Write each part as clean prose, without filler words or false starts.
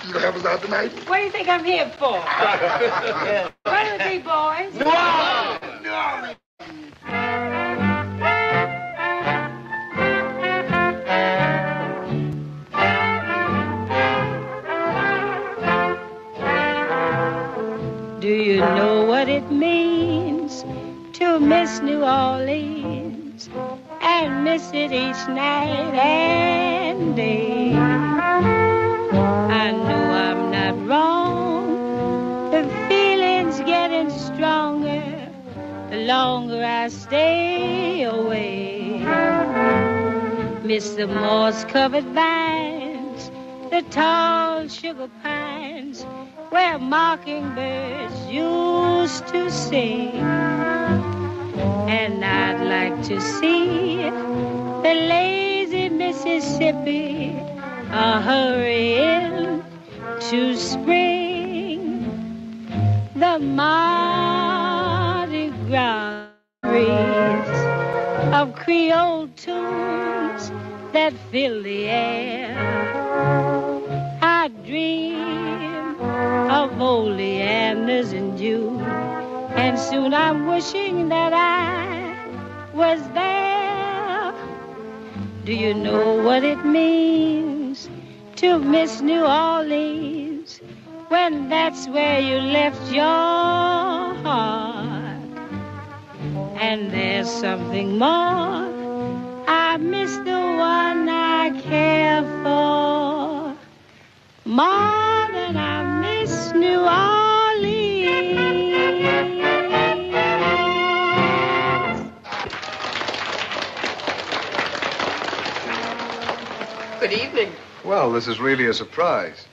you gonna help us out tonight? What do you think I'm here for? What do you think, boys? No! Do you know what it means to miss New Orleans and miss it each night and day? I know I'm not wrong. The feeling's getting stronger the longer I stay away. Miss the moss-covered vines, the tall sugar pines, where mockingbirds used to sing. And I'd like to see the lazy Mississippi hurrying to spring. The Mardi Gras breeze of Creole tunes that fill the air. I dream of old Leanders in June, and soon I'm wishing that I was there. Do you know what it means to miss New Orleans when that's where you left your heart? And there's something more, I miss the one I care for more than I miss New Orleans. Good evening. Well, this is really a surprise.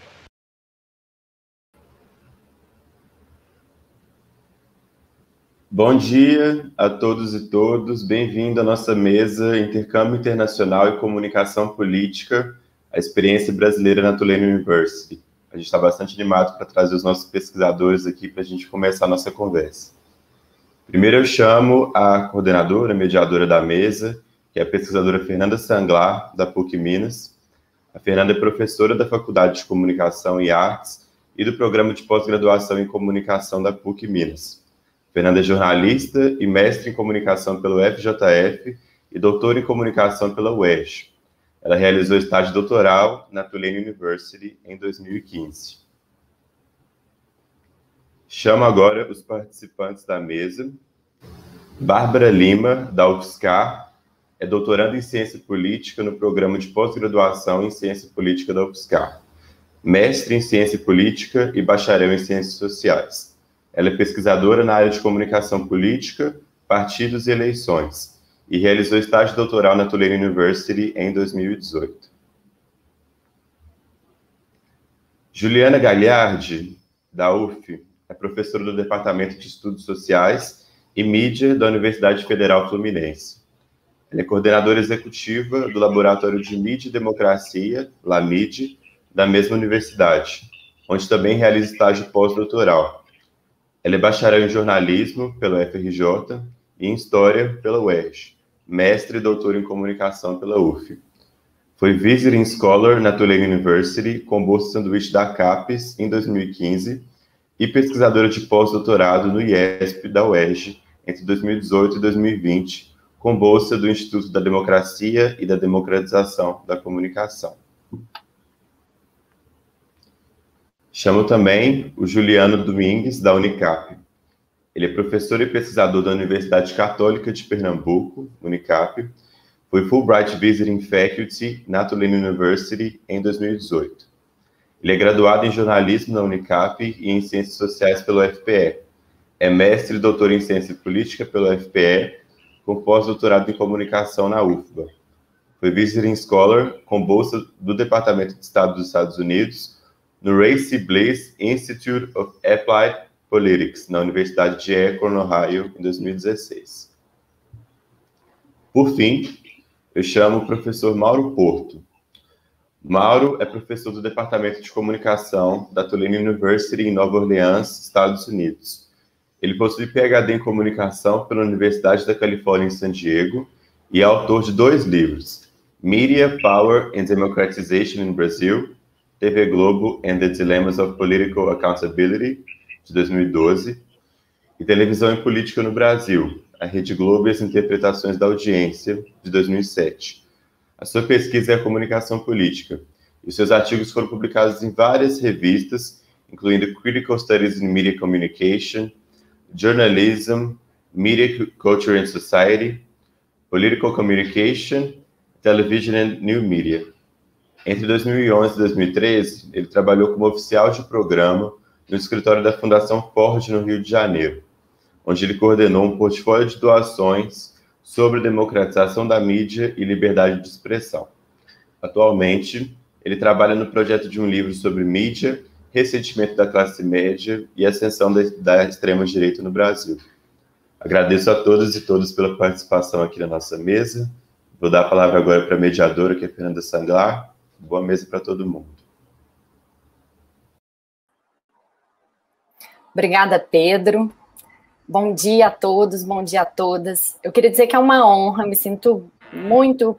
Bom dia a todos e todas, bem-vindo à nossa mesa Intercâmbio Internacional e Comunicação Política, a experiência brasileira na Tulane University. A gente está bastante animado para trazer os nossos pesquisadores aqui para a gente começar a nossa conversa. Primeiro eu chamo a coordenadora, mediadora da mesa, que é a pesquisadora Fernanda Sanglar, da PUC Minas. A Fernanda é professora da Faculdade de Comunicação e Artes e do Programa de Pós-Graduação em Comunicação da PUC Minas. Fernanda é jornalista e mestre em comunicação pelo FJF e doutora em comunicação pela UERJ. Ela realizou estágio doutoral na Tulane University em 2015. Chamo agora os participantes da mesa. Bárbara Lima, da UFSCar, é doutoranda em Ciência Política no Programa de Pós-Graduação em Ciência Política da UFSCar. Mestre em Ciência Política e bacharel em Ciências Sociais. Ela é pesquisadora na área de comunicação política, partidos e eleições, e realizou estágio doutoral na Tulane University em 2018. Juliana Gagliardi, da UF, é professora do Departamento de Estudos Sociais e Mídia da Universidade Federal Fluminense. Ela é coordenadora executiva do Laboratório de Mídia e Democracia, LAMID, da mesma universidade, onde também realiza estágio pós-doutoral. Ela é bacharel em jornalismo pela FRJ e em história pela UERJ, mestre e doutora em comunicação pela UF. Foi visiting scholar na Tulane University com bolsa sanduíche da CAPES em 2015 e pesquisadora de pós-doutorado no IESP da UERJ entre 2018 e 2020, com bolsa do Instituto da Democracia e da Democratização da Comunicação. Chamo também o Juliano Domingues, da Unicap. Ele é professor e pesquisador da Universidade Católica de Pernambuco, Unicap. Foi Fulbright Visiting Faculty na Tulane University em 2018. Ele é graduado em jornalismo na Unicap e em ciências sociais pelo FPE. É mestre e doutor em ciência política pelo FPE, com pós-doutorado em comunicação na UFBA. Foi visiting scholar com bolsa do Departamento de Estado dos Estados Unidos no Ray C. Bliss Institute of Applied Politics, na Universidade de Akron, Ohio, em 2016. Por fim, eu chamo o professor Mauro Porto. Mauro é professor do Departamento de Comunicação da Tulane University em Nova Orleans, Estados Unidos. Ele possui PhD em Comunicação pela Universidade da Califórnia em San Diego e é autor de 2 livros, Media, Power and Democratization in Brazil TV Globo and the Dilemmas of Political Accountability, de 2012, e Televisão e Política no Brasil, a Rede Globo e as Interpretações da Audiência, de 2007. A sua pesquisa é a comunicação política, e seus artigos foram publicados em várias revistas, incluindo Critical Studies in Media Communication, Journalism, Media Culture and Society, Political Communication, Television and New Media. Entre 2011 e 2013, ele trabalhou como oficial de programa no escritório da Fundação Ford, no Rio de Janeiro, onde ele coordenou um portfólio de doações sobre democratização da mídia e liberdade de expressão. Atualmente, ele trabalha no projeto de um livro sobre mídia, ressentimento da classe média e ascensão da extrema-direita no Brasil. Agradeço a todas e todos pela participação aqui na nossa mesa. Vou dar a palavra agora para a mediadora, que é a Fernanda Sanglar. Boa mesa para todo mundo. Obrigada, Pedro. Bom dia a todos, bom dia a todas. Eu queria dizer que é uma honra, me sinto muito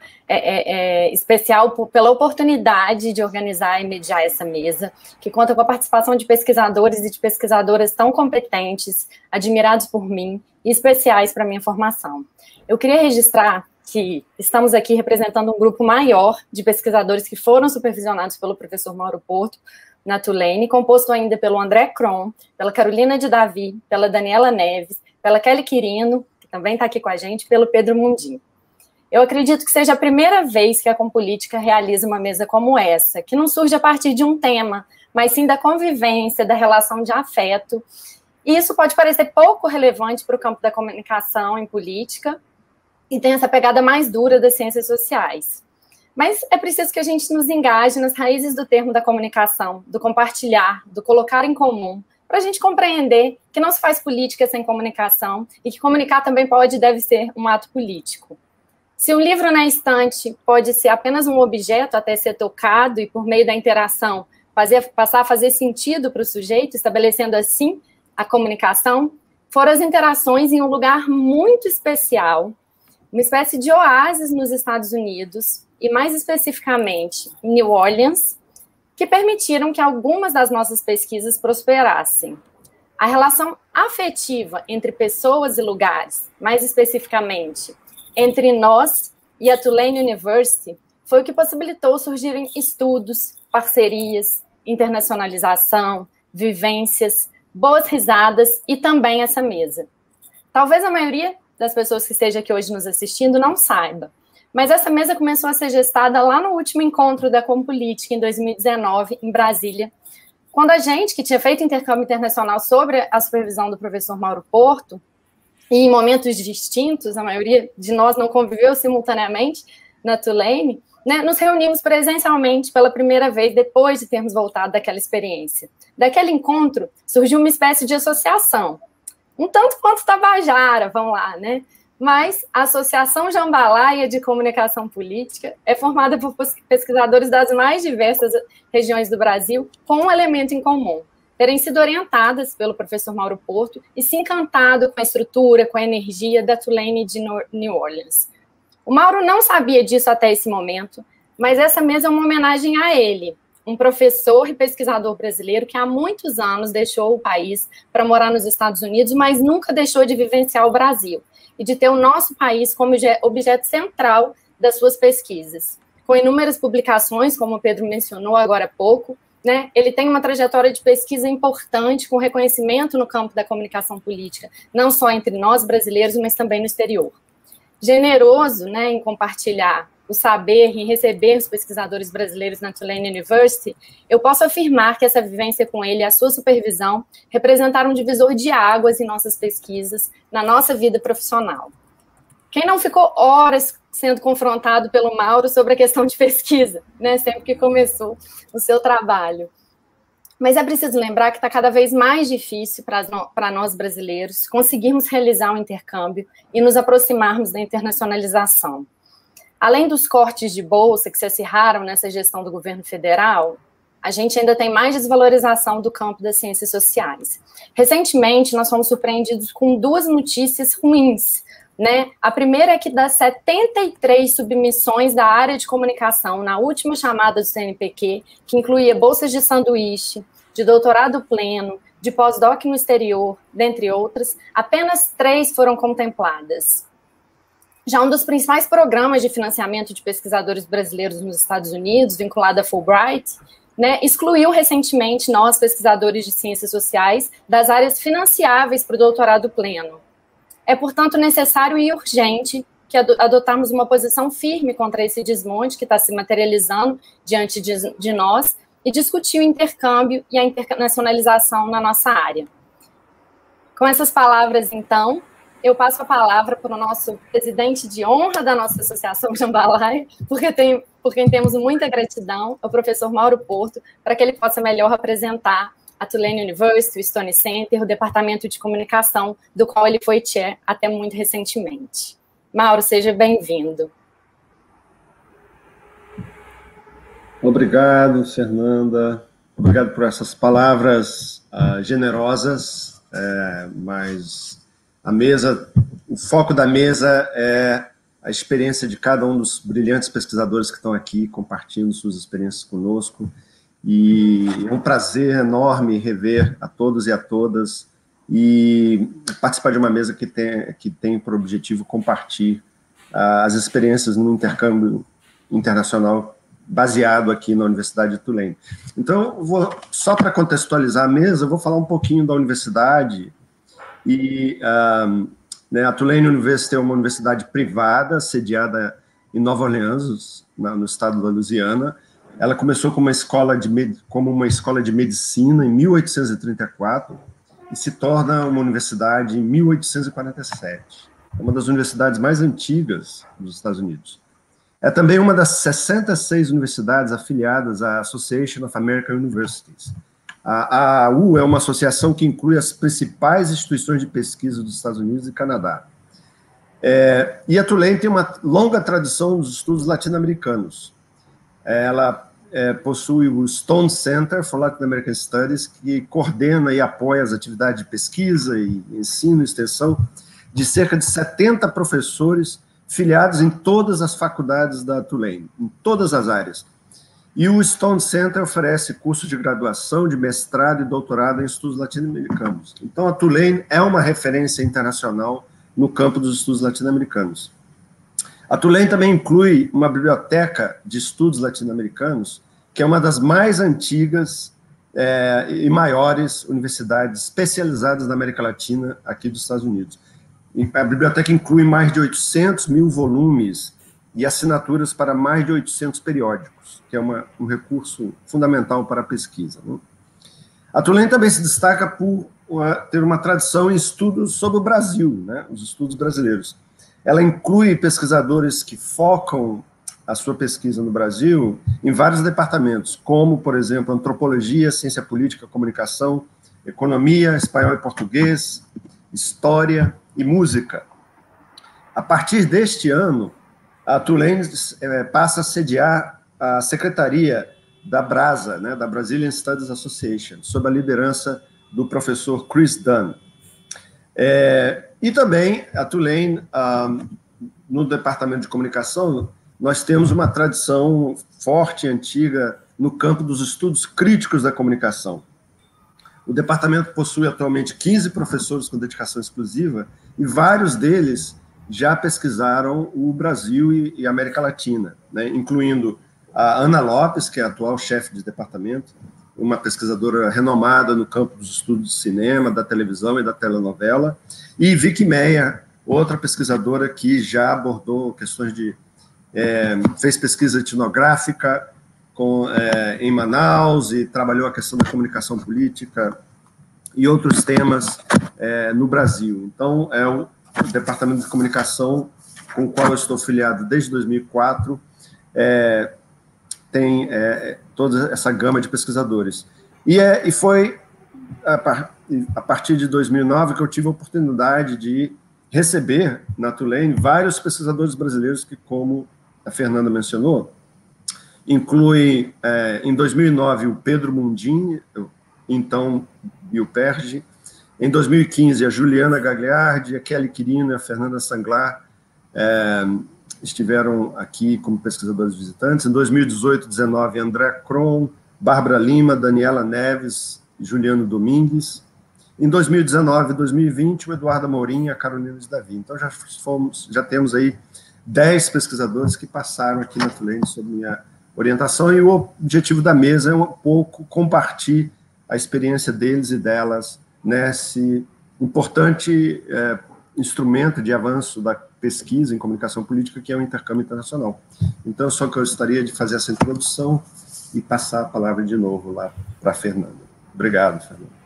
especial pela oportunidade de organizar e mediar essa mesa, que conta com a participação de pesquisadores e de pesquisadoras tão competentes, admirados por mim e especiais para a minha formação. Eu queria registrar que estamos aqui representando um grupo maior de pesquisadores que foram supervisionados pelo professor Mauro Porto, na Tulane, composto ainda pelo André Cron, pela Carolina de Davi, pela Daniela Neves, pela Kelly Quirino, que também está aqui com a gente, pelo Pedro Mundim. Eu acredito que seja a primeira vez que a Compolítica realiza uma mesa como essa, que não surge a partir de um tema, mas sim da convivência, da relação de afeto. E isso pode parecer pouco relevante para o campo da comunicação em política, e tem essa pegada mais dura das ciências sociais. Mas é preciso que a gente nos engaje nas raízes do termo da comunicação, do compartilhar, do colocar em comum, para a gente compreender que não se faz política sem comunicação e que comunicar também pode e deve ser um ato político. Se um livro na estante pode ser apenas um objeto até ser tocado e, por meio da interação, passar a fazer sentido para o sujeito, estabelecendo assim a comunicação, foram as interações em um lugar muito especial, uma espécie de oásis nos Estados Unidos, e mais especificamente em New Orleans, que permitiram que algumas das nossas pesquisas prosperassem. A relação afetiva entre pessoas e lugares, mais especificamente entre nós e a Tulane University, foi o que possibilitou surgirem estudos, parcerias, internacionalização, vivências, boas risadas e também essa mesa. Talvez a maioria das pessoas que esteja aqui hoje nos assistindo não saiba, mas essa mesa começou a ser gestada lá no último encontro da Compolítica, em 2019, em Brasília, quando a gente, que tinha feito intercâmbio internacional sobre a supervisão do professor Mauro Porto, e em momentos distintos, a maioria de nós não conviveu simultaneamente na Tulane, né, nos reunimos presencialmente pela primeira vez depois de termos voltado daquela experiência. Daquele encontro surgiu uma espécie de associação, um tanto quanto tabajara, vamos lá, né? Mas a Associação Jambalaya de Comunicação Política é formada por pesquisadores das mais diversas regiões do Brasil, com um elemento em comum: terem sido orientadas pelo professor Mauro Porto e se encantado com a estrutura, com a energia da Tulane de New Orleans. O Mauro não sabia disso até esse momento, mas essa mesa é uma homenagem a ele, um professor e pesquisador brasileiro que há muitos anos deixou o país para morar nos Estados Unidos, mas nunca deixou de vivenciar o Brasil e de ter o nosso país como objeto central das suas pesquisas. Com inúmeras publicações, como o Pedro mencionou agora há pouco, né, ele tem uma trajetória de pesquisa importante, com reconhecimento no campo da comunicação política, não só entre nós brasileiros, mas também no exterior. Generoso, né, em compartilhar o saber e receber os pesquisadores brasileiros na Tulane University, eu posso afirmar que essa vivência com ele e a sua supervisão representaram um divisor de águas em nossas pesquisas, na nossa vida profissional. Quem não ficou horas sendo confrontado pelo Mauro sobre a questão de pesquisa, né, sempre que começou o seu trabalho? Mas é preciso lembrar que está cada vez mais difícil para nós brasileiros conseguirmos realizar um intercâmbio e nos aproximarmos da internacionalização. Além dos cortes de bolsa que se acirraram nessa gestão do governo federal, a gente ainda tem mais desvalorização do campo das ciências sociais. Recentemente, nós fomos surpreendidos com duas notícias ruins. né? A primeira é que das 73 submissões da área de comunicação na última chamada do CNPq, que incluía bolsas de sanduíche, de doutorado pleno, de pós-doc no exterior, dentre outras, apenas 3 foram contempladas. Já um dos principais programas de financiamento de pesquisadores brasileiros nos Estados Unidos, vinculado à Fulbright, né, excluiu recentemente nós, pesquisadores de ciências sociais, das áreas financiáveis para o doutorado pleno. É, portanto, necessário e urgente que adotarmos uma posição firme contra esse desmonte que está se materializando diante de nós e discutir o intercâmbio e a internacionalização na nossa área. Com essas palavras, então, eu passo a palavra para o nosso presidente de honra da nossa associação Jambalaya, por quem temos muita gratidão, o professor Mauro Porto, para que ele possa melhor apresentar a Tulane University, o Stone Center, o Departamento de Comunicação, do qual ele foi chair até muito recentemente. Mauro, seja bem-vindo. Obrigado, Fernanda. Obrigado por essas palavras generosas, mas a mesa, o foco da mesa é a experiência de cada um dos brilhantes pesquisadores que estão aqui compartilhando suas experiências conosco. E é um prazer enorme rever a todos e a todas e participar de uma mesa que tem por objetivo compartilhar as experiências no intercâmbio internacional baseado aqui na Universidade de Tulane. Então, só para contextualizar a mesa, eu vou falar um pouquinho da universidade. E a Tulane University é uma universidade privada, sediada em Nova Orleans, no estado da Louisiana. Ela começou como uma escola de medicina em 1834 e se torna uma universidade em 1847. É uma das universidades mais antigas dos Estados Unidos. É também uma das 66 universidades afiliadas à Association of American Universities. A AAU é uma associação que inclui as principais instituições de pesquisa dos Estados Unidos e Canadá. E a Tulane tem uma longa tradição dos estudos latino-americanos. Ela possui o Stone Center for Latin American Studies, que coordena e apoia as atividades de pesquisa e ensino e extensão de cerca de 70 professores filiados em todas as faculdades da Tulane, em todas as áreas. E o Stone Center oferece cursos de graduação, de mestrado e doutorado em estudos latino-americanos. Então, a Tulane é uma referência internacional no campo dos estudos latino-americanos. A Tulane também inclui uma biblioteca de estudos latino-americanos, que é uma das mais antigas e maiores universidades especializadas na América Latina, aqui dos Estados Unidos. A biblioteca inclui mais de 800 mil volumes e assinaturas para mais de 800 periódicos, que é um recurso fundamental para a pesquisa. Né? A Tulane também se destaca por ter uma tradição em estudos sobre o Brasil, né? Os estudos brasileiros. Ela inclui pesquisadores que focam a sua pesquisa no Brasil em vários departamentos, como, por exemplo, antropologia, ciência política, comunicação, economia, espanhol e português, história e música. A partir deste ano, a Tulane passa a sediar a secretaria da BRASA, né, da Brazilian Studies Association, sob a liderança do professor Chris Dunn. E também, a Tulane, no departamento de comunicação, nós temos uma tradição forte e antiga no campo dos estudos críticos da comunicação. O departamento possui atualmente 15 professores com dedicação exclusiva e vários deles já pesquisaram o Brasil e a América Latina, né, incluindo a Ana Lopes, que é a atual chefe de departamento, uma pesquisadora renomada no campo dos estudos de cinema, da televisão e da telenovela, e Vicky Meyer, outra pesquisadora que já abordou questões de... fez pesquisa etnográfica em Manaus e trabalhou a questão da comunicação política e outros temas no Brasil. Então, é o Departamento de Comunicação com o qual eu estou filiado desde 2004, tem toda essa gama de pesquisadores. E foi a partir de 2009 que eu tive a oportunidade de receber na Tulane vários pesquisadores brasileiros que, como a Fernanda mencionou, inclui, em 2009, o Pedro Mundim, então Bioperge, Em 2015, a Juliana Gagliardi, a Kelly Quirino e a Fernanda Sanglar estiveram aqui como pesquisadores visitantes. Em 2018, 19, André Kron, Bárbara Lima, Daniela Neves e Juliano Domingues. Em 2019 e 2020, o Eduardo Amorim e a Carolina de Davi. Então, já temos aí 10 pesquisadores que passaram aqui na Tulane sob minha orientação, e o objetivo da mesa é um pouco compartilhar a experiência deles e delas nesse importante instrumento de avanço da pesquisa em comunicação política, que é o intercâmbio internacional. Então, só que eu gostaria de fazer essa introdução e passar a palavra de novo lá para a Fernanda. Obrigado, Fernanda.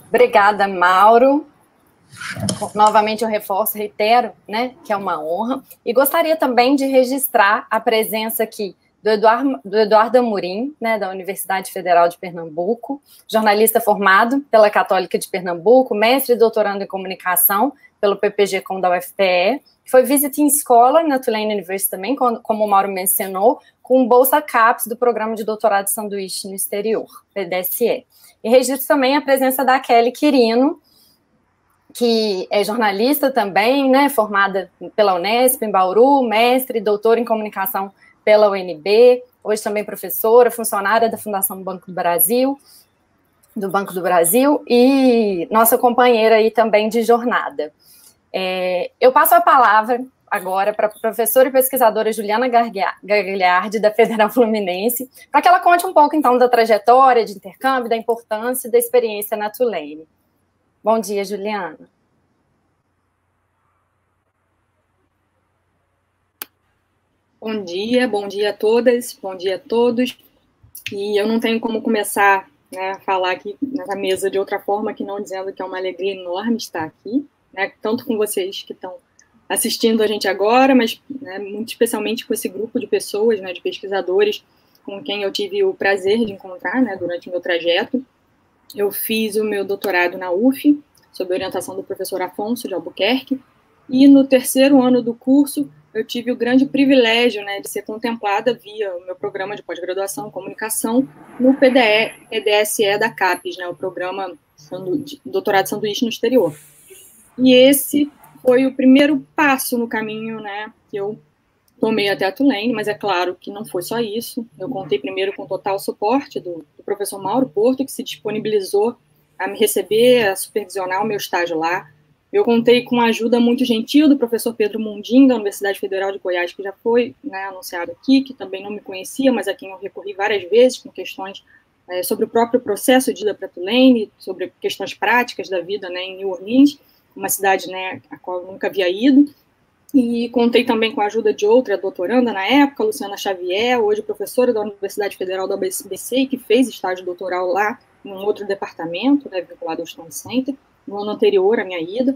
Obrigada, Mauro. Novamente eu reforço, reitero, né, que é uma honra. E gostaria também de registrar a presença aqui do Eduardo Amorim, né, da Universidade Federal de Pernambuco, jornalista formado pela Católica de Pernambuco, mestre e doutorando em comunicação pelo PPG-Com da UFPE, foi visiting scholar na Tulane University também, como o Mauro mencionou, com bolsa CAPES do Programa de Doutorado de Sanduíche no Exterior, PDSE. E registro também a presença da Kelly Quirino, que é jornalista também, né, formada pela Unesp, em Bauru, mestre e doutora em comunicação pela UNB, hoje também professora, funcionária da Fundação Banco do Brasil, e nossa companheira aí também de jornada. Eu passo a palavra agora para a professora e pesquisadora Juliana Gagliardi, da Federal Fluminense, para que ela conte um pouco, então, da trajetória de intercâmbio, da importância e da experiência na Tulane. Bom dia, Juliana. Bom dia a todas, bom dia a todos. E eu não tenho como começar, né, a falar aqui nessa mesa de outra forma que não dizendo que é uma alegria enorme estar aqui, né, tanto com vocês que estão assistindo a gente agora, mas, né, muito especialmente com esse grupo de pessoas, né, de pesquisadores com quem eu tive o prazer de encontrar, né, durante o meu trajeto. Eu fiz o meu doutorado na UF, sob orientação do professor Afonso de Albuquerque, e no terceiro ano do curso eu tive o grande privilégio, né, de ser contemplada via o meu programa de pós-graduação em comunicação no PDSE da CAPES, né, o programa de doutorado de sanduíche no exterior. E esse foi o primeiro passo no caminho, né, que eu tomei até a Tulane, mas é claro que não foi só isso. Eu contei primeiro com o total suporte do professor Mauro Porto, que se disponibilizou a me receber, a supervisionar o meu estágio lá. Eu contei com a ajuda muito gentil do professor Pedro Mundim, da Universidade Federal de Goiás, que já foi, né, anunciado aqui, que também não me conhecia, mas a quem eu recorri várias vezes com questões sobre o próprio processo de ida para Tulane, sobre questões práticas da vida, né, em New Orleans, uma cidade, né, a qual eu nunca havia ido. E contei também com a ajuda de outra doutoranda na época, Luciana Xavier, hoje professora da Universidade Federal da UBC, que fez estágio doutoral lá em um outro departamento, né, vinculado ao Stone Center, no ano anterior à minha ida.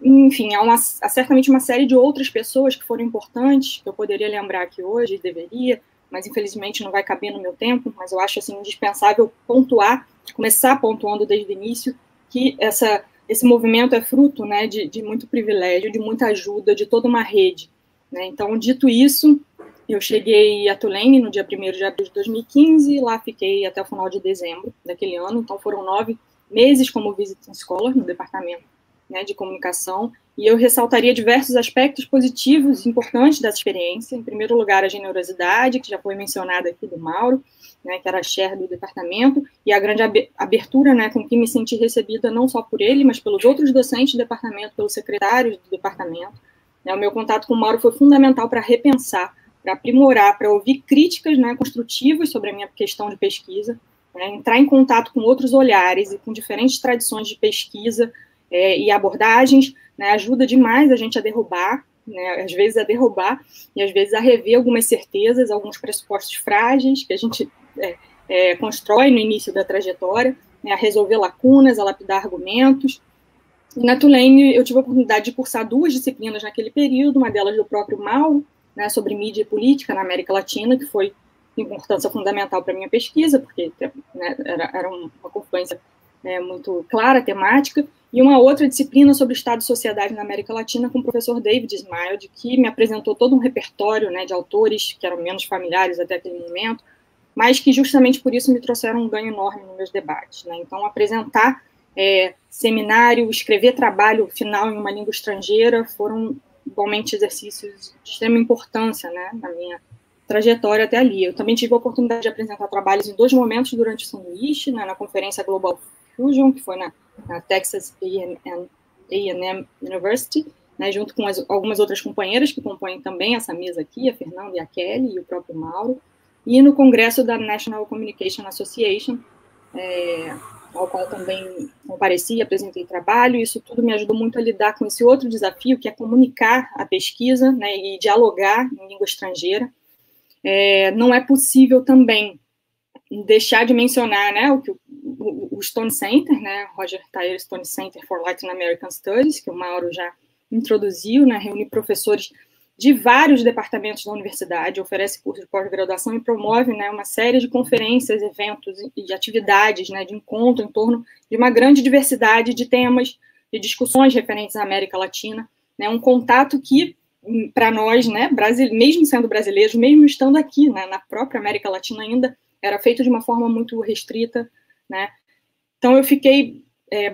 Enfim, há certamente uma série de outras pessoas que foram importantes, que eu poderia lembrar aqui hoje, deveria, mas infelizmente não vai caber no meu tempo, mas eu acho assim, indispensável pontuar, começar pontuando desde o início, que esse movimento é fruto, né, de muito privilégio, de muita ajuda, de toda uma rede, né? Então, dito isso, eu cheguei a Tulane no dia 1º de abril de 2015, e lá fiquei até o final de dezembro daquele ano, então foram 9 meses como visiting scholar no departamento, né, de comunicação, e eu ressaltaria diversos aspectos positivos e importantes dessa experiência. Em primeiro lugar, a generosidade, que já foi mencionada aqui do Mauro, né, que era chair do departamento, e a grande abertura, né, com que me senti recebida não só por ele, mas pelos outros docentes do departamento, pelos secretários do departamento. O meu contato com o Mauro foi fundamental para repensar, para aprimorar, para ouvir críticas, né, construtivas sobre a minha questão de pesquisa, né, entrar em contato com outros olhares e com diferentes tradições de pesquisa e abordagens, né, ajuda demais a gente a derrubar, né, às vezes a derrubar e às vezes a rever algumas certezas, alguns pressupostos frágeis que a gente constrói no início da trajetória, né, a resolver lacunas, a lapidar argumentos. E na Tulane eu tive a oportunidade de cursar 2 disciplinas naquele período, uma delas do próprio Mauro, né, sobre mídia e política na América Latina, que foi de importância fundamental para a minha pesquisa, porque, né, era uma confluência muito clara, temática, e uma outra disciplina sobre Estado e Sociedade na América Latina com o professor David Smilde, que me apresentou todo um repertório, né, de autores que eram menos familiares até aquele momento, mas que justamente por isso me trouxeram um ganho enorme nos meus debates, né? Então, apresentar seminário, escrever trabalho final em uma língua estrangeira foram igualmente exercícios de extrema importância, né, na minha trajetória até ali. Eu também tive a oportunidade de apresentar trabalhos em 2 momentos durante o sanduíche, né, na conferência Global Fusion, que foi na Texas A&M University, né, junto com algumas outras companheiras que compõem também essa mesa aqui, a Fernanda e a Kelly, e o próprio Mauro, e no congresso da National Communication Association, ao qual também compareci e apresentei trabalho. Isso tudo me ajudou muito a lidar com esse outro desafio, que é comunicar a pesquisa, né, e dialogar em língua estrangeira. Não é possível também deixar de mencionar, né, o Stone Center, né, Roger Thayer Stone Center for Latin American Studies, que o Mauro já introduziu, né, reúne professores de vários departamentos da universidade, oferece curso de pós-graduação e promove, né, uma série de conferências, eventos e atividades, né, de encontro em torno de uma grande diversidade de temas, de discussões referentes à América Latina, né, um contato que, para nós, né, mesmo sendo brasileiros, mesmo estando aqui, né, na própria América Latina ainda, era feito de uma forma muito restrita, né. Então, eu fiquei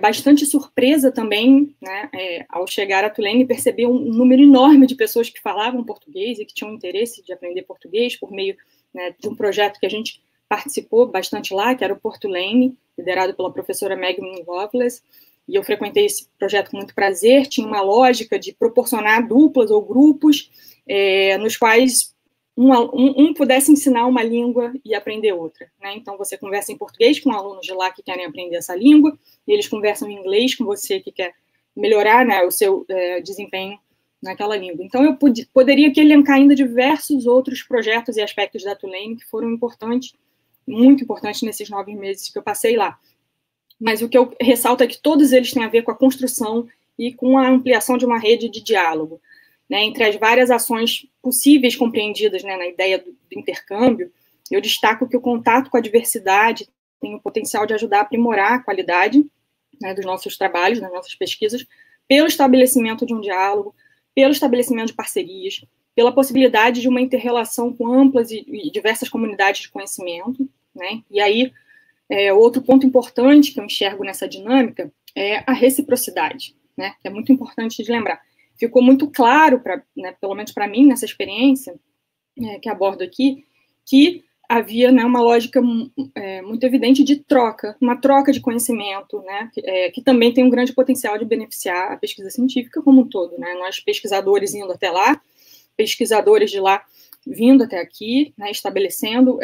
bastante surpresa também, né, ao chegar a Tulane e perceber um número enorme de pessoas que falavam português e que tinham interesse de aprender português por meio, né, de um projeto que a gente participou bastante lá, que era o Portulane, liderado pela professora Megan Loveless, e eu frequentei esse projeto com muito prazer. Tinha uma lógica de proporcionar duplas ou grupos nos quais um pudesse ensinar uma língua e aprender outra, né? Então, você conversa em português com alunos de lá que querem aprender essa língua, e eles conversam em inglês com você que quer melhorar, né, o seu desempenho naquela língua. Então, eu poderia aqui elencar ainda diversos outros projetos e aspectos da Tulane que foram importantes, muito importantes nesses 9 meses que eu passei lá. Mas o que eu ressalto é que todos eles têm a ver com a construção e com a ampliação de uma rede de diálogo, né, entre as várias ações possíveis compreendidas, né, na ideia do intercâmbio. Eu destaco que o contato com a diversidade tem o potencial de ajudar a aprimorar a qualidade, né, dos nossos trabalhos, das nossas pesquisas, pelo estabelecimento de um diálogo, pelo estabelecimento de parcerias, pela possibilidade de uma inter-relação com amplas e diversas comunidades de conhecimento, né. E aí, outro ponto importante que eu enxergo nessa dinâmica é a reciprocidade, né, que é muito importante de lembrar. Ficou muito claro, né, pelo menos para mim, nessa experiência que abordo aqui, que havia, né, uma lógica muito evidente de troca, uma troca de conhecimento, né, que também tem um grande potencial de beneficiar a pesquisa científica como um todo, né, nós pesquisadores indo até lá, pesquisadores de lá vindo até aqui, né, estabelecendo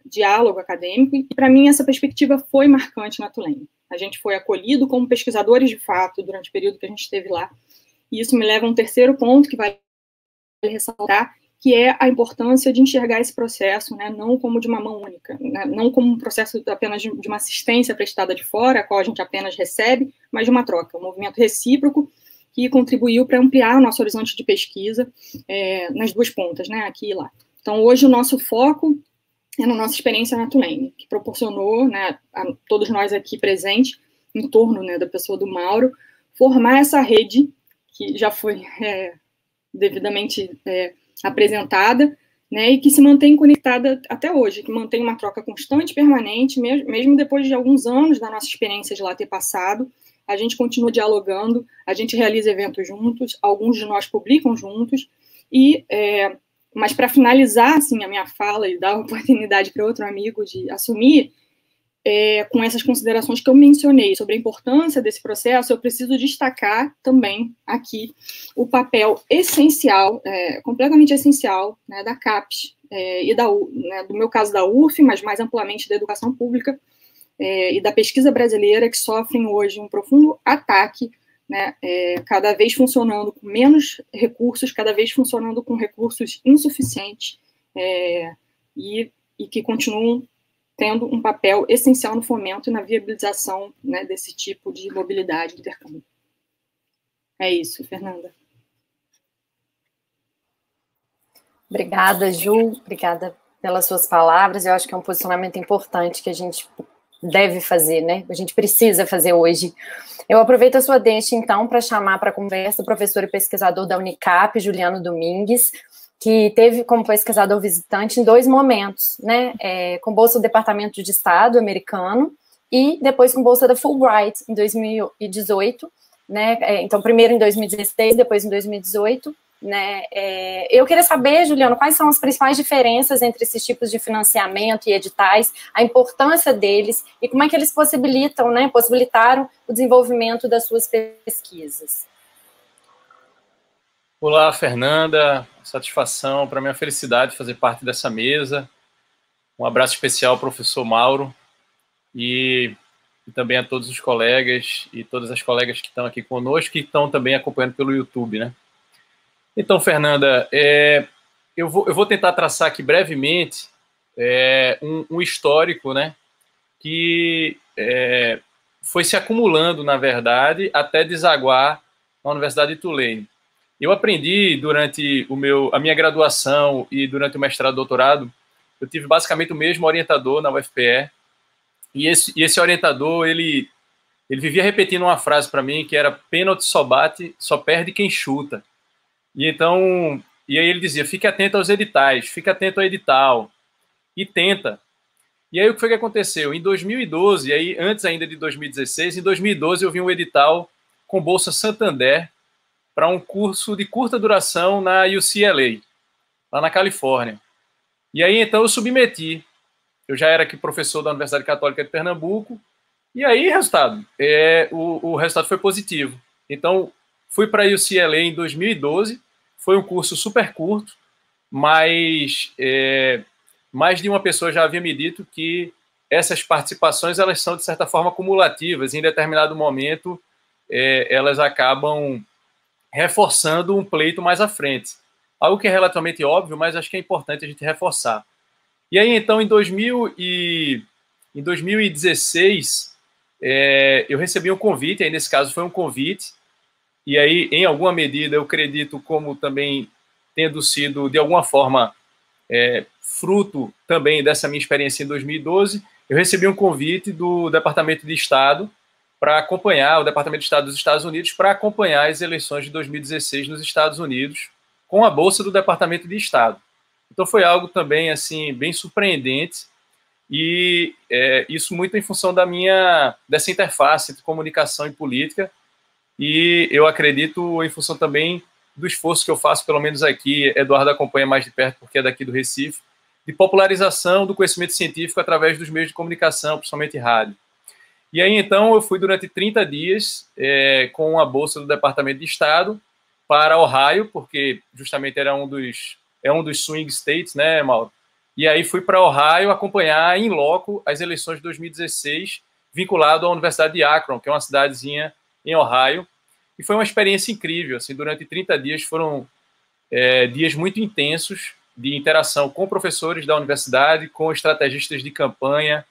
diálogo acadêmico, e para mim essa perspectiva foi marcante na Tulane. A gente foi acolhido como pesquisadores de fato durante o período que a gente esteve lá. E isso me leva a um terceiro ponto que vale ressaltar, que é a importância de enxergar esse processo, né, não como de uma mão única, né, não como um processo apenas de uma assistência prestada de fora, a qual a gente apenas recebe, mas de uma troca, um movimento recíproco que contribuiu para ampliar o nosso horizonte de pesquisa nas duas pontas, né, aqui e lá. Então, hoje o nosso foco é na nossa experiência na Tulane, que proporcionou, né, a todos nós aqui presentes, em torno, né, da pessoa do Mauro, formar essa rede que já foi devidamente apresentada, né, e que se mantém conectada até hoje, que mantém uma troca constante, permanente, mesmo depois de alguns anos da nossa experiência de lá ter passado, a gente continua dialogando, a gente realiza eventos juntos, alguns de nós publicam juntos, mas para finalizar, assim, a minha fala e dar a oportunidade para outro amigo de assumir, com essas considerações que eu mencionei sobre a importância desse processo, eu preciso destacar também aqui o papel essencial, completamente essencial, né, da CAPES e né, do meu caso da UF, mas mais amplamente da educação pública e da pesquisa brasileira, que sofrem hoje um profundo ataque, né, cada vez funcionando com menos recursos, cada vez funcionando com recursos insuficientes e que continuam tendo um papel essencial no fomento e na viabilização, né, desse tipo de mobilidade e intercâmbio. É isso, Fernanda. Obrigada, Ju. Obrigada pelas suas palavras. Eu acho que é um posicionamento importante que a gente deve fazer, né? A gente precisa fazer hoje. Eu aproveito a sua deixa, então, para chamar para a conversa o professor e pesquisador da Unicap, Juliano Domingues, que teve como pesquisador visitante em 2 momentos, né, com bolsa do Departamento de Estado americano e depois com bolsa da Fulbright em 2018, né, então primeiro em 2016, depois em 2018, né. Eu queria saber, Juliano, quais são as principais diferenças entre esses tipos de financiamento e editais, a importância deles e como é que eles possibilitaram o desenvolvimento das suas pesquisas. Olá, Fernanda, satisfação, para mim é uma felicidade fazer parte dessa mesa. Um abraço especial ao professor Mauro e também a todos os colegas e todas as colegas que estão aqui conosco e que estão também acompanhando pelo YouTube, né? Então, Fernanda, eu vou tentar traçar aqui brevemente um histórico, né, que foi se acumulando, na verdade, até desaguar na Universidade de Tulane. Eu aprendi durante a minha graduação e durante o mestrado e doutorado, eu tive basicamente o mesmo orientador na UFPE, e esse orientador, ele vivia repetindo uma frase para mim, que era: pênalti só bate, só perde quem chuta. E aí ele dizia: fique atento aos editais, fique atento ao edital, e tenta. E aí o que foi que aconteceu? Em 2012, aí, antes ainda de 2016, em 2012 eu vi um edital com Bolsa Santander, para um curso de curta duração na UCLA, lá na Califórnia. E aí, então, eu submeti. Eu já era aqui professor da Universidade Católica de Pernambuco, e aí, resultado, o resultado foi positivo. Então, fui para a UCLA em 2012, foi um curso super curto, mas mais de uma pessoa já havia me dito que essas participações, elas são, de certa forma, cumulativas, e em determinado momento, elas acabam reforçando um pleito mais à frente. Algo que é relativamente óbvio, mas acho que é importante a gente reforçar. E aí, então, em 2016, eu recebi um convite, aí nesse caso foi um convite, e aí, em alguma medida, eu acredito como também tendo sido, de alguma forma, fruto também dessa minha experiência em 2012, eu recebi um convite do Departamento de Estado para acompanhar, o Departamento de Estado dos Estados Unidos, para acompanhar as eleições de 2016 nos Estados Unidos, com a bolsa do Departamento de Estado. Então foi algo também, assim, bem surpreendente, e isso muito em função dessa interface entre comunicação e política, e eu acredito em função também do esforço que eu faço, pelo menos aqui, Eduardo acompanha mais de perto, porque é daqui do Recife, de popularização do conhecimento científico através dos meios de comunicação, principalmente rádio. E aí, então, eu fui durante 30 dias com a bolsa do Departamento de Estado para Ohio, porque justamente era um dos swing states, né, Mauro? E aí fui para Ohio acompanhar em loco as eleições de 2016, vinculado à Universidade de Akron, que é uma cidadezinha em Ohio. E foi uma experiência incrível. Assim, durante 30 dias foram dias muito intensos de interação com professores da universidade, com estrategistas de campanha,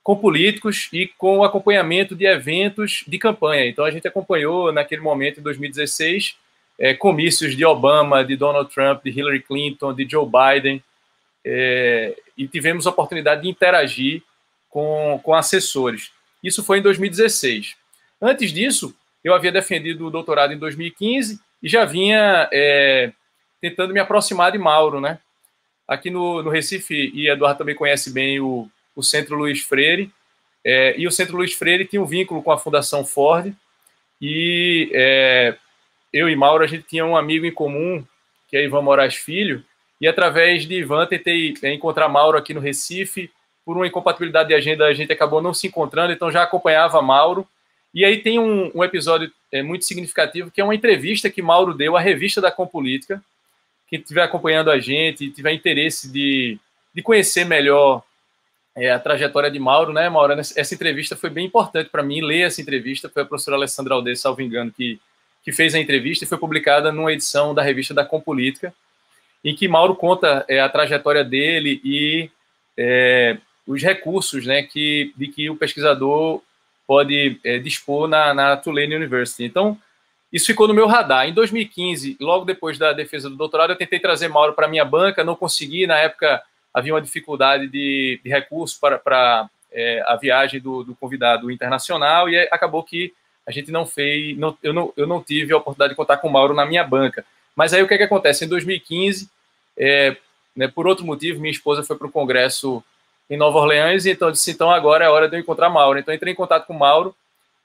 com políticos e com o acompanhamento de eventos de campanha. Então, a gente acompanhou, naquele momento, em 2016, comícios de Obama, de Donald Trump, de Hillary Clinton, de Joe Biden, e tivemos a oportunidade de interagir com assessores. Isso foi em 2016. Antes disso, eu havia defendido o doutorado em 2015 e já vinha tentando me aproximar de Mauro, né? Aqui no Recife, e Eduardo também conhece bem o Centro Luiz Freire, e o Centro Luiz Freire tinha um vínculo com a Fundação Ford, e eu e Mauro, a gente tinha um amigo em comum, que é Ivan Moraes Filho, e através de Ivan tentei encontrar Mauro aqui no Recife. Por uma incompatibilidade de agenda, a gente acabou não se encontrando, então já acompanhava Mauro. E aí tem um episódio muito significativo, que é uma entrevista que Mauro deu à revista da Compolítica. Quem estiver acompanhando a gente e tiver interesse de conhecer melhor a trajetória de Mauro, né, Mauro? Essa entrevista foi bem importante para mim, ler essa entrevista. Foi a professora Alessandra Alde, salvo engano, que fez a entrevista, e foi publicada numa edição da revista da Compolítica, em que Mauro conta a trajetória dele e os recursos, né, de que o pesquisador pode dispor na Tulane University. Então, isso ficou no meu radar. Em 2015, logo depois da defesa do doutorado, eu tentei trazer Mauro para a minha banca, não consegui. Na época, havia uma dificuldade de recurso para a viagem do convidado internacional, e acabou que a gente não fez, eu não tive a oportunidade de contar com o Mauro na minha banca. Mas aí o que acontece? Em 2015, né, por outro motivo, minha esposa foi para o congresso em Nova Orleans, e então eu disse, então agora é a hora de eu encontrar Mauro. Então entrei em contato com o Mauro,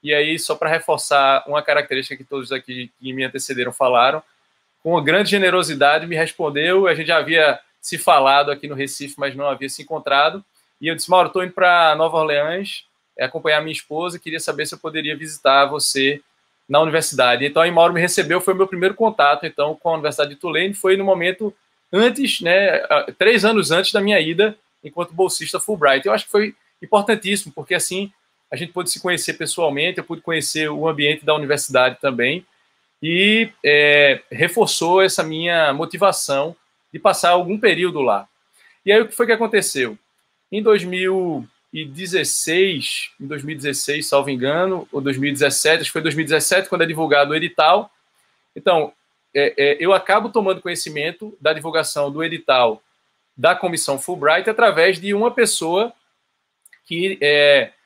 e aí, só para reforçar uma característica que todos aqui que me antecederam falaram, com uma grande generosidade me respondeu. A gente já havia se falado aqui no Recife, mas não havia se encontrado, e eu disse, Mauro, estou indo para Nova Orleans acompanhar minha esposa, queria saber se eu poderia visitar você na universidade. Então, aí Mauro me recebeu, foi o meu primeiro contato, então, com a Universidade de Tulane, foi no momento antes, né, 3 anos antes da minha ida enquanto bolsista Fulbright. Eu acho que foi importantíssimo, porque assim a gente pôde se conhecer pessoalmente, eu pude conhecer o ambiente da universidade também, e reforçou essa minha motivação de passar algum período lá. E aí o que foi que aconteceu? Em 2016, salvo engano, ou 2017, acho que foi 2017, quando é divulgado o edital. Então, eu acabo tomando conhecimento da divulgação do edital da Comissão Fulbright através de uma pessoa que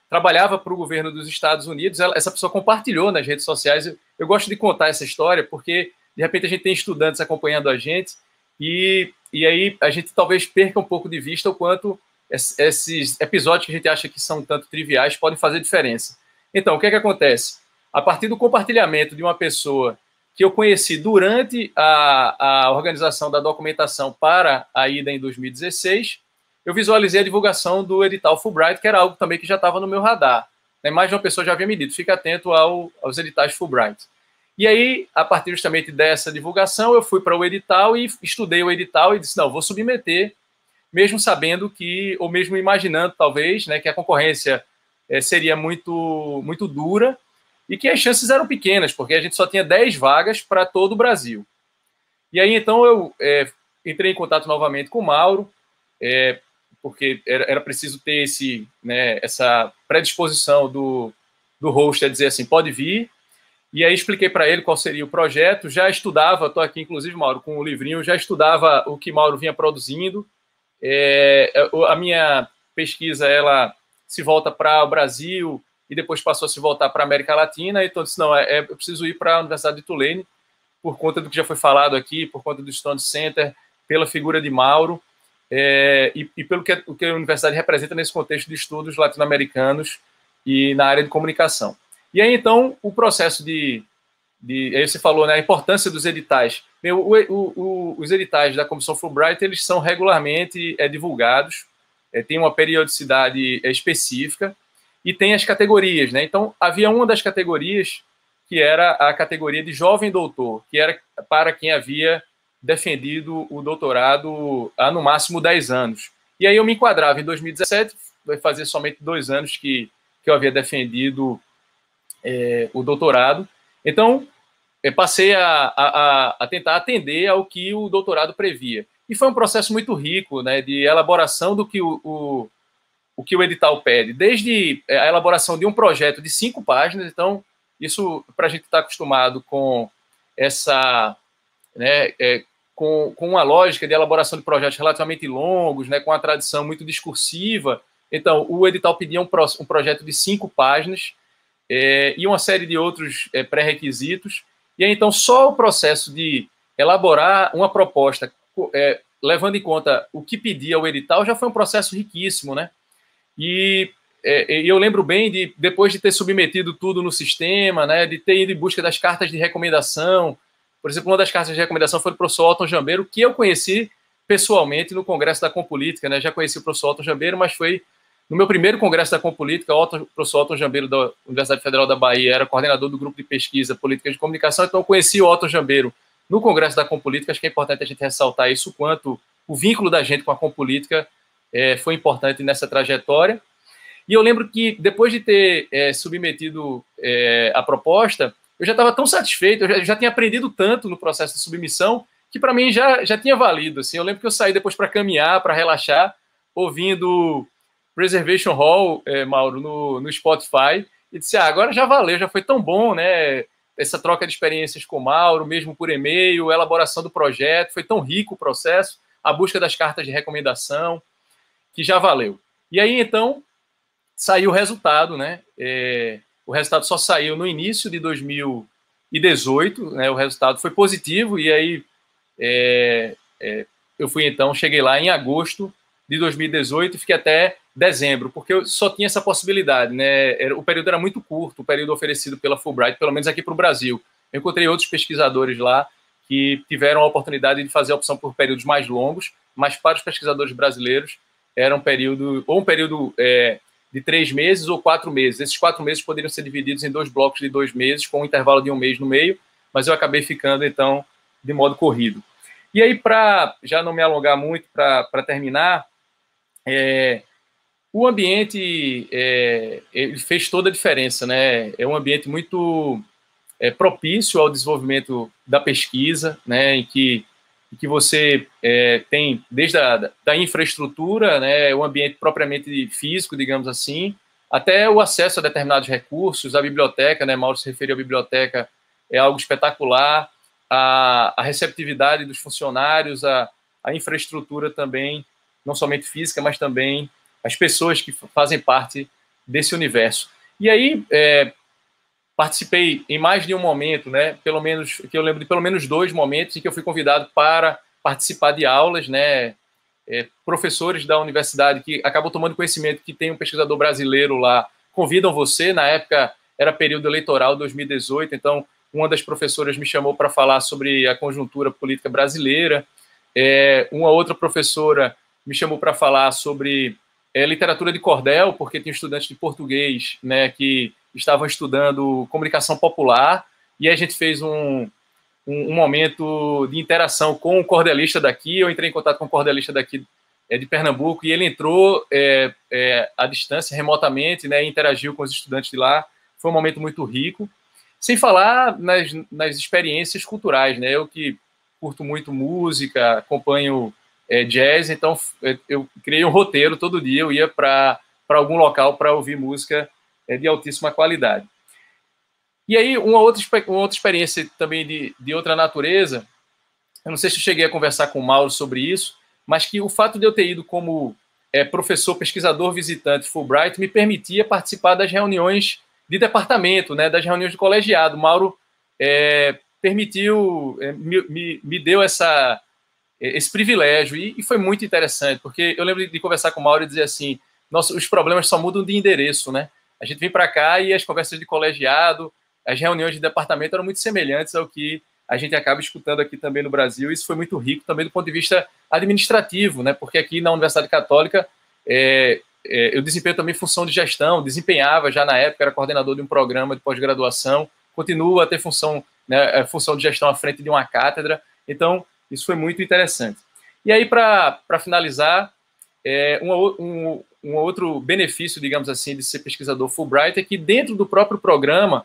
trabalhava para o governo dos Estados Unidos. Essa pessoa compartilhou nas redes sociais. Eu gosto de contar essa história porque, de repente, a gente tem estudantes acompanhando a gente e aí a gente talvez perca um pouco de vista o quanto esses episódios que a gente acha que são tanto triviais podem fazer diferença. Então, o que é que acontece? A partir do compartilhamento de uma pessoa que eu conheci durante a organização da documentação para a ida em 2016, eu visualizei a divulgação do edital Fulbright, que era algo também que já estava no meu radar. Mais de uma pessoa já havia me dito, fica atento aos editais Fulbright. E aí, a partir justamente dessa divulgação, eu fui para o edital e estudei o edital e disse, não, vou submeter, mesmo sabendo que, ou mesmo imaginando, talvez, né, que a concorrência seria muito, muito dura, e que as chances eram pequenas, porque a gente só tinha 10 vagas para todo o Brasil. E aí, então, eu entrei em contato novamente com o Mauro, porque era preciso ter essa predisposição do host a dizer assim, pode vir. E aí expliquei para ele qual seria o projeto. Já estudava, estou aqui, inclusive, Mauro, com o livrinho, já estudava o que Mauro vinha produzindo. A minha pesquisa, ela se volta para o Brasil, e depois passou a se voltar para a América Latina, então eu disse, não, eu preciso ir para a Universidade de Tulane, por conta do que já foi falado aqui, por conta do Stone Center, pela figura de Mauro, e pelo que a universidade representa nesse contexto de estudos latino-americanos e na área de comunicação. E aí, então, o processo aí você falou, né, a importância dos editais. Os editais da Comissão Fulbright, eles são regularmente divulgados, tem uma periodicidade específica, e tem as categorias, né? Então, havia uma das categorias que era a categoria de jovem doutor, que era para quem havia defendido o doutorado há, no máximo, 10 anos. E aí eu me enquadrava em 2017, vai fazer somente 2 anos que eu havia defendido o doutorado. Então, passei a tentar atender ao que o doutorado previa. E foi um processo muito rico, né, de elaboração do que o que o edital pede, desde a elaboração de um projeto de 5 páginas, então, isso, para a gente estar acostumado com essa, né, com uma lógica de elaboração de projetos relativamente longos, né, com uma tradição muito discursiva, então, o edital pedia um projeto de 5 páginas e uma série de outros pré-requisitos, e aí, então, só o processo de elaborar uma proposta, levando em conta o que pedia o edital, já foi um processo riquíssimo, né? E eu lembro bem de, depois de ter submetido tudo no sistema, né, de ter ido em busca das cartas de recomendação. Por exemplo, uma das cartas de recomendação foi do professor Otton Jambeiro, que eu conheci pessoalmente no Congresso da Compolítica, né? Já conheci o professor Otton Jambeiro, mas foi no meu primeiro Congresso da Compolítica. O professor Otton Jambeiro, da Universidade Federal da Bahia, era coordenador do grupo de pesquisa política de comunicação, então eu conheci o Otton Jambeiro no Congresso da Compolítica. Acho que é importante a gente ressaltar isso, quanto o vínculo da gente com a Compolítica foi importante nessa trajetória. E eu lembro que, depois de ter submetido a proposta, eu já estava tão satisfeito, eu já tinha aprendido tanto no processo de submissão, que para mim já tinha valido. Assim. Eu lembro que eu saí depois para caminhar, para relaxar, ouvindo Preservation Hall, Mauro, no Spotify, e disse, agora já valeu, já foi tão bom, né? Essa troca de experiências com o Mauro, mesmo por e-mail, a elaboração do projeto, foi tão rico o processo, a busca das cartas de recomendação, que já valeu. E aí, então, saiu o resultado, né? O resultado só saiu no início de 2018, né? O resultado foi positivo, e aí então, cheguei lá em agosto de 2018 e fiquei até dezembro, porque eu só tinha essa possibilidade, né? O período era muito curto, o período oferecido pela Fulbright, pelo menos aqui para o Brasil. Eu encontrei outros pesquisadores lá que tiveram a oportunidade de fazer a opção por períodos mais longos, mas para os pesquisadores brasileiros era um período de 3 meses ou 4 meses. Esses 4 meses poderiam ser divididos em 2 blocos de 2 meses, com um intervalo de 1 mês no meio, mas eu acabei ficando, então, de modo corrido. E aí, para já não me alongar muito, para terminar, o ambiente ele fez toda a diferença, né? É um ambiente muito propício ao desenvolvimento da pesquisa, né? Em que você tem desde da infraestrutura, né? O ambiente propriamente físico, digamos assim, até o acesso a determinados recursos, a biblioteca, né? Mauro se referiu à biblioteca, é algo espetacular, a receptividade dos funcionários, a infraestrutura também, não somente física, mas também as pessoas que fazem parte desse universo. E aí, participei em mais de um momento, né, pelo menos, que eu lembro de pelo menos 2 momentos em que eu fui convidado para participar de aulas, né, professores da universidade que acabam tomando conhecimento que tem um pesquisador brasileiro lá, convidam você, na época era período eleitoral, 2018, então uma das professoras me chamou para falar sobre a conjuntura política brasileira, uma outra professora me chamou para falar sobre literatura de cordel, porque tinha estudantes de português, né, que estavam estudando comunicação popular, e a gente fez um momento de interação com o cordelista daqui. Eu entrei em contato com o cordelista daqui de Pernambuco, e ele entrou à distância, remotamente, né, e interagiu com os estudantes de lá. Foi um momento muito rico, sem falar nas experiências culturais, né? Eu que curto muito música, acompanho jazz, então eu criei um roteiro, todo dia eu ia para algum local para ouvir música de altíssima qualidade. E aí, uma outra experiência também de outra natureza, eu não sei se eu cheguei a conversar com o Mauro sobre isso, mas que o fato de eu ter ido como professor, pesquisador, visitante Fulbright, me permitia participar das reuniões de departamento, né, das reuniões de colegiado. O Mauro permitiu, me deu esse privilégio, e foi muito interessante, porque eu lembro de conversar com o Mauro e dizer assim, nossa, os problemas só mudam de endereço, né? A gente vem para cá e as conversas de colegiado, as reuniões de departamento eram muito semelhantes ao que a gente acaba escutando aqui também no Brasil. Isso foi muito rico também do ponto de vista administrativo, né? Porque aqui na Universidade Católica eu desempenho também função de gestão, desempenhava já na época, era coordenador de um programa de pós-graduação, continuo a ter função de gestão à frente de uma cátedra, então isso foi muito interessante. E aí, para finalizar, um outro benefício, digamos assim, de ser pesquisador Fulbright é que dentro do próprio programa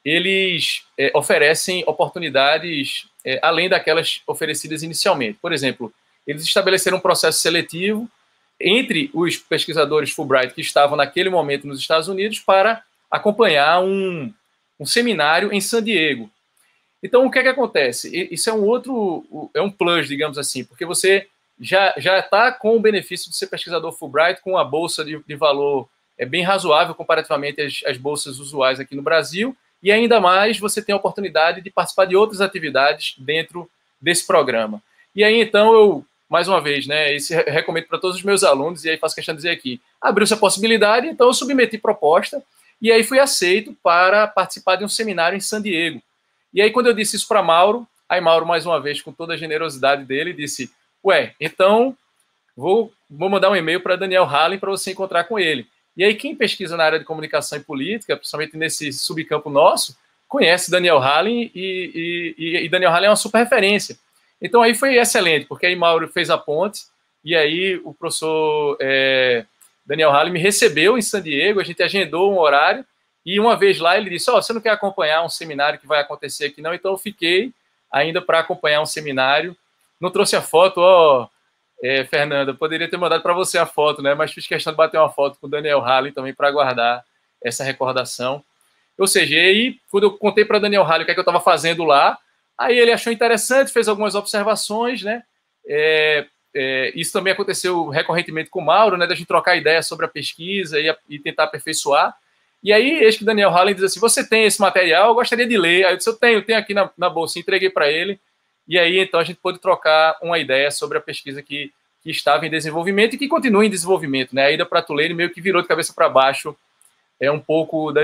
eles oferecem oportunidades além daquelas oferecidas inicialmente. Por exemplo, eles estabeleceram um processo seletivo entre os pesquisadores Fulbright que estavam naquele momento nos Estados Unidos para acompanhar um seminário em San Diego. Então, o que acontece? Isso é um plus, digamos assim, porque você já está com o benefício de ser pesquisador Fulbright, com uma bolsa de valor bem razoável comparativamente às bolsas usuais aqui no Brasil, e ainda mais você tem a oportunidade de participar de outras atividades dentro desse programa. E aí, então, eu, mais uma vez, né, isso eu recomendo para todos os meus alunos, e aí faço questão de dizer aqui, abriu-se a possibilidade, então eu submeti proposta, e aí fui aceito para participar de um seminário em San Diego. E aí, quando eu disse isso para Mauro, aí Mauro, mais uma vez, com toda a generosidade dele, disse, então vou mandar um e-mail para Daniel Hallen para você encontrar com ele. E aí, quem pesquisa na área de comunicação e política, principalmente nesse subcampo nosso, conhece Daniel Hallen, e Daniel Hallen é uma super referência. Então, aí foi excelente, porque aí Mauro fez a ponte, e aí o professor Daniel Hallen me recebeu em San Diego, a gente agendou um horário, e uma vez lá ele disse, você não quer acompanhar um seminário que vai acontecer aqui não? Então eu fiquei ainda para acompanhar um seminário, não trouxe a foto, Fernanda, poderia ter mandado para você a foto, né? Mas fiz questão de bater uma foto com o Daniel Hallen também para guardar essa recordação. Ou seja, aí, quando eu contei para Daniel Hallen o que eu estava fazendo lá, aí ele achou interessante, fez algumas observações, né? Isso também aconteceu recorrentemente com o Mauro, né? Da gente trocar ideias sobre a pesquisa e tentar aperfeiçoar. E aí, eis que Daniel Hallen diz assim, você tem esse material? Eu gostaria de ler. Aí eu disse, eu tenho aqui na bolsa, entreguei para ele. E aí, então, a gente pôde trocar uma ideia sobre a pesquisa que estava em desenvolvimento e que continua em desenvolvimento, né? A ida para Tulane meio que virou de cabeça para baixo um pouco da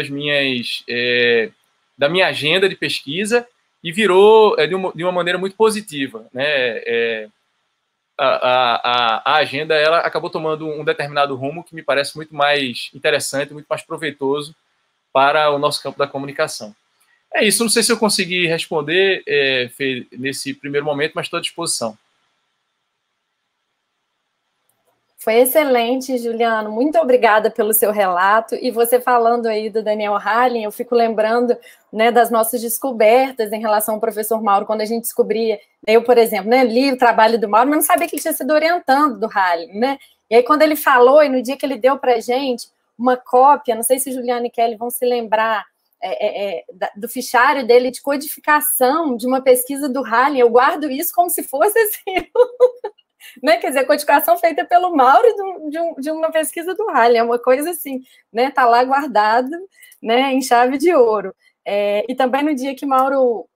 minha agenda de pesquisa e virou de uma maneira muito positiva, né? A agenda ela acabou tomando um determinado rumo que me parece muito mais interessante, muito mais proveitoso para o nosso campo da comunicação. É isso, não sei se eu consegui responder, Fê, nesse primeiro momento, mas estou à disposição. Foi excelente, Juliano. Muito obrigada pelo seu relato. E você falando aí do Daniel Halen, eu fico lembrando, né, das nossas descobertas em relação ao professor Mauro, quando a gente descobria, eu, por exemplo, né, li o trabalho do Mauro, mas não sabia que ele tinha sido orientando do Halen, né? E aí, quando ele falou, e no dia que ele deu para a gente uma cópia, não sei se Juliano e Kelly vão se lembrar, do fichário dele de codificação de uma pesquisa do Halen, eu guardo isso como se fosse assim... Né? Quer dizer, a codificação feita pelo Mauro de uma pesquisa do Halen, é uma coisa assim, né? Tá lá guardado, né, em chave de ouro. E também no dia que Mauro,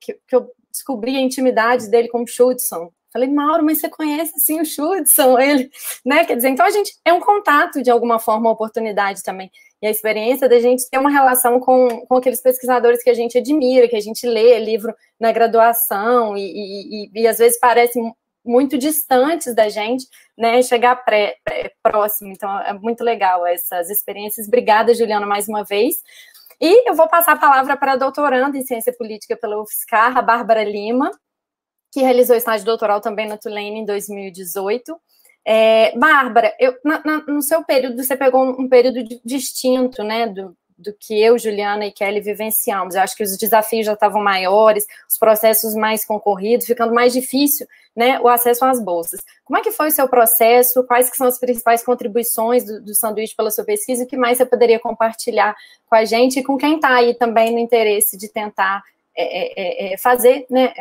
que eu descobri a intimidade dele com o Schudson, falei, Mauro, mas você conhece assim o Schudson? Ele, né? Quer dizer, então a gente é um contato de alguma forma, uma oportunidade também. E a experiência da gente ter uma relação com aqueles pesquisadores que a gente admira, que a gente lê livro na graduação e às vezes parece muito distantes da gente, né, chegar próximo. Então, é muito legal essas experiências. Obrigada, Juliana, mais uma vez. E eu vou passar a palavra para a doutoranda em Ciência Política pela UFSCar, a Bárbara Lima, que realizou estágio doutoral também na Tulane em 2018. Bárbara, no seu período, você pegou um período distinto, né, do que eu, Juliana e Kelly vivenciamos. Eu acho que os desafios já estavam maiores, os processos mais concorridos, ficando mais difícil, né, o acesso às bolsas. Como é que foi o seu processo? Quais que são as principais contribuições do Sanduíche pela sua pesquisa? E o que mais você poderia compartilhar com a gente e com quem está aí também no interesse de tentar fazer, né,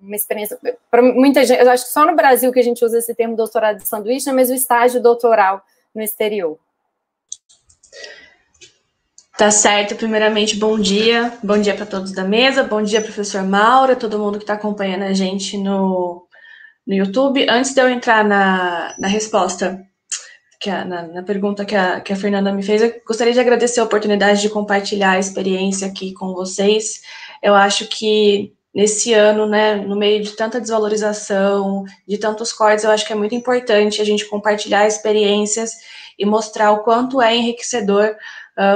uma experiência... Para muita gente, eu acho que só no Brasil que a gente usa esse termo doutorado de sanduíche, mas o estágio doutoral no exterior. Tá certo, primeiramente, bom dia para todos da mesa, bom dia, professor Mauro, todo mundo que está acompanhando a gente no YouTube. Antes de eu entrar na resposta, na pergunta que a Fernanda me fez, eu gostaria de agradecer a oportunidade de compartilhar a experiência aqui com vocês. Eu acho que nesse ano, né, no meio de tanta desvalorização, de tantos cortes, eu acho que é muito importante a gente compartilhar experiências e mostrar o quanto é enriquecedor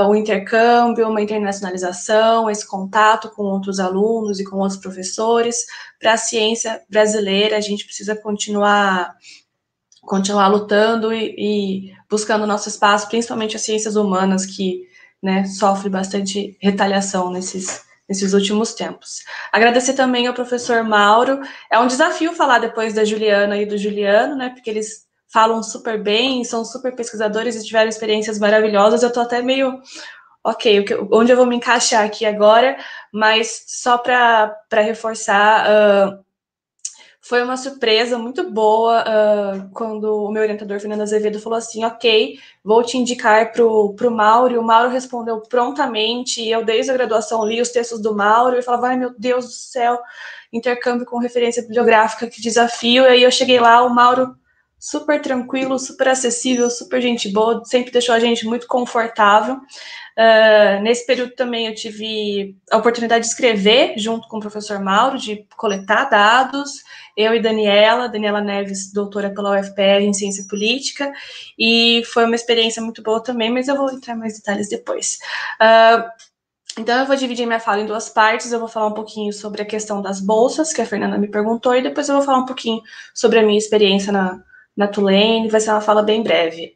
o intercâmbio, uma internacionalização, esse contato com outros alunos e com outros professores. Para a ciência brasileira, a gente precisa continuar lutando e buscando nosso espaço, principalmente as ciências humanas, que, né, sofrem bastante retaliação nesses últimos tempos. Agradecer também ao professor Mauro. É um desafio falar depois da Juliana e do Juliano, né, porque eles falam super bem, são super pesquisadores e tiveram experiências maravilhosas. Eu tô até meio, ok, onde eu vou me encaixar aqui agora, mas só para reforçar, foi uma surpresa muito boa quando o meu orientador, Fernando Azevedo, falou assim, ok, vou te indicar pro Mauro, e o Mauro respondeu prontamente, e eu desde a graduação li os textos do Mauro, e falava, ai meu Deus do céu, intercâmbio com referência bibliográfica, que desafio, e aí eu cheguei lá, o Mauro super tranquilo, super acessível, super gente boa, sempre deixou a gente muito confortável. Nesse período também eu tive a oportunidade de escrever junto com o professor Mauro, de coletar dados, eu e Daniela Neves, doutora pela UFPR em Ciência Política, e foi uma experiência muito boa também, mas eu vou entrar em mais detalhes depois. Então, eu vou dividir minha fala em duas partes. Eu vou falar um pouquinho sobre a questão das bolsas, que a Fernanda me perguntou, e depois eu vou falar um pouquinho sobre a minha experiência na Tulane. Vai ser uma fala bem breve.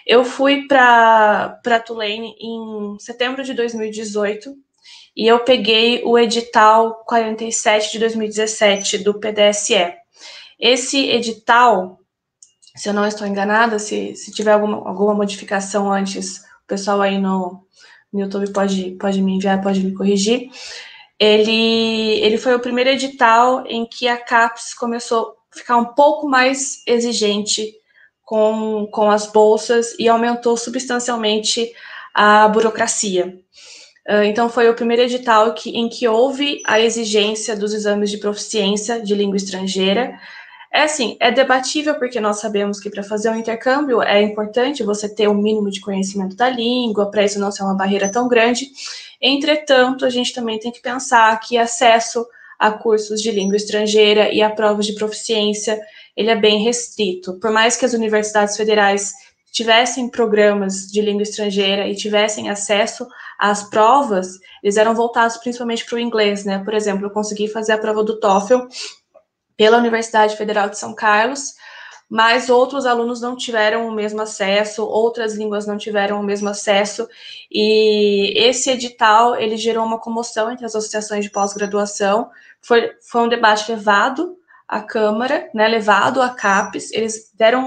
Eu fui para Tulane em setembro de 2018, e eu peguei o edital 47 de 2017 do PDSE. Esse edital, se eu não estou enganada, se tiver alguma modificação antes, o pessoal aí no YouTube pode me enviar, pode me corrigir. Ele foi o primeiro edital em que a CAPES começou a ficar um pouco mais exigente com as bolsas e aumentou substancialmente a burocracia. Então, foi o primeiro edital em que houve a exigência dos exames de proficiência de língua estrangeira. É debatível, porque nós sabemos que para fazer um intercâmbio é importante você ter um mínimo de conhecimento da língua, para isso não ser uma barreira tão grande. Entretanto, a gente também tem que pensar que acesso a cursos de língua estrangeira e a provas de proficiência, ele é bem restrito. Por mais que as universidades federais tivessem programas de língua estrangeira e tivessem acesso às provas, eles eram voltados principalmente para o inglês, né? Por exemplo, eu consegui fazer a prova do TOEFL pela Universidade Federal de São Carlos, mas outros alunos não tiveram o mesmo acesso, outras línguas não tiveram o mesmo acesso, e esse edital, ele gerou uma comoção entre as associações de pós-graduação. Foi um debate levado à Câmara, né, levado à CAPES, eles deram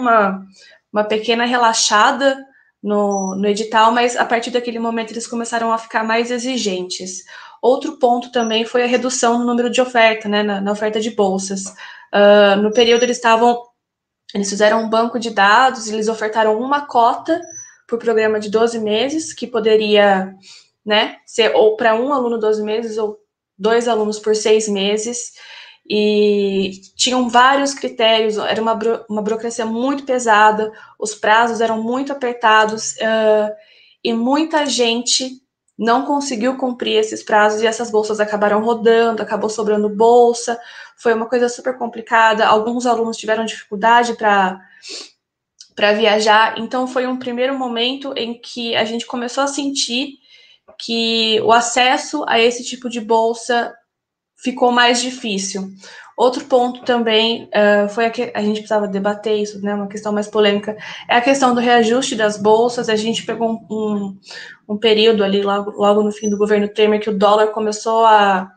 uma pequena relaxada no edital, mas a partir daquele momento eles começaram a ficar mais exigentes. Outro ponto também foi a redução no número de oferta, né, na oferta de bolsas. No período eles fizeram um banco de dados, eles ofertaram uma cota por programa de 12 meses, que poderia, né, ser ou para um aluno 12 meses ou 2 alunos por 6 meses, e tinham vários critérios, era uma burocracia muito pesada, os prazos eram muito apertados, e muita gente não conseguiu cumprir esses prazos, e essas bolsas acabaram rodando, acabou sobrando bolsa, foi uma coisa super complicada, alguns alunos tiveram dificuldade para viajar, então foi um primeiro momento em que a gente começou a sentir que o acesso a esse tipo de bolsa ficou mais difícil. Outro ponto também foi a gente precisava debater isso, né, uma questão mais polêmica, é a questão do reajuste das bolsas. A gente pegou um período ali, logo no fim do governo Temer, que o dólar começou a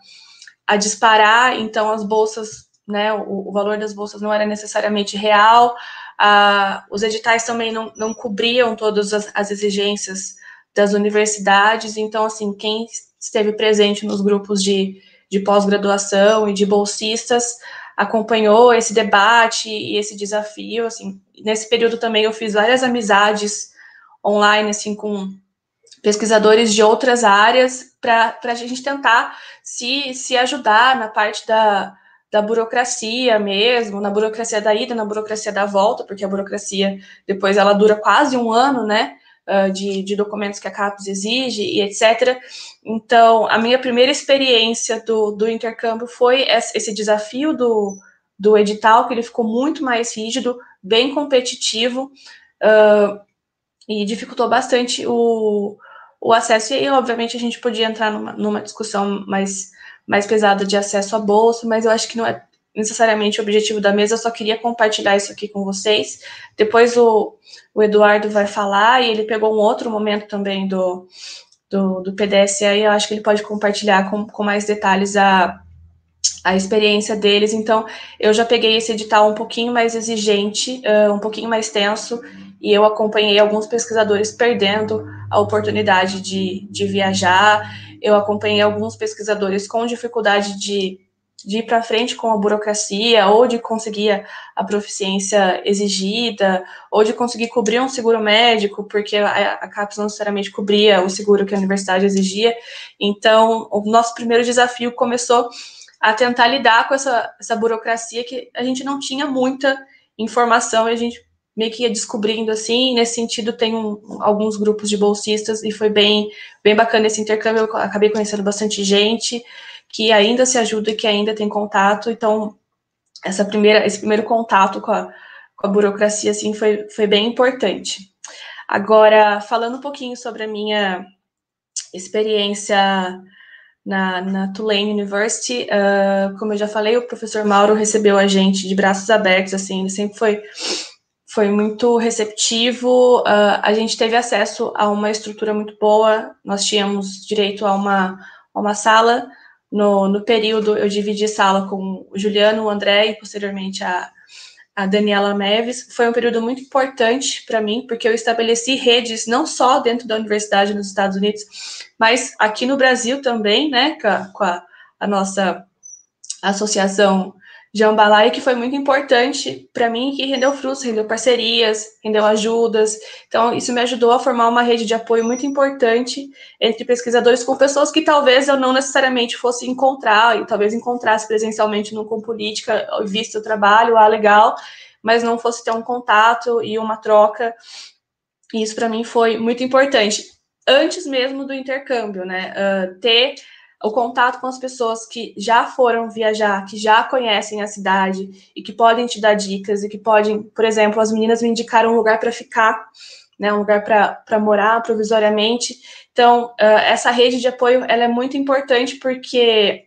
disparar, então as bolsas, né, o valor das bolsas não era necessariamente real, os editais também não cobriam todas as exigências das universidades, então, assim, quem esteve presente nos grupos de pós-graduação e de bolsistas acompanhou esse debate e esse desafio, assim. Nesse período também eu fiz várias amizades online, assim, com pesquisadores de outras áreas, para a gente tentar se ajudar na parte da burocracia mesmo, na burocracia da ida, na burocracia da volta, porque a burocracia depois ela dura quase um ano, né, de documentos que a CAPES exige e etc. Então, a minha primeira experiência do intercâmbio foi esse desafio do edital, que ele ficou muito mais rígido, bem competitivo, e dificultou bastante o acesso. E, obviamente, a gente podia entrar numa discussão mais pesada de acesso à bolsa, mas eu acho que não é necessariamente o objetivo da mesa. Eu só queria compartilhar isso aqui com vocês. Depois o Eduardo vai falar, e ele pegou um outro momento também do PDSE, e eu acho que ele pode compartilhar com mais detalhes a experiência deles. Então, eu já peguei esse edital um pouquinho mais exigente, um pouquinho mais tenso, e eu acompanhei alguns pesquisadores perdendo a oportunidade de viajar, eu acompanhei alguns pesquisadores com dificuldade de ir para frente com a burocracia, ou de conseguir a proficiência exigida, ou de conseguir cobrir um seguro médico, porque a CAPES não necessariamente cobria o seguro que a universidade exigia. Então, o nosso primeiro desafio começou a tentar lidar com essa burocracia, que a gente não tinha muita informação, e a gente meio que ia descobrindo, assim. Nesse sentido, tem alguns grupos de bolsistas, e foi bem bacana esse intercâmbio. Eu acabei conhecendo bastante gente que ainda se ajuda e que ainda tem contato. Então, esse primeiro contato com a burocracia, assim, foi bem importante. Agora, falando um pouquinho sobre a minha experiência na Tulane University, como eu já falei, o professor Mauro recebeu a gente de braços abertos, assim, ele sempre foi muito receptivo. A gente teve acesso a uma estrutura muito boa, nós tínhamos direito a uma sala. No período, eu dividi sala com o Juliano, o André e, posteriormente, a Daniela Neves. Foi um período muito importante para mim, porque eu estabeleci redes não só dentro da universidade nos Estados Unidos, mas aqui no Brasil também, né, com a nossa associação Jambalaya, que foi muito importante para mim, que rendeu frutos, rendeu parcerias, rendeu ajudas. Então, isso me ajudou a formar uma rede de apoio muito importante entre pesquisadores com pessoas que talvez eu não necessariamente fosse encontrar, e talvez encontrasse presencialmente no Compolítica, visto o trabalho, legal, mas não fosse ter um contato e uma troca. E isso para mim foi muito importante. Antes mesmo do intercâmbio, né? Ter o contato com as pessoas que já foram viajar, que já conhecem a cidade e que podem te dar dicas e que podem, por exemplo, as meninas me indicaram um lugar para ficar, né, um lugar para morar provisoriamente. Então, essa rede de apoio, ela é muito importante porque,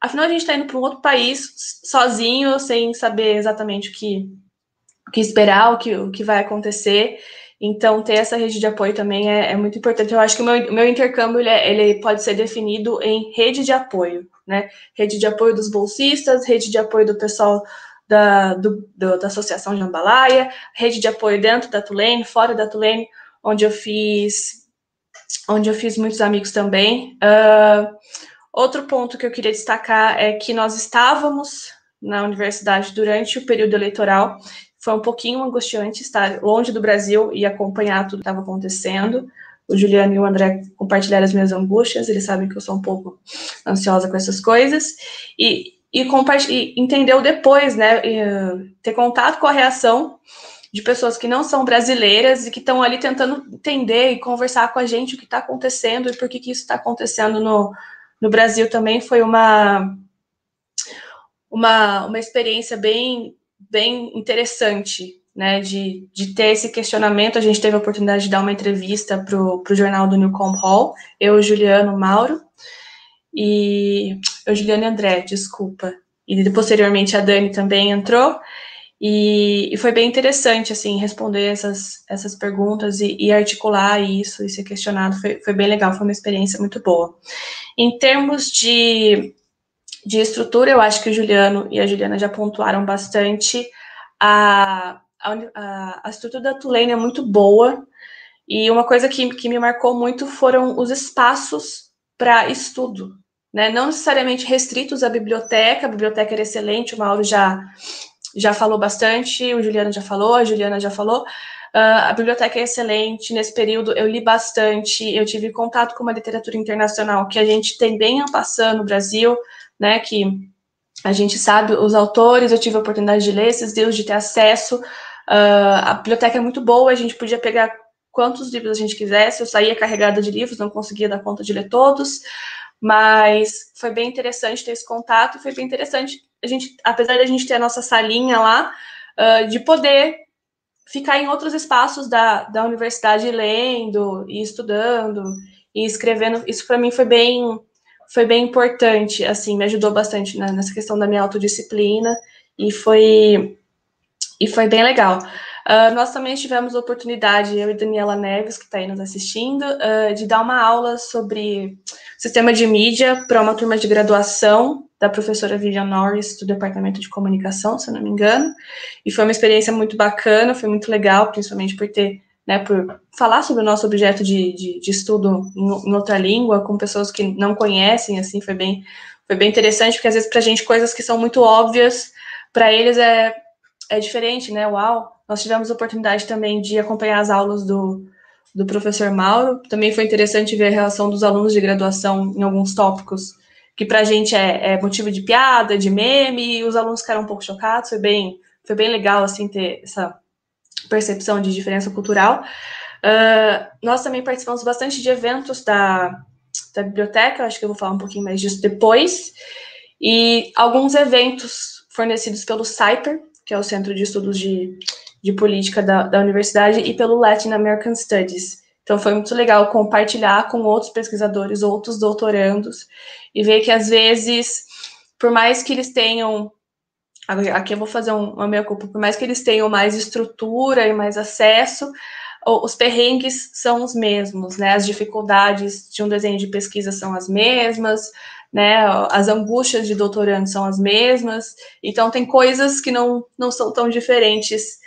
afinal, a gente está indo para um outro país sozinho, sem saber exatamente o que esperar, o que vai acontecer. Então, ter essa rede de apoio também é muito importante. Eu acho que o meu intercâmbio ele pode ser definido em rede de apoio, né? Rede de apoio dos bolsistas, rede de apoio do pessoal da Associação Jambalaya, rede de apoio dentro da Tulane, fora da Tulane, onde eu fiz muitos amigos também. Outro ponto que eu queria destacar é que nós estávamos na universidade durante o período eleitoral. Foi um pouquinho angustiante estar longe do Brasil e acompanhar tudo que estava acontecendo. O Juliano e o André compartilharam as minhas angústias, eles sabem que eu sou um pouco ansiosa com essas coisas. E entendeu depois, né, ter contato com a reação de pessoas que não são brasileiras e que estão ali tentando entender e conversar com a gente o que está acontecendo e por que isso está acontecendo no Brasil também. Foi uma experiência bem interessante, né, de ter esse questionamento. A gente teve a oportunidade de dar uma entrevista para o jornal do Newcomb Hall, eu, Juliano, Mauro, e André, desculpa. E posteriormente a Dani também entrou, e foi bem interessante, assim, responder essas perguntas e articular isso e ser questionado. Foi bem legal, foi uma experiência muito boa. Em termos de estrutura, eu acho que o Juliano e a Juliana já pontuaram bastante. A estrutura da Tulane é muito boa, e uma coisa que me marcou muito foram os espaços para estudo, né? Não necessariamente restritos à biblioteca. A biblioteca era excelente, o Mauro já falou bastante, o Juliano já falou, a Juliana já falou. A biblioteca é excelente. Nesse período eu li bastante, eu tive contato com uma literatura internacional que a gente tem bem a passar no Brasil, né, que a gente sabe os autores. Eu tive a oportunidade de ler esses livros, de ter acesso. A biblioteca é muito boa, a gente podia pegar quantos livros a gente quisesse. Eu saía carregada de livros, não conseguia dar conta de ler todos, mas foi bem interessante ter esse contato. Foi bem interessante, apesar de a gente ter a nossa salinha lá, de poder ficar em outros espaços da universidade lendo e estudando e escrevendo. Isso para mim foi bem importante, assim, me ajudou bastante nessa questão da minha autodisciplina, e foi bem legal. Nós também tivemos a oportunidade, eu e Daniela Neves, que está aí nos assistindo, de dar uma aula sobre sistema de mídia para uma turma de graduação da professora Vivian Norris, do Departamento de Comunicação, se eu não me engano, e foi uma experiência muito bacana, foi muito legal, principalmente por ter, né, por falar sobre o nosso objeto de estudo em outra língua, com pessoas que não conhecem, assim, foi bem interessante, porque às vezes pra gente coisas que são muito óbvias, para eles é diferente, né? Uau! Nós tivemos a oportunidade também de acompanhar as aulas do professor Mauro. Também foi interessante ver a relação dos alunos de graduação em alguns tópicos que pra gente é motivo de piada, de meme, e os alunos ficaram um pouco chocados. Foi bem legal, assim, ter essa percepção de diferença cultural. Nós também participamos bastante de eventos da biblioteca, acho que eu vou falar um pouquinho mais disso depois, e alguns eventos fornecidos pelo CIPER, que é o Centro de Estudos de Política da Universidade, e pelo Latin American Studies. Então foi muito legal compartilhar com outros pesquisadores, outros doutorandos, e ver que às vezes, por mais que eles tenham, aqui eu vou fazer uma meia-culpa, por mais que eles tenham mais estrutura e mais acesso, os perrengues são os mesmos, né? As dificuldades de um desenho de pesquisa são as mesmas, né? As angústias de doutorando são as mesmas. Então tem coisas que não são tão diferentes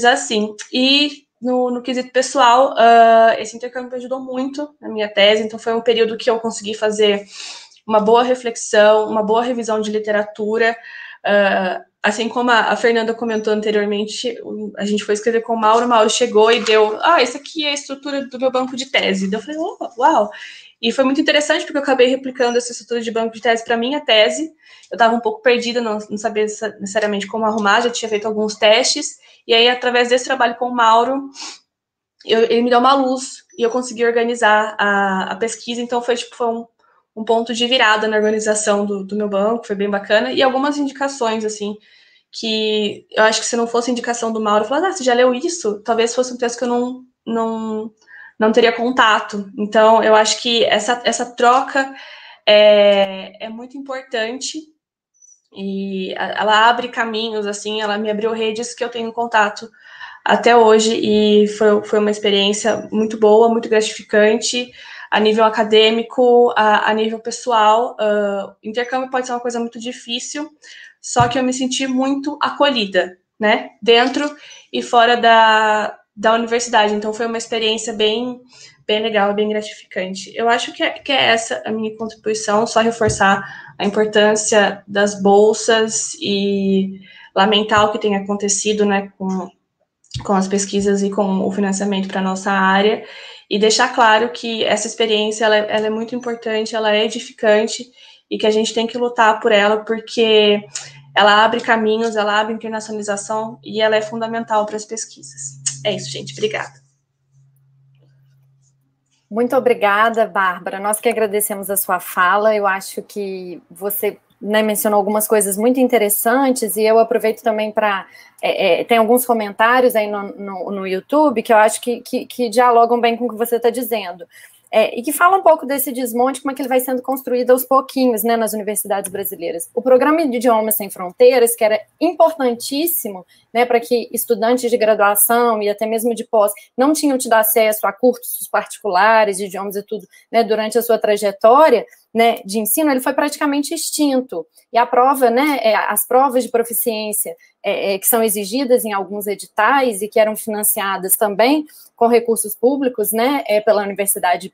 assim. E no quesito pessoal, esse intercâmbio me ajudou muito na minha tese. Então foi um período que eu consegui fazer uma boa reflexão, uma boa revisão de literatura. Assim como a Fernanda comentou anteriormente, a gente foi escrever com o Mauro chegou e deu, esse aqui é a estrutura do meu banco de tese. Daí eu falei, uau! E foi muito interessante, porque eu acabei replicando essa estrutura de banco de tese para minha tese. Eu estava um pouco perdida, não sabia necessariamente como arrumar, já tinha feito alguns testes, e aí, através desse trabalho com o Mauro, ele me deu uma luz, e eu consegui organizar a pesquisa, então foi um ponto de virada na organização do meu banco, foi bem bacana, e algumas indicações, assim, que eu acho que se não fosse indicação do Mauro, eu falava, você já leu isso? Talvez fosse um texto que eu não teria contato. Então, eu acho que essa troca é muito importante, e ela abre caminhos, assim, ela me abriu redes que eu tenho contato até hoje, e foi uma experiência muito boa, muito gratificante, a nível acadêmico, a nível pessoal. Intercâmbio pode ser uma coisa muito difícil, só que eu me senti muito acolhida, né, dentro e fora da universidade, então foi uma experiência bem legal, bem gratificante. Eu acho que é essa a minha contribuição, só reforçar a importância das bolsas e lamentar o que tem acontecido, né, com as pesquisas e com o financiamento para a nossa área, e deixar claro que essa experiência ela é muito importante, ela é edificante, e que a gente tem que lutar por ela, porque ela abre caminhos, ela abre internacionalização, e ela é fundamental para as pesquisas. É isso, gente. Obrigada. Muito obrigada, Bárbara. Nós que agradecemos a sua fala. Eu acho que você mencionou algumas coisas muito interessantes, e eu aproveito também para... tem alguns comentários aí no YouTube que eu acho que dialogam bem com o que você está dizendo. E que fala um pouco desse desmonte, como é que ele vai sendo construído aos pouquinhos, né, nas universidades brasileiras. O Programa de Idiomas Sem Fronteiras, que era importantíssimo, né, para que estudantes de graduação e até mesmo de pós não tinham tido acesso a cursos particulares de idiomas e tudo, né, durante a sua trajetória, né, de ensino, ele foi praticamente extinto. E a prova, né, as provas de proficiência que são exigidas em alguns editais e que eram financiadas também com recursos públicos, né, pelas universidades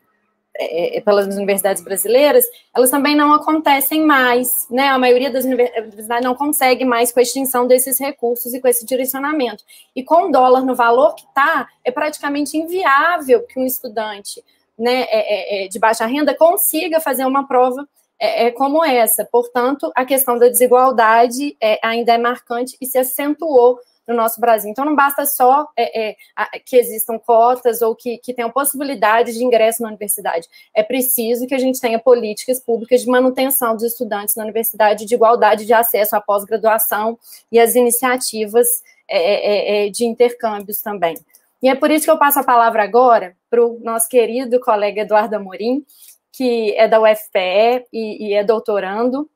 brasileiras, elas também não acontecem mais, né? A maioria das universidades não consegue mais com a extinção desses recursos e com esse direcionamento. E com o dólar no valor que está, é praticamente inviável que um estudante, né, de baixa renda consiga fazer uma prova como essa. Portanto, a questão da desigualdade ainda é marcante e se acentuou no nosso Brasil. Então, não basta só que existam cotas ou que tenham possibilidades de ingresso na universidade. É preciso que a gente tenha políticas públicas de manutenção dos estudantes na universidade, de igualdade de acesso à pós-graduação e as iniciativas de intercâmbios também. E é por isso que eu passo a palavra agora para o nosso querido colega Eduardo Amorim, que é da UFPE e é doutorando,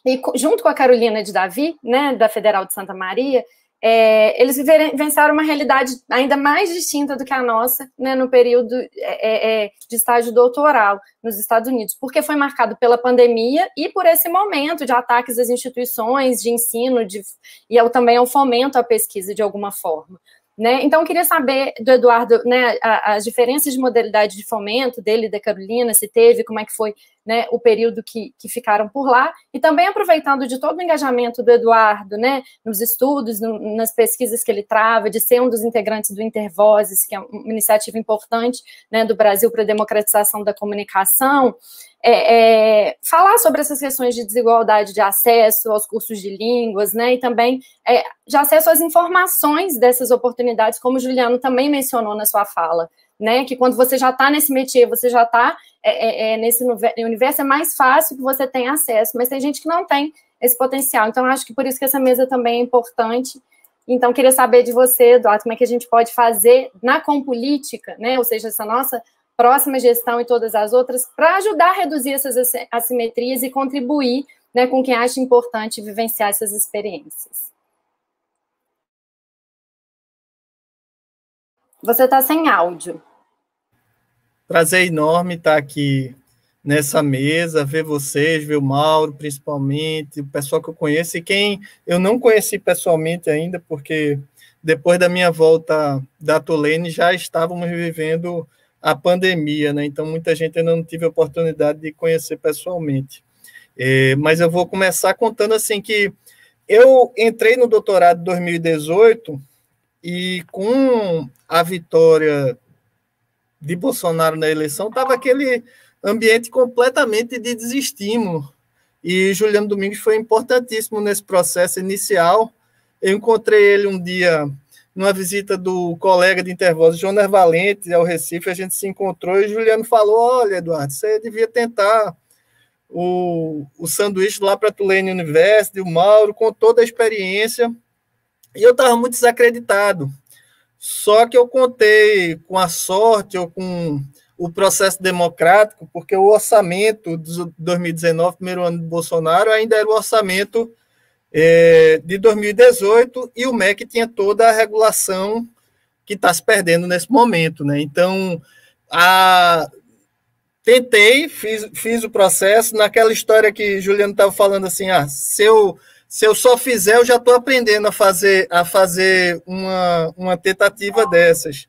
e junto com a Carolina de Davi, né, da Federal de Santa Maria, eles vivenciaram uma realidade ainda mais distinta do que a nossa, né, no período de estágio doutoral nos Estados Unidos, porque foi marcado pela pandemia e por esse momento de ataques às instituições de ensino e também ao fomento à pesquisa de alguma forma. Né? Então, eu queria saber do Eduardo, né, as diferenças de modalidade de fomento dele e da Carolina, se teve, como é que foi, né, o período que ficaram por lá, e também aproveitando de todo o engajamento do Eduardo, né, nos estudos, nas pesquisas que ele trava, de ser um dos integrantes do Intervozes, que é uma iniciativa importante, né, do Brasil para a democratização da comunicação, falar sobre essas questões de desigualdade de acesso aos cursos de línguas, né, e também de acesso às informações dessas oportunidades, como o Juliano também mencionou na sua fala, né, que quando você já está nesse métier, você já está nesse universo, é mais fácil que você tenha acesso, mas tem gente que não tem esse potencial, então acho que por isso que essa mesa também é importante. Então, queria saber de você, Eduardo, como é que a gente pode fazer na Compolítica, né, ou seja, essa nossa próxima gestão e todas as outras, para ajudar a reduzir essas assimetrias e contribuir, né, com quem acha importante vivenciar essas experiências. Você está sem áudio. Prazer enorme estar aqui nessa mesa, ver vocês, ver o Mauro, principalmente, o pessoal que eu conheço, e quem eu não conheci pessoalmente ainda, porque depois da minha volta da Tulane já estávamos vivendo a pandemia, né? Então muita gente ainda não tive a oportunidade de conhecer pessoalmente. Mas eu vou começar contando assim que eu entrei no doutorado em 2018 e com a vitória de Bolsonaro na eleição estava aquele ambiente completamente de desestímulo. E Juliano Domingues foi importantíssimo nesse processo inicial. Eu encontrei ele um dia numa visita do colega de Intervoz, Jonas Valente, ao Recife, a gente se encontrou e Juliano falou, olha, Eduardo, você devia tentar o sanduíche lá para a Tulane University, o Mauro, com toda a experiência, e eu estava muito desacreditado. Só que eu contei com a sorte ou com o processo democrático, porque o orçamento de 2019, primeiro ano de Bolsonaro, ainda era o orçamento de 2018, e o MEC tinha toda a regulação que está se perdendo nesse momento, né? Então, tentei, fiz o processo, naquela história que Juliano estava falando assim, se eu só fizer, eu já estou aprendendo a fazer uma tentativa dessas.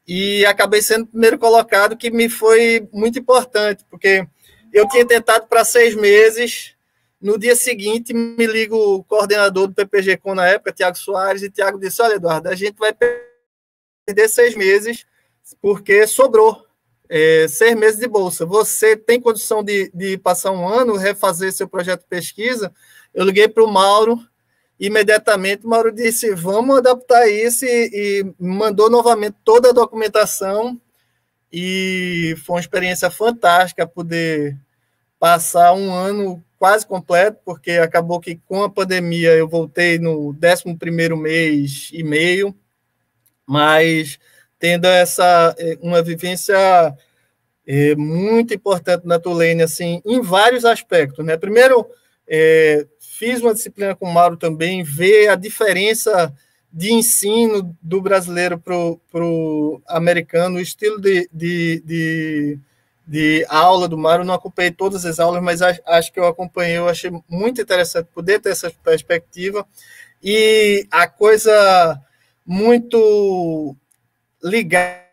E acabei sendo o primeiro colocado, que me foi muito importante, porque eu tinha tentado para 6 meses. No dia seguinte, me liga o coordenador do PPG-Com na época, Tiago Soares, e Tiago disse, olha, Eduardo, a gente vai perder 6 meses, porque sobrou 6 meses de bolsa. Você tem condição de passar um ano, refazer seu projeto de pesquisa? Eu liguei para o Mauro, imediatamente o Mauro disse, vamos adaptar isso, e mandou novamente toda a documentação, e foi uma experiência fantástica poder passar um ano quase completo, porque acabou que com a pandemia eu voltei no 11º mês e meio, mas tendo uma vivência muito importante na Tulane, assim, em vários aspectos, né? Primeiro, fiz uma disciplina com o Mauro também, ver a diferença de ensino do brasileiro para o americano, o estilo de aula do Mauro. Eu não acompanhei todas as aulas, mas acho que eu acompanhei, eu achei muito interessante poder ter essa perspectiva, e a coisa muito ligada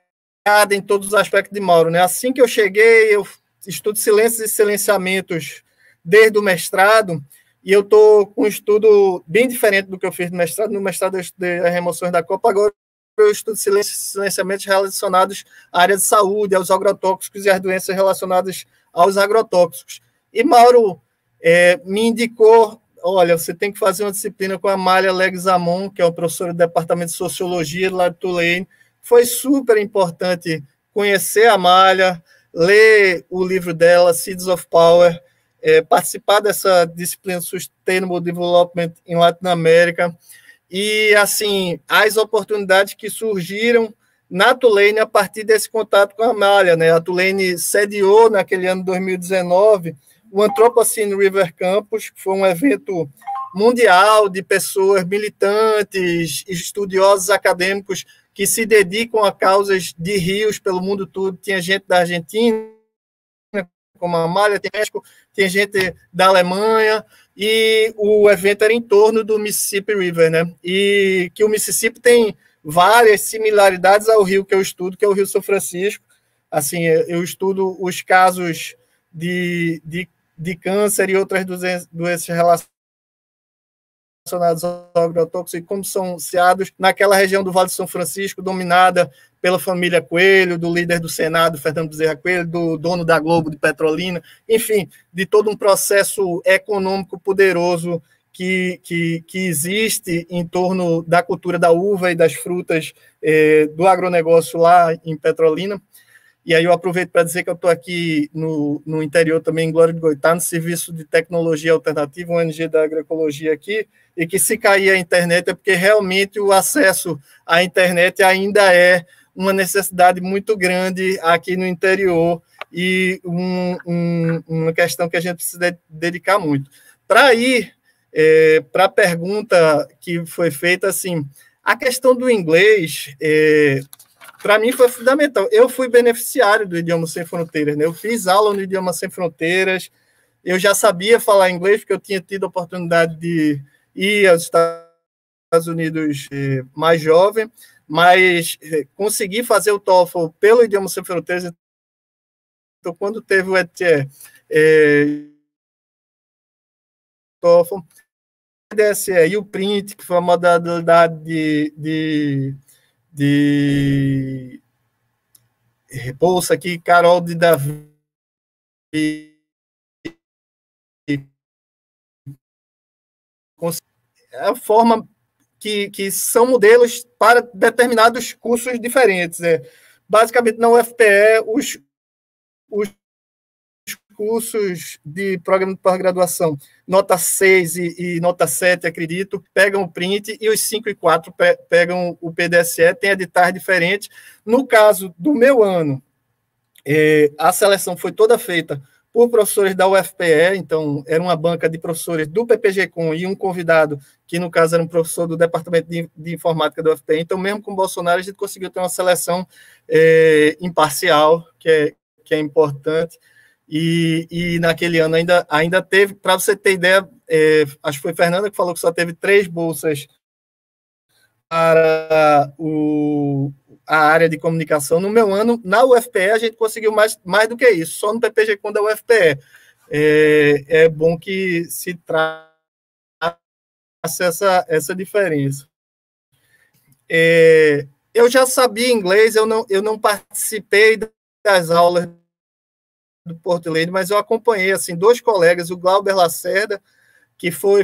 em todos os aspectos de Mauro, né? Assim que eu cheguei, eu estudo silêncios e silenciamentos desde o mestrado, e eu estou com um estudo bem diferente do que eu fiz no mestrado. No mestrado eu estudei as remoções da copa, agora eu estudo silêncios e silenciamentos relacionados à área de saúde, aos agrotóxicos e às doenças relacionadas aos agrotóxicos. E Mauro me indicou, olha, você tem que fazer uma disciplina com a Amália Leguizamon, que é uma professora do Departamento de Sociologia lá de Tulane. Foi super importante conhecer a Amália, ler o livro dela, Seeds of Power, participar dessa disciplina Sustainable Development em Latinoamérica, e, assim, as oportunidades que surgiram na Tulane a partir desse contato com a Amália, né? A Tulane sediou, naquele ano de 2019, o Anthropocene River Campus, que foi um evento mundial de pessoas militantes, estudiosos acadêmicos que se dedicam a causas de rios pelo mundo todo. Tinha gente da Argentina, como a Amália, tem gente da Alemanha, e o evento era em torno do Mississippi River, né? E que o Mississippi tem várias similaridades ao rio que eu estudo, que é o Rio São Francisco. Assim, eu estudo os casos de câncer e outras doenças relacionadas ao agrotóxico, e como são seados naquela região do Vale de São Francisco, dominada pela família Coelho, do líder do Senado, Fernando Bezerra Coelho, do dono da Globo, de Petrolina, enfim, de todo um processo econômico poderoso que existe em torno da cultura da uva e das frutas do agronegócio lá em Petrolina. E aí eu aproveito para dizer que eu estou aqui no interior também, em Glória de Goitá, no Serviço de Tecnologia Alternativa, um ONG da agroecologia aqui, e que se cair a internet é porque realmente o acesso à internet ainda é uma necessidade muito grande aqui no interior, e uma questão que a gente precisa dedicar muito. Para ir para a pergunta que foi feita, assim, a questão do inglês, para mim foi fundamental. Eu fui beneficiário do Idioma Sem Fronteiras, né? Eu fiz aula no Idioma Sem Fronteiras, eu já sabia falar inglês, porque eu tinha tido a oportunidade de ir aos Estados Unidos mais jovem, mas consegui fazer o TOEFL pelo Idioma Sem Fronteiras. Então, quando teve o ETE, TOEFL, PDSE e o print, que foi a modalidade de bolsa aqui, Carol de Davi, é a forma que são modelos para determinados cursos diferentes. Basicamente, na UFPE, os cursos de programa de pós-graduação, nota 6 e nota 7, acredito, pegam o print, e os 5 e 4 pegam o PDSE, tem editais diferentes. No caso do meu ano, a seleção foi toda feita por professores da UFPE, então era uma banca de professores do PPG-Com e um convidado, que no caso era um professor do Departamento de Informática da UFPE. Então, mesmo com o Bolsonaro, a gente conseguiu ter uma seleção imparcial, que é importante. E naquele ano ainda teve, para você ter ideia, acho que foi Fernanda que falou que só teve 3 bolsas para a área de comunicação. No meu ano, na UFPE, a gente conseguiu mais do que isso, só no PPG-Com da UFPE. É bom que se traça essa diferença. Eu já sabia inglês, eu não participei das aulas do Porto Lane, mas eu acompanhei assim 2 colegas, o Glauber Lacerda, que foi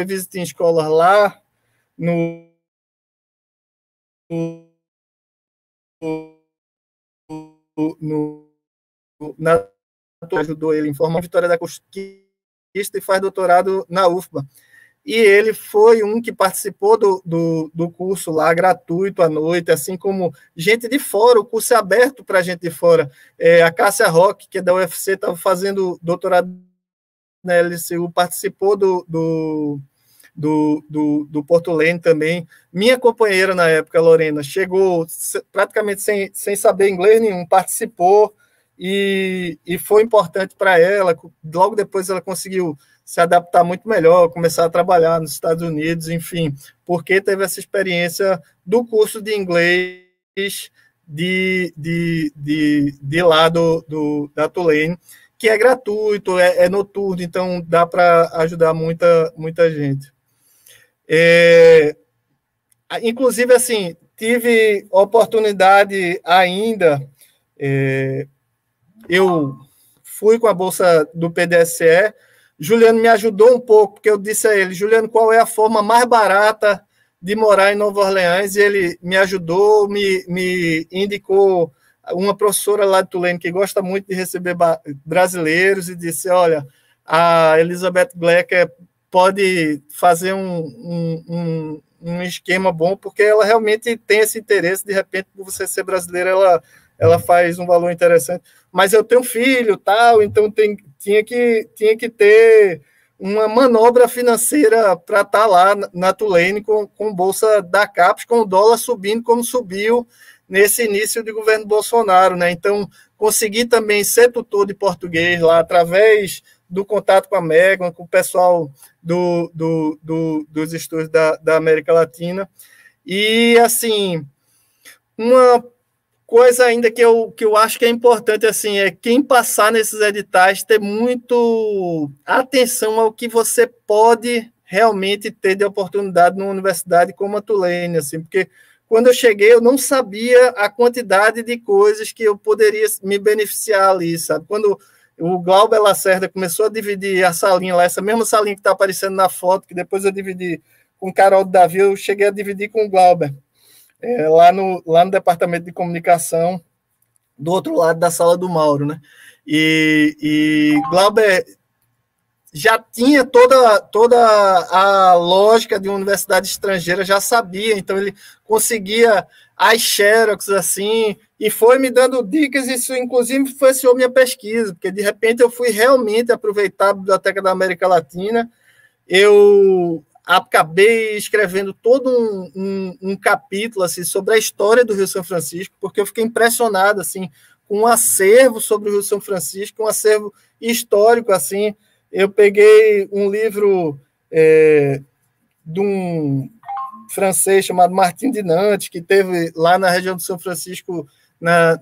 visitar em escolas lá ajudou ele em forma Vitória da Conquista e faz doutorado na UFBA. E ele foi um que participou do curso lá, gratuito à noite, assim como gente de fora, o curso é aberto para gente de fora. A Cássia Roque, que é da UFC, estava fazendo doutorado na LCU, participou do Porto Lane também. Minha companheira na época, Lorena, chegou praticamente sem saber inglês nenhum, participou e foi importante para ela. Logo depois ela conseguiu se adaptar muito melhor, começar a trabalhar nos Estados Unidos, enfim, porque teve essa experiência do curso de inglês de lá da Tulane, que é gratuito, é noturno, então dá para ajudar muita gente. Inclusive, assim, tive oportunidade ainda, eu fui com a bolsa do PDSE, Juliano me ajudou um pouco, porque eu disse a ele, Juliano, qual é a forma mais barata de morar em Nova Orleans? E ele me ajudou, me indicou uma professora lá de Tulane que gosta muito de receber brasileiros e disse, olha, a Elizabeth Glecker pode fazer um esquema bom, porque ela realmente tem esse interesse, de repente, por você ser brasileira, ela faz um valor interessante. Mas eu tenho filho, tal, então tinha que ter uma manobra financeira para estar lá na Tulane com bolsa da CAPES, com o dólar subindo como subiu nesse início de governo Bolsonaro, né? Então, consegui também ser tutor de português lá, através do contato com a Megan, com o pessoal dos estudos da América Latina. E, assim, uma coisa ainda que eu acho que é importante, assim, é quem passar nesses editais ter muito atenção ao que você pode realmente ter de oportunidade numa universidade como a Tulane, assim, porque quando eu cheguei eu não sabia a quantidade de coisas que eu poderia me beneficiar ali, sabe? Quando o Glauber Lacerda começou a dividir a salinha lá, essa mesma salinha que está aparecendo na foto, que depois eu dividi com o Carol de Davi, eu cheguei a dividir com o Glauber. Lá no departamento de comunicação, do outro lado da sala do Mauro, né? E Glauber já tinha toda a lógica de uma universidade estrangeira, já sabia, então ele conseguia as xerox, assim, e foi me dando dicas, isso inclusive influenciou minha pesquisa, porque de repente eu fui realmente aproveitar a Biblioteca da América Latina, eu acabei escrevendo todo um capítulo assim, sobre a história do Rio São Francisco, porque eu fiquei impressionado assim, com um acervo sobre o Rio São Francisco, um acervo histórico. Assim. Eu peguei um livro de um francês chamado Martin de Nantes, que teve lá na região do São Francisco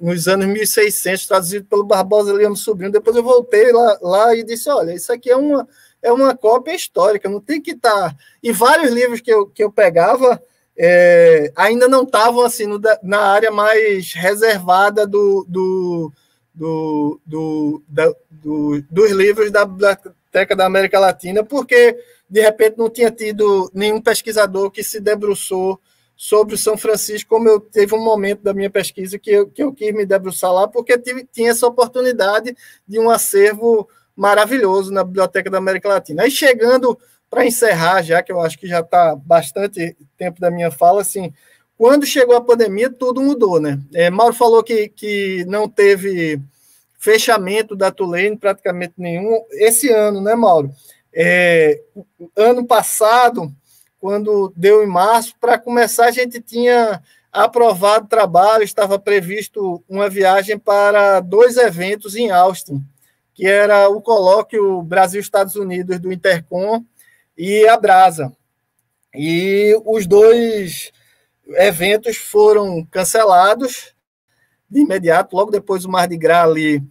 nos anos 1600, traduzido pelo Barbosa Leão Sobrinho. Depois eu voltei lá e disse, olha, isso aqui é uma cópia histórica, não tem que estar... E vários livros que eu pegava ainda não estavam assim, na área mais reservada dos livros da Biblioteca da América Latina, porque, de repente, não tinha tido nenhum pesquisador que se debruçou sobre o São Francisco, como teve um momento da minha pesquisa que eu quis me debruçar lá, porque tinha essa oportunidade de um acervo maravilhoso na Biblioteca da América Latina. Aí, chegando para encerrar, já que eu acho que já está bastante tempo da minha fala, assim, quando chegou a pandemia, tudo mudou, né? Mauro falou que não teve fechamento da Tulane, praticamente nenhum, esse ano, né, Mauro? Ano passado, quando deu em março, para começar, a gente tinha aprovado trabalho, estava previsto uma viagem para 2 eventos em Austin, que era o colóquio Brasil-Estados Unidos do Intercom e a Brasa. E os 2 eventos foram cancelados de imediato, logo depois do Mardi Gras ali,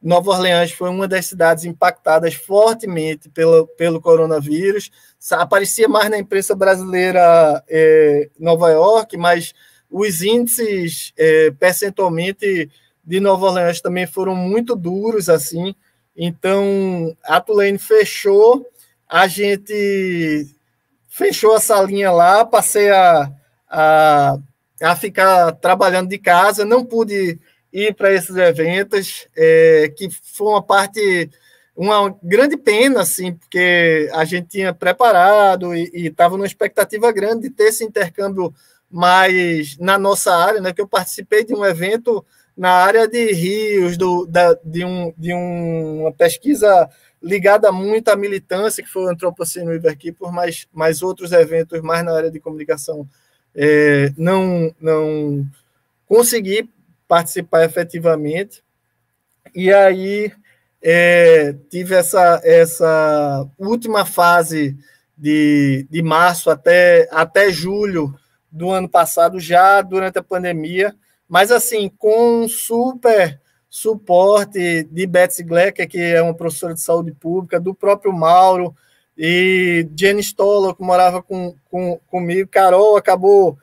Nova Orleans foi uma das cidades impactadas fortemente pelo coronavírus. Aparecia mais na imprensa brasileira Nova York, mas os índices percentualmente de Nova Orleans também foram muito duros, assim. Então, a Tulane fechou, a gente fechou a salinha lá, passei a ficar trabalhando de casa, não pude ir para esses eventos, que foi uma grande pena, assim, porque a gente tinha preparado e estava numa expectativa grande de ter esse intercâmbio mais na nossa área, né, que eu participei de um evento na área de rios, de uma pesquisa ligada muito à militância, que foi o Anthropocene Riverkeeper, mas outros eventos mais na área de comunicação não consegui participar efetivamente. E aí tive essa última fase de março até julho do ano passado, já durante a pandemia, mas assim, com um super suporte de Betsy Glecker, que é uma professora de saúde pública, do próprio Mauro, e Jenny Stoller, que morava comigo. Carol acabou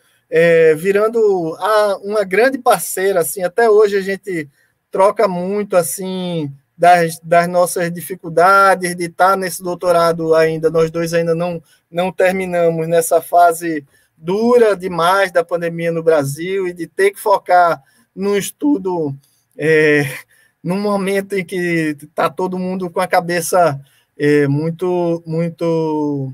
virando uma grande parceira, assim. Até hoje a gente troca muito, assim, das nossas dificuldades de estar nesse doutorado ainda. Nós dois ainda não terminamos nessa fase dura demais da pandemia no Brasil e de ter que focar num estudo num momento em que está todo mundo com a cabeça muito, muito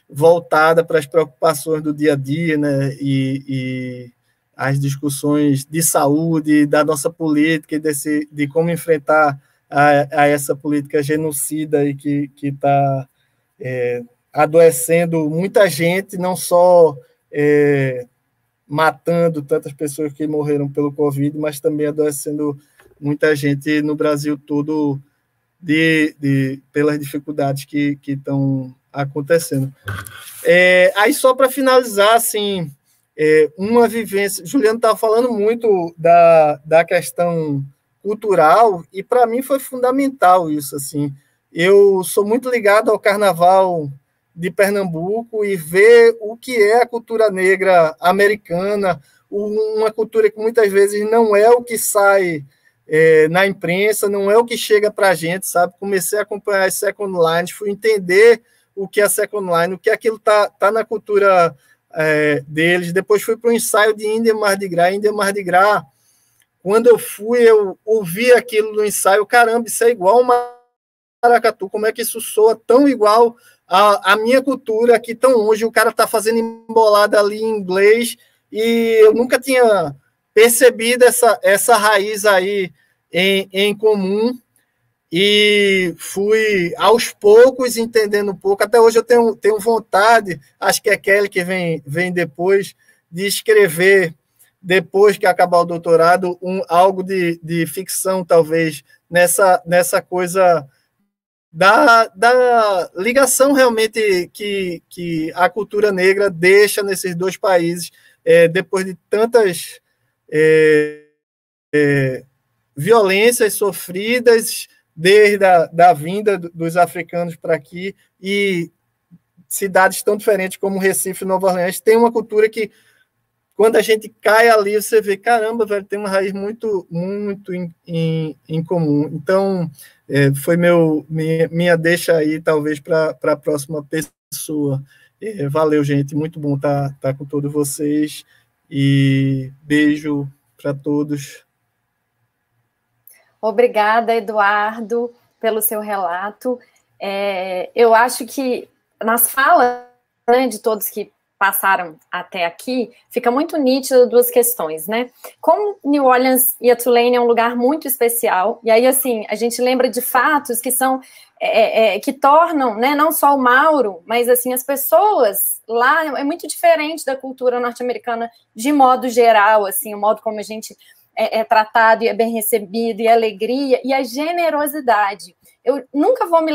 voltada para as preocupações do dia a dia, né? E as discussões de saúde, da nossa política, e de como enfrentar a essa política genocida e que está adoecendo muita gente, não só matando tantas pessoas que morreram pelo Covid, mas também adoecendo muita gente no Brasil todo pelas dificuldades que estão acontecendo. Aí, só para finalizar, assim, uma vivência... Juliano estava falando muito da questão cultural, e para mim foi fundamental isso, assim. Eu sou muito ligado ao Carnaval de Pernambuco e ver o que é a cultura negra americana, uma cultura que muitas vezes não é o que sai na imprensa, não é o que chega para a gente, sabe? Comecei a acompanhar as Second Lines, fui entender o que é a Second Line, o que aquilo tá na cultura deles. Depois fui para o ensaio de Índia Mardi Gras. Índia Mardi Gras, quando eu fui, eu ouvi aquilo no ensaio, caramba, isso é igual ao maracatu, como é que isso soa tão igual à minha cultura aqui tão longe? O cara está fazendo embolada ali em inglês, e eu nunca tinha percebido essa raiz aí em comum, e fui aos poucos entendendo um pouco. Até hoje eu tenho vontade, acho que é Kelly que vem depois, de escrever, depois que acabar o doutorado, algo de ficção, talvez, nessa coisa da ligação realmente que a cultura negra deixa nesses dois países, depois de tantas violências sofridas desde a vinda dos africanos para aqui, e cidades tão diferentes como Recife e Nova Orleans tem uma cultura que, quando a gente cai ali, você vê, caramba, velho, tem uma raiz muito, muito em comum. Então, foi minha deixa aí, talvez, para a próxima pessoa. Valeu, gente, muito bom estar com todos vocês, e beijo para todos. Obrigada, Eduardo, pelo seu relato. Eu acho que nas falas, né, de todos que passaram até aqui, fica muito nítido duas questões, né? Como New Orleans e a Tulane é um lugar muito especial, e aí, assim, a gente lembra de fatos que são, que tornam, né, não só o Mauro, mas, assim, as pessoas lá, é muito diferente da cultura norte-americana de modo geral, assim, o modo como a gente é tratado e é bem recebido, e a alegria, e a generosidade. Eu nunca vou me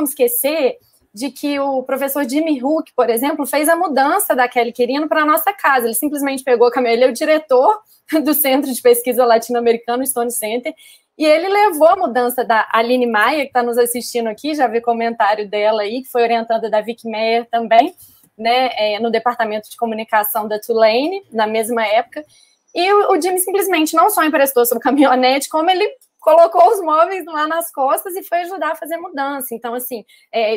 esquecer de que o professor Jimmy Hook, por exemplo, fez a mudança da Kelly Quirino para a nossa casa. Ele simplesmente pegou a Camila, ele é o diretor do Centro de Pesquisa Latino-Americano, Stone Center, e ele levou a mudança da Aline Maia, que está nos assistindo aqui, já vi comentário dela aí, que foi orientada da Vicky Meyer também, né, no Departamento de Comunicação da Tulane, na mesma época. E o Jimmy simplesmente não só emprestou sua caminhonete, como ele colocou os móveis lá nas costas e foi ajudar a fazer mudança. Então, assim,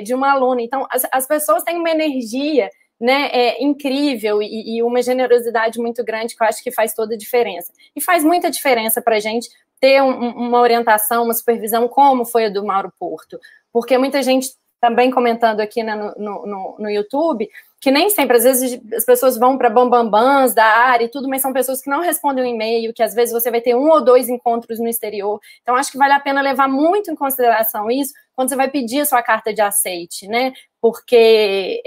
de uma aluna. Então, as pessoas têm uma energia, né, incrível e uma generosidade muito grande que eu acho que faz toda a diferença. E faz muita diferença para a gente ter uma orientação, uma supervisão como foi a do Mauro Porto. Porque muita gente também comentando aqui, né, no YouTube, que nem sempre, às vezes, as pessoas vão para bambambãs da área e tudo, mas são pessoas que não respondem o e-mail, que às vezes você vai ter 1 ou 2 encontros no exterior. Então, acho que vale a pena levar muito em consideração isso quando você vai pedir a sua carta de aceite, né? Porque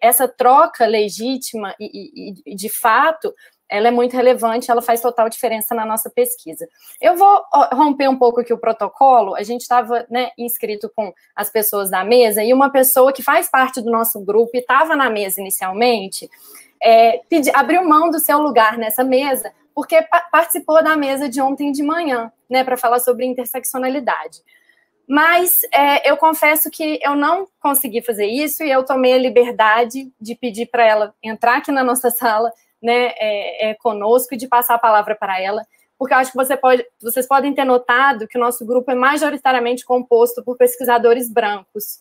essa troca legítima e de fato, ela é muito relevante, ela faz total diferença na nossa pesquisa. Eu vou romper um pouco aqui o protocolo. A gente estava, né, inscrito com as pessoas da mesa, e uma pessoa que faz parte do nosso grupo e estava na mesa inicialmente, abriu mão do seu lugar nessa mesa, porque participou da mesa de ontem de manhã, né, para falar sobre interseccionalidade. Mas eu confesso que eu não consegui fazer isso, e eu tomei a liberdade de pedir para ela entrar aqui na nossa sala, né, conosco, e de passar a palavra para ela, porque eu acho que vocês podem ter notado que o nosso grupo é majoritariamente composto por pesquisadores brancos.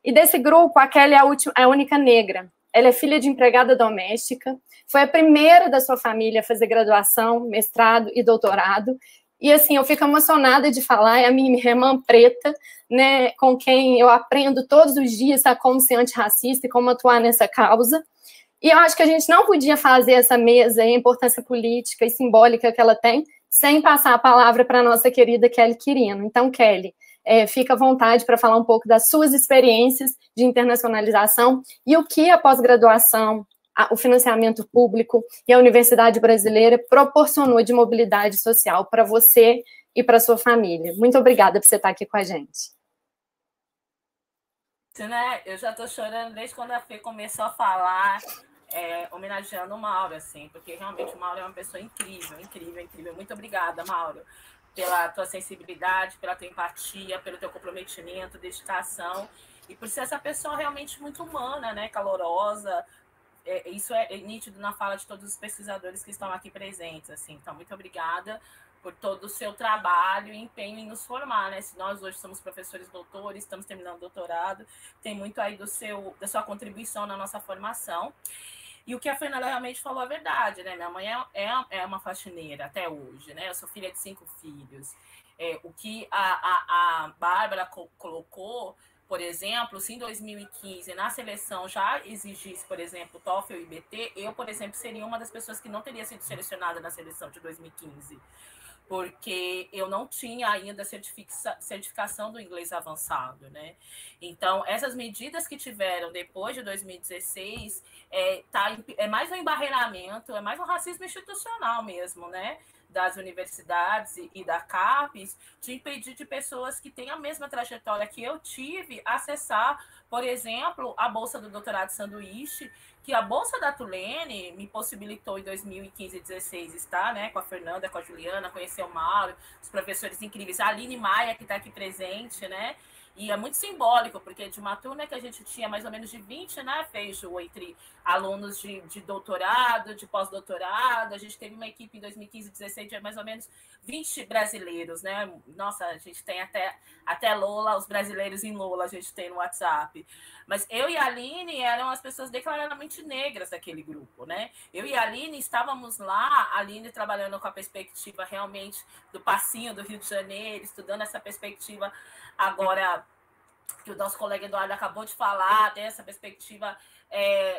E desse grupo, a Kelly é a única negra. Ela é filha de empregada doméstica, foi a primeira da sua família a fazer graduação, mestrado e doutorado. E, assim, eu fico emocionada de falar, é a minha irmã preta, né, com quem eu aprendo todos os dias a como ser antirracista e como atuar nessa causa. E eu acho que a gente não podia fazer essa mesa, a importância política e simbólica que ela tem, sem passar a palavra para a nossa querida Kelly Quirino. Então, Kelly, fica à vontade para falar um pouco das suas experiências de internacionalização e o que a pós-graduação, o financiamento público e a Universidade Brasileira proporcionou de mobilidade social para você e para sua família. Muito obrigada por você estar aqui com a gente. Né? Eu já estou chorando desde quando a Fê começou a falar, homenageando o Mauro, assim, porque realmente o Mauro é uma pessoa incrível, incrível, incrível. Muito obrigada, Mauro, pela tua sensibilidade, pela tua empatia, pelo teu comprometimento, dedicação, e por ser essa pessoa realmente muito humana, né? Calorosa. Isso é nítido na fala de todos os pesquisadores que estão aqui presentes, assim. Então, muito obrigada por todo o seu trabalho e empenho em nos formar, né? Se nós hoje somos professores doutores, estamos terminando o doutorado, tem muito aí da sua contribuição na nossa formação. E o que a Fernanda realmente falou é verdade, né? Minha mãe é uma faxineira até hoje, né? Eu sou filha de 5 filhos. O que a Bárbara colocou, por exemplo, se em 2015 na seleção já exigisse, por exemplo, TOEFL e IBT, eu, por exemplo, seria uma das pessoas que não teria sido selecionada na seleção de 2015, porque eu não tinha ainda certificação do inglês avançado, né? Então, essas medidas que tiveram depois de 2016 é mais um embarreiramento, é mais um racismo institucional mesmo, né? Das universidades e da CAPES, de impedir de pessoas que têm a mesma trajetória que eu tive acessar, por exemplo, a bolsa do doutorado sanduíche, que a Bolsa da Tulene me possibilitou em 2015 e 2016 estar, né, com a Fernanda, com a Juliana, conhecer o Mauro, os professores incríveis, a Aline Maia, que está aqui presente, né? E é muito simbólico, porque de uma turma que a gente tinha mais ou menos de 20, né, Feijo, entre alunos de doutorado, de pós-doutorado, a gente teve uma equipe em 2015 e 2016 de mais ou menos 20 brasileiros, né? Nossa, a gente tem até Lola, os brasileiros em Lola, a gente tem no WhatsApp. Mas eu e a Aline eram as pessoas declaradamente negras daquele grupo, né? Eu e a Aline estávamos lá, a Aline trabalhando com a perspectiva realmente do passinho do Rio de Janeiro, estudando essa perspectiva agora que o nosso colega Eduardo acabou de falar, dessa perspectiva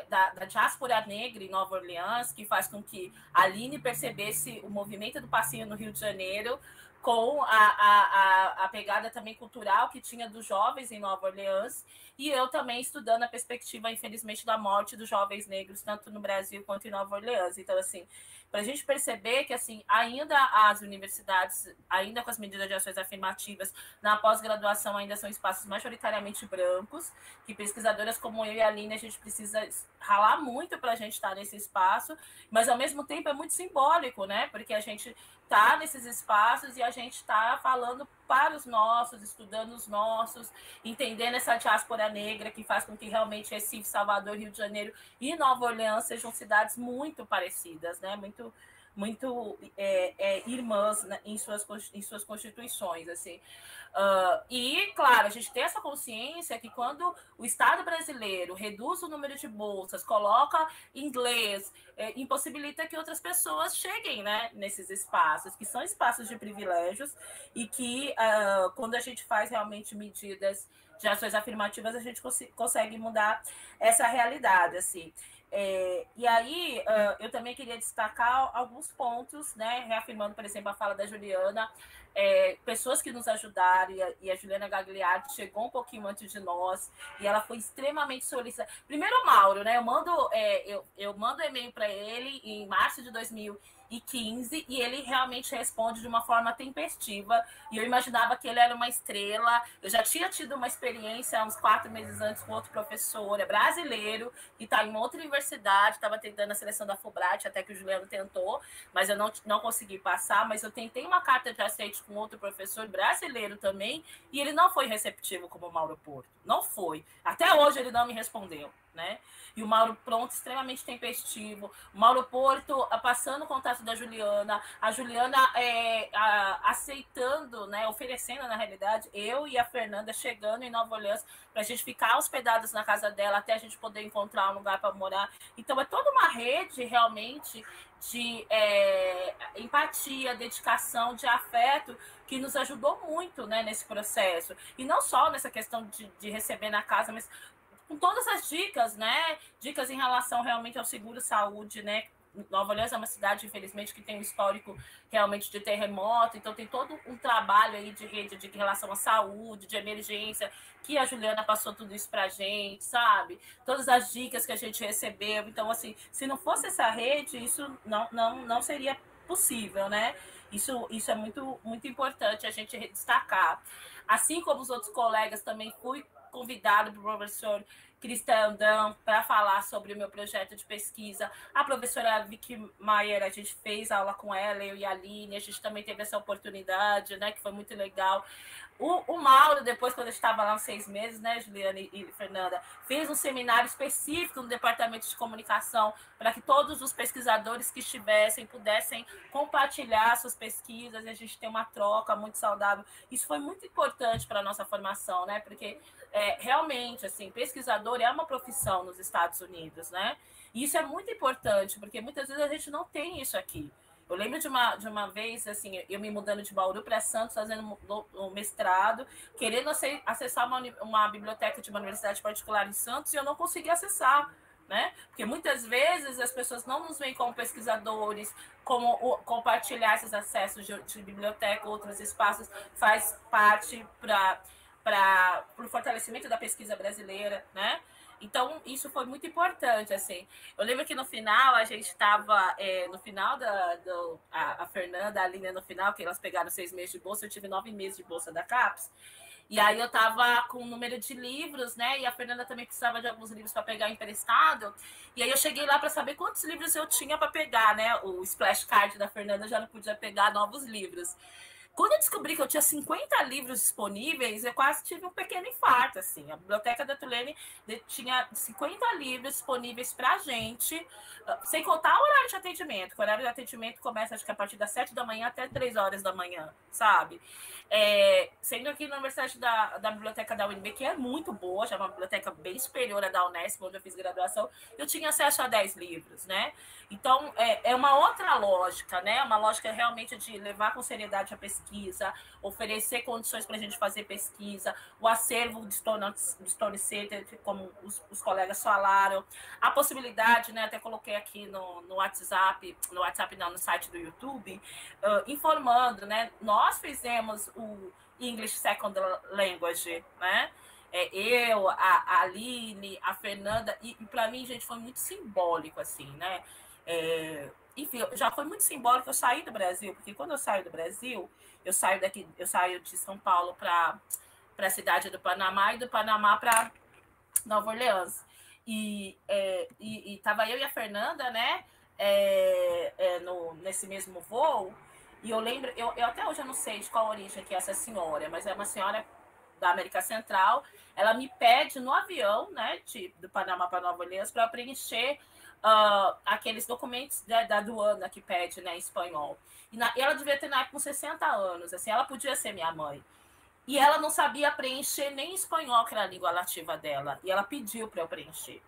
da diáspora negra em Nova Orleans, que faz com que a Aline percebesse o movimento do passinho no Rio de Janeiro com a pegada também cultural que tinha dos jovens em Nova Orleans, e eu também estudando a perspectiva, infelizmente, da morte dos jovens negros, tanto no Brasil quanto em Nova Orleans. Então, assim, para a gente perceber que, assim, ainda as universidades, ainda com as medidas de ações afirmativas, na pós-graduação ainda são espaços majoritariamente brancos, que pesquisadoras como eu e a Aline, a gente precisa ralar muito para a gente estar nesse espaço, mas, ao mesmo tempo, é muito simbólico, né? Porque a gente está nesses espaços e a gente está falando para os nossos, estudando os nossos, entendendo essa diáspora negra que faz com que realmente Recife, Salvador, Rio de Janeiro e Nova Orleans sejam cidades muito parecidas, né? Muito irmãs, né, em suas constituições, assim. E, claro, a gente tem essa consciência que quando o Estado brasileiro reduz o número de bolsas, coloca inglês, impossibilita que outras pessoas cheguem, né, nesses espaços, que são espaços de privilégios, e que quando a gente faz realmente medidas de ações afirmativas, a gente consegue mudar essa realidade, assim. E aí, eu também queria destacar alguns pontos, né, reafirmando, por exemplo, a fala da Juliana, pessoas que nos ajudaram, e a Juliana Gagliardi chegou um pouquinho antes de nós, e ela foi extremamente solícita. Primeiro, o Mauro, né, eu mando e-mail para ele em março de 2015, e ele realmente responde de uma forma tempestiva, e eu imaginava que ele era uma estrela. Eu já tinha tido uma experiência uns 4 meses antes com outro professor, brasileiro, que está em outra universidade, estava tentando a seleção da Fulbright, até que o Juliano tentou, mas eu não consegui passar, mas eu tentei uma carta de aceite com outro professor brasileiro também, e ele não foi receptivo como o Mauro Porto, não foi. Até hoje ele não me respondeu, né? E o Mauro Pronto, extremamente tempestivo, o Mauro Porto passando o contato da Juliana, a Juliana aceitando, né, oferecendo, na realidade, eu e a Fernanda chegando em Nova Orleans para a gente ficar hospedados na casa dela até a gente poder encontrar um lugar para morar. Então é toda uma rede realmente de empatia, dedicação, de afeto, que nos ajudou muito, né, nesse processo. E não só nessa questão de receber na casa, mas com todas as dicas, né? Dicas em relação realmente ao seguro-saúde, né? Nova Orleans é uma cidade, infelizmente, que tem um histórico realmente de terremoto, então tem todo um trabalho aí de rede de relação à saúde, de emergência, que a Juliana passou tudo isso pra gente, sabe? Todas as dicas que a gente recebeu. Então, assim, se não fosse essa rede, isso não seria possível, né? Isso é muito, muito importante a gente destacar. Assim como os outros colegas, também fui convidado pelo professor Cristian Andão para falar sobre o meu projeto de pesquisa. A professora Vicky Maier, a gente fez aula com ela, eu e a Aline, a gente também teve essa oportunidade, né, que foi muito legal. O Mauro, depois, quando eu estava lá uns 6 meses, né, Juliana e Fernanda, fez um seminário específico no departamento de comunicação para que todos os pesquisadores que estivessem pudessem compartilhar suas pesquisas, e a gente tem uma troca muito saudável. Isso foi muito importante para a nossa formação, né, porque realmente, assim, pesquisador é uma profissão nos Estados Unidos, né, e isso é muito importante, porque muitas vezes a gente não tem isso aqui. Eu lembro de uma vez, assim, eu me mudando de Bauru para Santos, fazendo um mestrado, querendo acessar uma biblioteca de uma universidade particular em Santos, e eu não conseguia acessar, né? Porque muitas vezes as pessoas não nos veem como pesquisadores, como compartilhar esses acessos de biblioteca, outros espaços, faz parte para o fortalecimento da pesquisa brasileira, né? Então, isso foi muito importante, assim. Eu lembro que no final, a gente estava, no final a Fernanda, a Aline no final, que elas pegaram 6 meses de bolsa, eu tive 9 meses de bolsa da CAPES, E aí eu estava com um número de livros, né? E a Fernanda também precisava de alguns livros para pegar emprestado. E aí eu cheguei lá para saber quantos livros eu tinha para pegar, né? O splash card da Fernanda já não podia pegar novos livros. Quando eu descobri que eu tinha 50 livros disponíveis, eu quase tive um pequeno infarto, assim. A biblioteca da Tulane tinha 50 livros disponíveis para a gente, sem contar o horário de atendimento. O horário de atendimento começa, acho que a partir das 7 da manhã até 3 horas da manhã, sabe? Sendo aqui na Universidade da Biblioteca da UNB, que é muito boa, já é uma biblioteca bem superior à da Unesp, onde eu fiz graduação, eu tinha acesso a 10 livros, né? Então, é uma outra lógica, né? Uma lógica realmente de levar com seriedade a pesquisa, oferecer condições para a gente fazer pesquisa, o acervo do Stone Center, como os colegas falaram, a possibilidade, né, até coloquei aqui no WhatsApp não, no site do YouTube, informando, né, nós fizemos o English Second Language, né, eu, a Aline, a Fernanda, e para mim, gente, foi muito simbólico, assim, né, enfim, já foi muito simbólico eu sair do Brasil, porque quando eu saio do Brasil, eu saio de São Paulo para a cidade do Panamá e do Panamá para Nova Orleans. E tava eu e a Fernanda, né, nesse mesmo voo, e eu lembro, eu até hoje eu não sei de qual origem que é essa senhora, mas é uma senhora da América Central. Ela me pede no avião, né, do Panamá para Nova Orleans, para preencher aqueles documentos da aduana que pede, né, em espanhol. E ela devia ter na época uns 60 anos, assim, ela podia ser minha mãe. E ela não sabia preencher nem espanhol, que era a língua nativa dela. E ela pediu para eu preencher.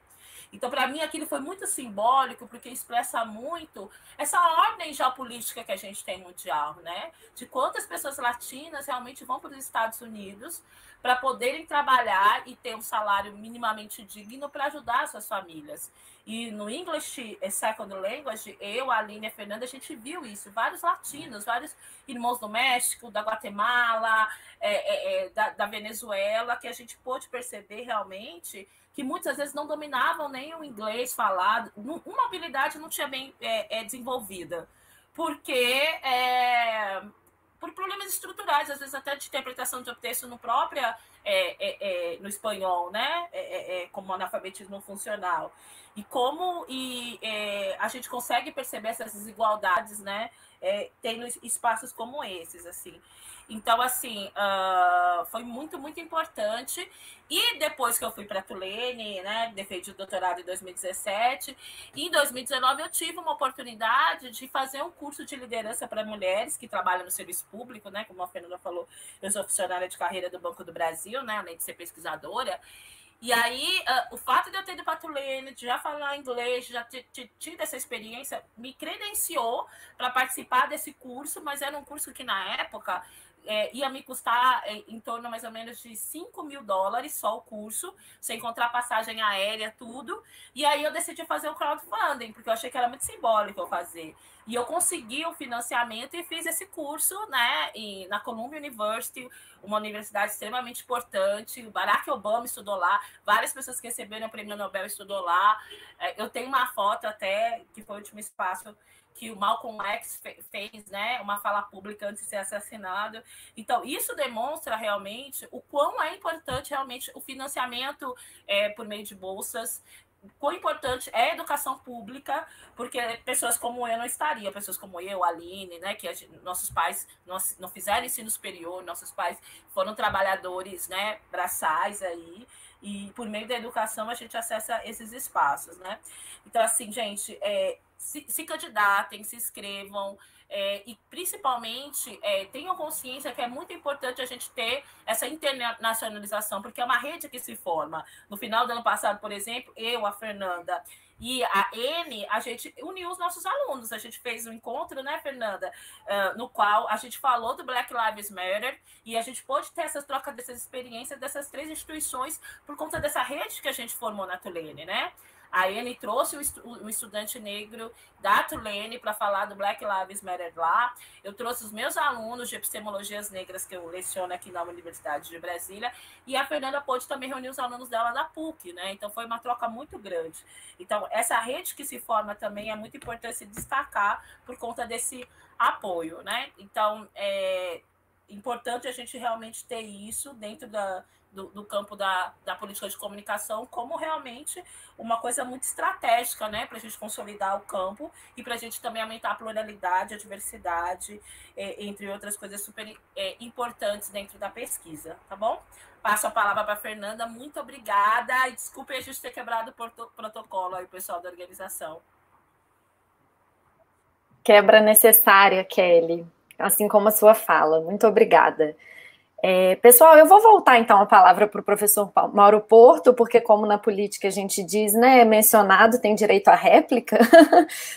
Então, para mim, aquilo foi muito simbólico, porque expressa muito essa ordem geopolítica que a gente tem mundial, né? De quantas pessoas latinas realmente vão para os Estados Unidos para poderem trabalhar e ter um salário minimamente digno para ajudar as suas famílias. E no English Second Language, eu, a Aline e a Fernanda, a gente viu isso. Vários latinos, vários irmãos do México, da Guatemala, da Venezuela, que a gente pôde perceber realmente que muitas vezes não dominavam nem o inglês falado, uma habilidade não tinha bem desenvolvida, porque por problemas estruturais, às vezes até de interpretação de texto no no espanhol, né? Como analfabetismo funcional. E a gente consegue perceber essas desigualdades, né? Tendo espaços como esses, assim. Então, assim, foi muito, muito importante. E depois que eu fui para a Tulane, né, defendi o doutorado em 2017, e em 2019 eu tive uma oportunidade de fazer um curso de liderança para mulheres que trabalham no serviço público, né, como a Fernanda falou, eu sou funcionária de carreira do Banco do Brasil, né, além de ser pesquisadora. E aí, o fato de eu ter ido para a Tulane, de já falar inglês, já ter tido essa experiência, me credenciou para participar desse curso, mas era um curso que, na época, ia me custar em torno mais ou menos de $5.000 só o curso, sem contar passagem aérea, tudo. E aí eu decidi fazer o crowdfunding, porque eu achei que era muito simbólico eu fazer. E eu consegui o financiamento e fiz esse curso, né, na Columbia University, uma universidade extremamente importante. O Barack Obama estudou lá, várias pessoas que receberam o prêmio Nobel estudou lá. Eu tenho uma foto até, que foi o último espaço que o Malcolm X fez, né, uma fala pública antes de ser assassinado. Então, isso demonstra realmente o quão é importante realmente o financiamento por meio de bolsas, quão importante é a educação pública, porque pessoas como eu não estariam, pessoas como eu, a Aline, né, que nossos pais não fizeram ensino superior, nossos pais foram trabalhadores, né, braçais aí, e por meio da educação a gente acessa esses espaços, né. Então, assim, gente, se candidatem, se inscrevam, e principalmente tenham consciência que é muito importante a gente ter essa internacionalização, porque é uma rede que se forma. No final do ano passado, por exemplo, eu, a Fernanda e a N, a gente uniu os nossos alunos. A gente fez um encontro, né, Fernanda, no qual a gente falou do Black Lives Matter, e a gente pôde ter essas trocas dessas experiências dessas 3 instituições por conta dessa rede que a gente formou na Tulane, né? A Anne trouxe um estudante negro da Tulane para falar do Black Lives Matter lá. Eu trouxe os meus alunos de epistemologias negras que eu leciono aqui na Universidade de Brasília. E a Fernanda pôde também reunir os alunos dela da PUC, né? Então foi uma troca muito grande. Então, essa rede que se forma também é muito importante se destacar por conta desse apoio, né? Então, importante a gente realmente ter isso dentro do campo da política de comunicação como realmente uma coisa muito estratégica, né, para a gente consolidar o campo e para a gente também aumentar a pluralidade, a diversidade, entre outras coisas super importantes dentro da pesquisa, tá bom? Passo a palavra para a Fernanda, muito obrigada, e desculpe a gente ter quebrado o protocolo aí, pessoal da organização. Quebra necessária, Kelly, assim como a sua fala, muito obrigada. Pessoal, eu vou voltar então a palavra para o professor Mauro Porto, porque como na política a gente diz, né, mencionado tem direito à réplica,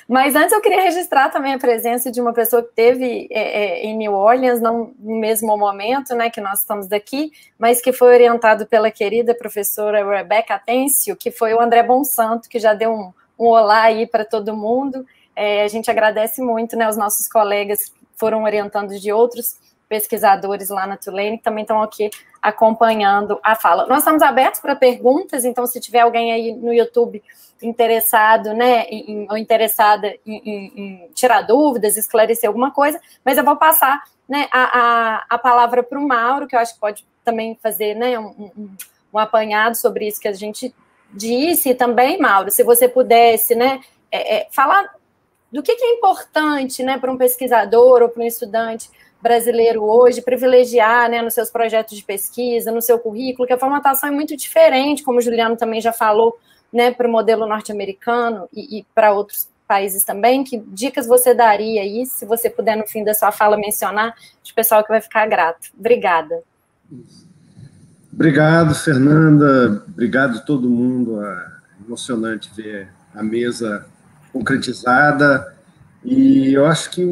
mas antes eu queria registrar também a presença de uma pessoa que teve em New Orleans, não no mesmo momento, né, que nós estamos daqui, mas que foi orientado pela querida professora Rebecca Atencio, que foi o André Bonsanto, que já deu um olá aí para todo mundo. A gente agradece muito, né, os nossos colegas que foram orientando de outros pesquisadores lá na Tulane, que também estão aqui acompanhando a fala. Nós estamos abertos para perguntas, então se tiver alguém aí no YouTube interessado, né, ou interessada em tirar dúvidas, esclarecer alguma coisa, mas eu vou passar, né, a palavra para o Mauro, que eu acho que pode também fazer, né, um apanhado sobre isso que a gente disse, e também, Mauro, se você pudesse, né, falar do que é importante, né, para um pesquisador ou para um estudante brasileiro hoje, privilegiar, né, nos seus projetos de pesquisa, no seu currículo, que a formatação é muito diferente, como o Juliano também já falou, né, para o modelo norte-americano e para outros países também. Que dicas você daria aí, se você puder, no fim da sua fala, mencionar, de pessoal que vai ficar grato. Obrigada. Obrigado, Fernanda. Obrigado a todo mundo. É emocionante ver a mesa concretizada. E eu acho que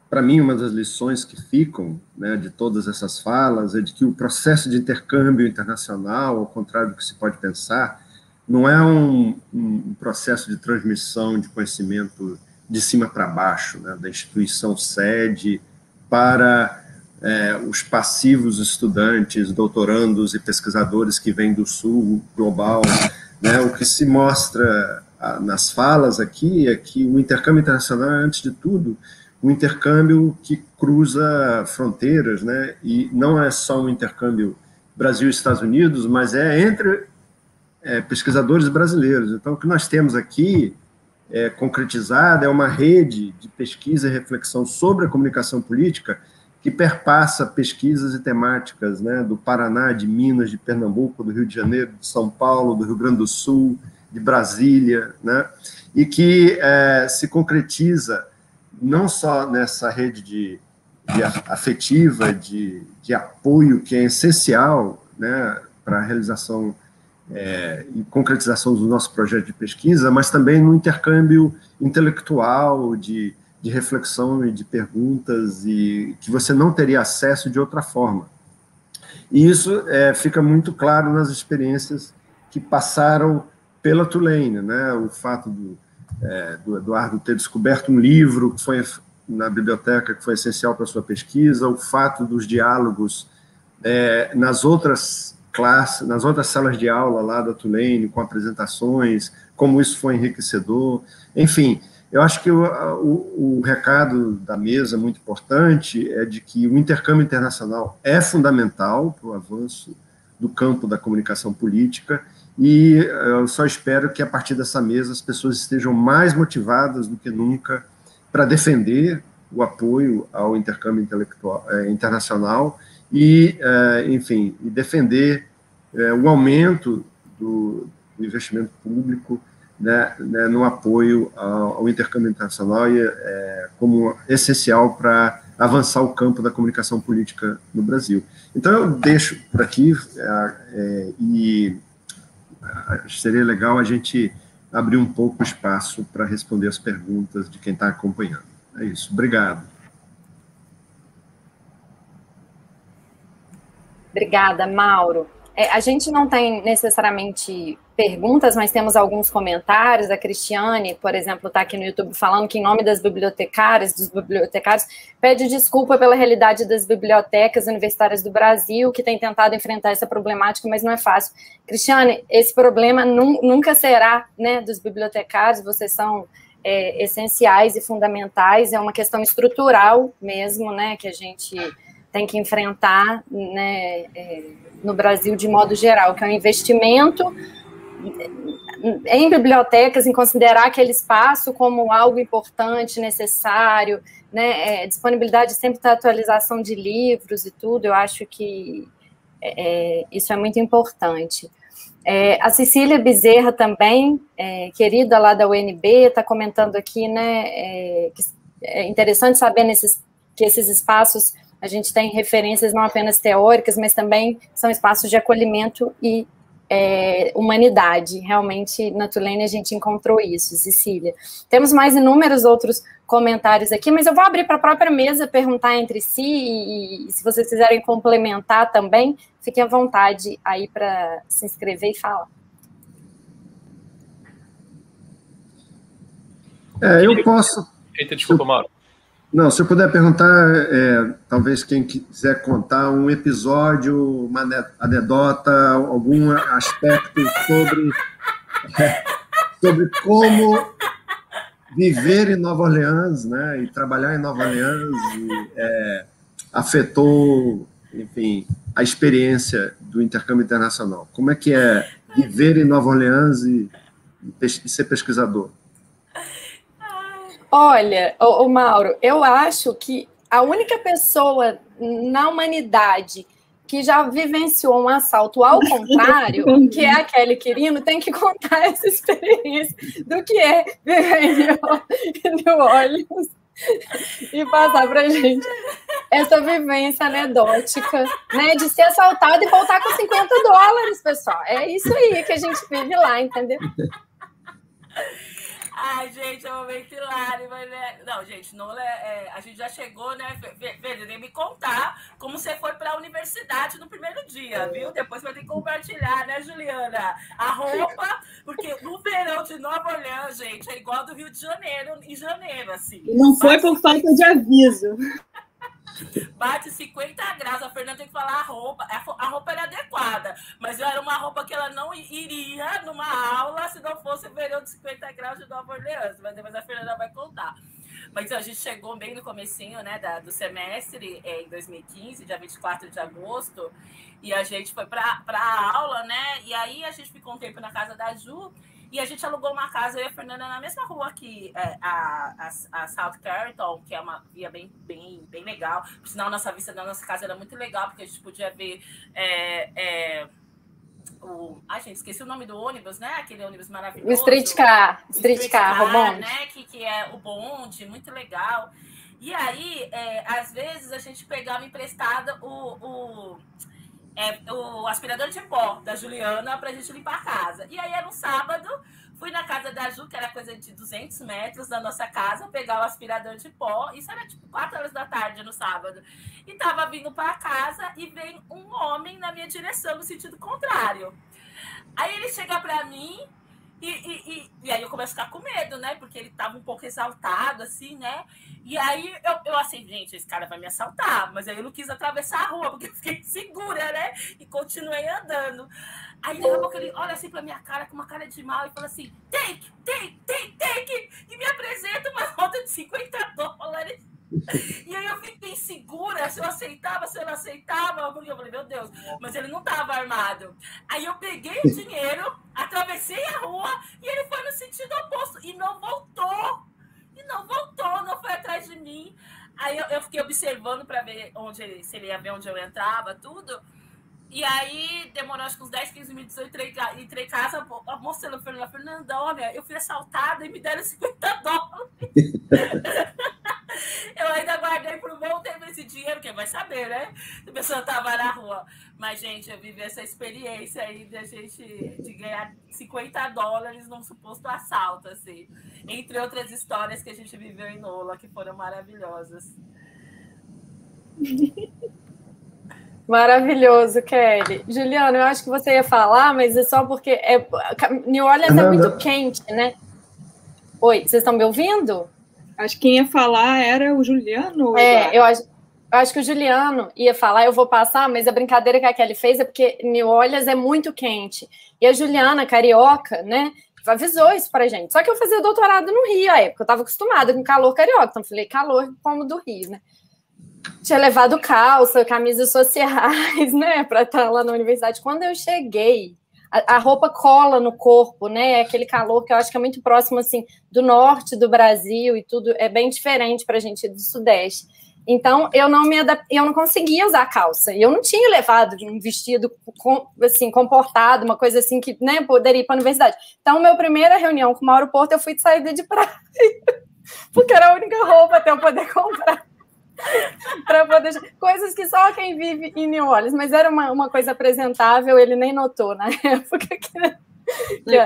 para mim, uma das lições que ficam, né, de todas essas falas é de que o processo de intercâmbio internacional, ao contrário do que se pode pensar, não é um processo de transmissão de conhecimento de cima para baixo, né, da instituição sede para os passivos estudantes, doutorandos e pesquisadores que vêm do sul global, né. O que se mostra nas falas aqui é que o intercâmbio internacional é, antes de tudo, um intercâmbio que cruza fronteiras, né? E não é só um intercâmbio Brasil e Estados Unidos, mas entre pesquisadores brasileiros. Então, o que nós temos aqui concretizado é uma rede de pesquisa e reflexão sobre a comunicação política que perpassa pesquisas e temáticas, né, do Paraná, de Minas, de Pernambuco, do Rio de Janeiro, de São Paulo, do Rio Grande do Sul, de Brasília, né? E que se concretiza não só nessa rede afetiva, de apoio, que é essencial, né, para a realização e concretização do nosso projeto de pesquisa, mas também no intercâmbio intelectual, de reflexão e de perguntas, e que você não teria acesso de outra forma. E isso fica muito claro nas experiências que passaram pela Tulane, né? O fato do Eduardo ter descoberto um livro que foi na biblioteca, que foi essencial para a sua pesquisa, o fato dos diálogos nas outras classes, nas outras salas de aula lá da Tulane, com apresentações, como isso foi enriquecedor. Enfim, eu acho que o recado da mesa, muito importante, é de que o intercâmbio internacional é fundamental para o avanço do campo da comunicação política, e eu só espero que, a partir dessa mesa, as pessoas estejam mais motivadas do que nunca para defender o apoio ao intercâmbio internacional e, enfim, e defender o aumento do investimento público, né, no apoio ao intercâmbio internacional como essencial para avançar o campo da comunicação política no Brasil. Então, eu deixo por aqui e seria legal a gente abrir um pouco o espaço para responder as perguntas de quem está acompanhando. É isso. Obrigado. Obrigada, Mauro. A gente não tem necessariamente perguntas, mas temos alguns comentários. A Cristiane, por exemplo, está aqui no YouTube falando que, em nome das bibliotecárias, dos bibliotecários, pede desculpa pela realidade das bibliotecas universitárias do Brasil, que tem tentado enfrentar essa problemática, mas não é fácil. Cristiane, esse problema nunca será, né, dos bibliotecários, vocês são essenciais e fundamentais, é uma questão estrutural mesmo, né, que a gente tem que enfrentar, né, no Brasil de modo geral, que é um investimento em bibliotecas, em considerar aquele espaço como algo importante, necessário, né, disponibilidade sempre da atualização de livros e tudo, eu acho que isso é muito importante. A Cecília Bezerra também, querida lá da UNB, está comentando aqui, né, que é interessante saber que esses espaços, a gente tem referências não apenas teóricas, mas também são espaços de acolhimento e humanidade. Realmente, na Tulane, a gente encontrou isso, Cecília. Temos mais inúmeros outros comentários aqui, mas eu vou abrir para a própria mesa perguntar entre si, e se vocês quiserem complementar também, fiquem à vontade aí para se inscrever e falar. Eu posso... Eita, desculpa, Mauro. Não, se eu puder perguntar, talvez quem quiser contar um episódio, uma anedota, algum aspecto sobre como viver em Nova Orleans, né, e trabalhar em Nova Orleans afetou, enfim, a experiência do intercâmbio internacional. Como é que é viver em Nova Orleans e ser pesquisador? Olha, Mauro, eu acho que a única pessoa na humanidade que já vivenciou um assalto ao contrário, que é a Kelly Quirino, tem que contar essa experiência do que é viver em New Orleans e passar para a gente essa vivência anedótica, né, de ser assaltado e voltar com $50, pessoal. É isso aí que a gente vive lá, entendeu? Ai, gente, é um momento hilário, mas não, gente, Nola, a gente já chegou, né? Veja, nem me contar como você foi para a universidade no primeiro dia, viu? Depois vai ter que compartilhar, né, Juliana? A roupa, porque no verão de Nova Orleans, gente, é igual do Rio de Janeiro, em janeiro, assim. Não foi por falta de aviso. Bate 50 graus, a Fernanda tem que falar a roupa era adequada, mas era uma roupa que ela não iria numa aula se não fosse o verão de 50 graus de Nova Orleans, mas depois a Fernanda vai contar. Mas a gente chegou bem no comecinho, né, do semestre, em 2015, dia 24 de agosto, e a gente foi para a aula, né, e aí a gente ficou um tempo na casa da Ju, e a gente alugou uma casa, eu e a Fernanda, na mesma rua que a South Carrington, que é uma via bem legal. Por sinal, nossa vista da nossa casa era muito legal, porque a gente podia ver gente, esqueci o nome do ônibus, né? Aquele ônibus maravilhoso. O Streetcar, o bonde. Né? Que é o bonde, muito legal. E aí, às vezes, a gente pegava emprestado o aspirador de pó da Juliana pra gente limpar a casa. E aí era um sábado, fui na casa da Ju, que era coisa de 200 metros da nossa casa, pegar o aspirador de pó, isso era tipo 4 horas da tarde no sábado. E tava vindo pra casa e vem um homem na minha direção, no sentido contrário. Aí ele chega pra mim e aí eu começo a ficar com medo, né? Porque ele tava um pouco exaltado, assim, né? E aí eu assim, gente, esse cara vai me assaltar. Mas aí eu não quis atravessar a rua, porque eu fiquei insegura, né? E continuei andando. Aí daqui a pouco ele olha assim pra minha cara, com uma cara de mal, e fala assim, take! E me apresenta uma nota de $50. E aí eu fiquei insegura, se eu aceitava, se eu não aceitava, porque eu falei, meu Deus, mas ele não estava armado. Aí eu peguei o dinheiro, atravessei a rua e ele foi no sentido oposto e não voltou, não foi atrás de mim. Aí eu fiquei observando para ver se ele ia ver onde eu entrava, tudo. E aí demorou acho que uns 10, 15 minutos, eu entrei em casa mostrando a Fernanda, olha, eu fui assaltada e me deram $50. Eu ainda guardei por um bom tempo esse dinheiro, quem vai saber, né? Se a pessoa tava na rua. Mas, gente, eu vivi essa experiência aí de ganhar $50 num suposto assalto, assim. Entre outras histórias que a gente viveu em Nola, que foram maravilhosas. Maravilhoso, Kelly. Juliana, eu acho que você ia falar, mas é só porque New Orleans é muito quente, né? Oi, vocês estão me ouvindo? Acho que quem ia falar era o Juliano. Eu acho que o Juliano ia falar, eu vou passar, mas a brincadeira que a Kelly fez é porque New Orleans é muito quente. E a Juliana, carioca, né, avisou isso pra gente. Só que eu fazia doutorado no Rio à época, eu estava acostumada com calor carioca, então eu falei, calor como do Rio, né? tinha levado calça, camisas sociais, né, para estar lá na universidade. Quando eu cheguei, a roupa cola no corpo, né, aquele calor que eu acho que é muito próximo, assim, do norte do Brasil e tudo, é bem diferente para a gente do Sudeste. Então, eu não conseguia usar calça. E eu não tinha levado um vestido assim, comportado, uma coisa assim que, né, poderia ir para a universidade. Então, minha primeira reunião com o Mauro Porto, eu fui de saída de praia. Porque era a única roupa até eu poder comprar. Para poder... Coisas que só quem vive em New Orleans. Mas era uma coisa apresentável, ele nem notou na época.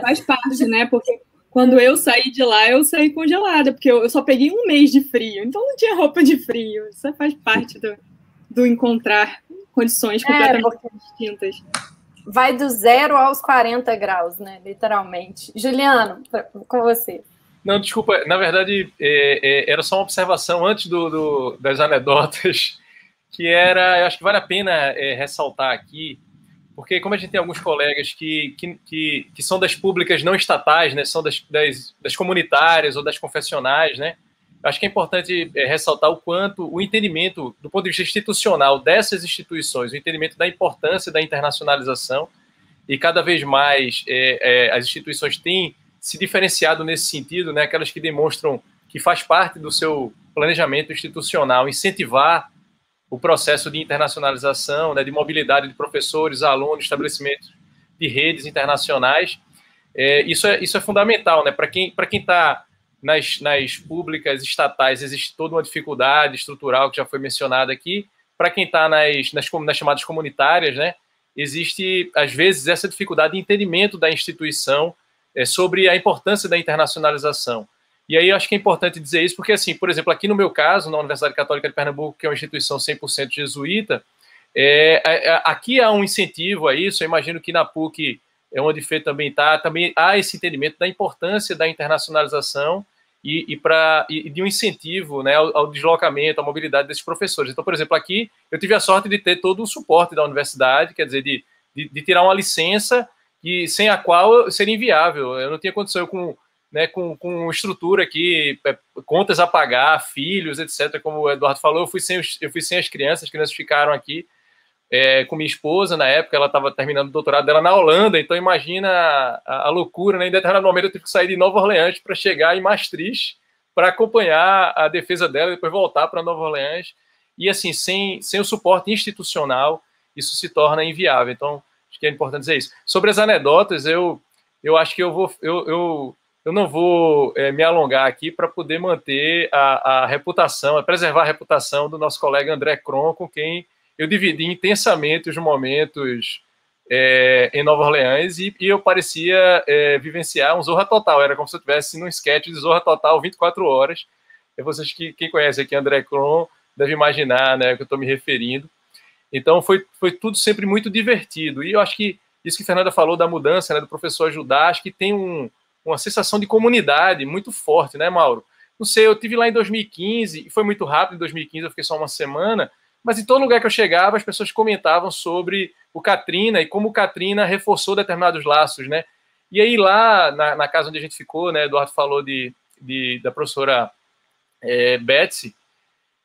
Faz parte, né? Porque quando eu saí de lá, eu saí congelada, porque eu só peguei um mês de frio, então não tinha roupa de frio. Isso faz parte do encontrar condições completamente distintas. Vai do 0 aos 40 graus, né? Literalmente. Juliano, com você. Não, desculpa, na verdade, era só uma observação antes das anedotas, que eu acho que vale a pena ressaltar aqui, porque como a gente tem alguns colegas que são das públicas não estatais, né, são das comunitárias ou das confessionais, né, eu acho que é importante ressaltar o quanto o entendimento, do ponto de vista institucional dessas instituições, o entendimento da importância da internacionalização, e cada vez mais as instituições têm se diferenciado nesse sentido, né, aquelas que demonstram que faz parte do seu planejamento institucional incentivar o processo de internacionalização, né, de mobilidade de professores, alunos, estabelecimentos de redes internacionais. Isso é fundamental, né? Para quem está nas públicas estatais, existe toda uma dificuldade estrutural que já foi mencionada aqui. Para quem está nas chamadas comunitárias, né, existe, às vezes, essa dificuldade de entendimento da instituição sobre a importância da internacionalização. E aí eu acho que é importante dizer isso, porque, assim, por exemplo, aqui no meu caso, na Universidade Católica de Pernambuco, que é uma instituição 100% jesuíta, aqui há um incentivo a isso. Eu imagino que na PUC, onde o Fê também está, também há esse entendimento da importância da internacionalização e de um incentivo, né, ao deslocamento, à mobilidade desses professores. Então, por exemplo, aqui eu tive a sorte de ter todo o suporte da universidade, quer dizer, de tirar uma licença sem a qual seria inviável. Eu não tinha condição com estrutura aqui, contas a pagar, filhos, etc. Como o Eduardo falou, eu fui sem as crianças ficaram aqui com minha esposa na época, ela estava terminando o doutorado dela na Holanda, então imagina a loucura, né? Em determinado momento eu tive que sair de Nova Orleans para chegar em Maastricht para acompanhar a defesa dela, depois voltar para Nova Orleans, e assim, sem o suporte institucional, isso se torna inviável. Então, acho que é importante dizer isso. Sobre as anedotas, eu acho que eu não vou me alongar aqui para poder manter a reputação, preservar a reputação do nosso colega André Cron, com quem eu dividi intensamente os momentos em Nova Orleans, e eu parecia vivenciar um Zorra Total. Era como se eu estivesse num sketch de Zorra Total 24 horas. E vocês quem conhece aqui André Cron deve imaginar, né, que eu estou me referindo. Então foi tudo sempre muito divertido. E eu acho que isso que a Fernanda falou da mudança, né, do professor ajudar, acho que tem uma sensação de comunidade muito forte, né, Mauro? Não sei, eu estive lá em 2015, e foi muito rápido. Em 2015 eu fiquei só uma semana, mas em todo lugar que eu chegava, as pessoas comentavam sobre o Katrina e como o Katrina reforçou determinados laços, né? E aí lá, na casa onde a gente ficou, né, Eduardo falou da professora Betsy,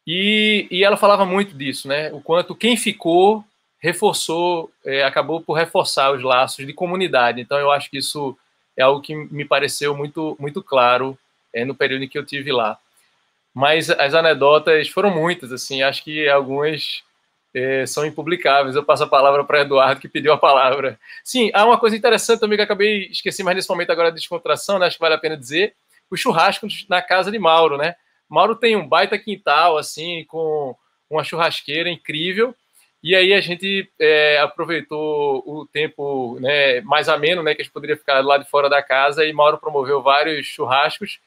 e ela falava muito disso, né? O quanto quem ficou reforçou, acabou por reforçar os laços de comunidade. Então eu acho que isso é algo que me pareceu muito, muito claro no período em que eu tive lá. Mas as anedotas foram muitas, assim, acho que algumas são impublicáveis. Eu passo a palavra para Eduardo, que pediu a palavra. Sim, há uma coisa interessante também que eu acabei esquecendo, mas nesse momento agora de descontração, né, acho que vale a pena dizer, o churrasco na casa de Mauro, né? Mauro tem um baita quintal, assim, com uma churrasqueira incrível, e aí a gente aproveitou o tempo, né, mais ameno, né, que a gente poderia ficar lá de fora da casa, e Mauro promoveu vários churrascos,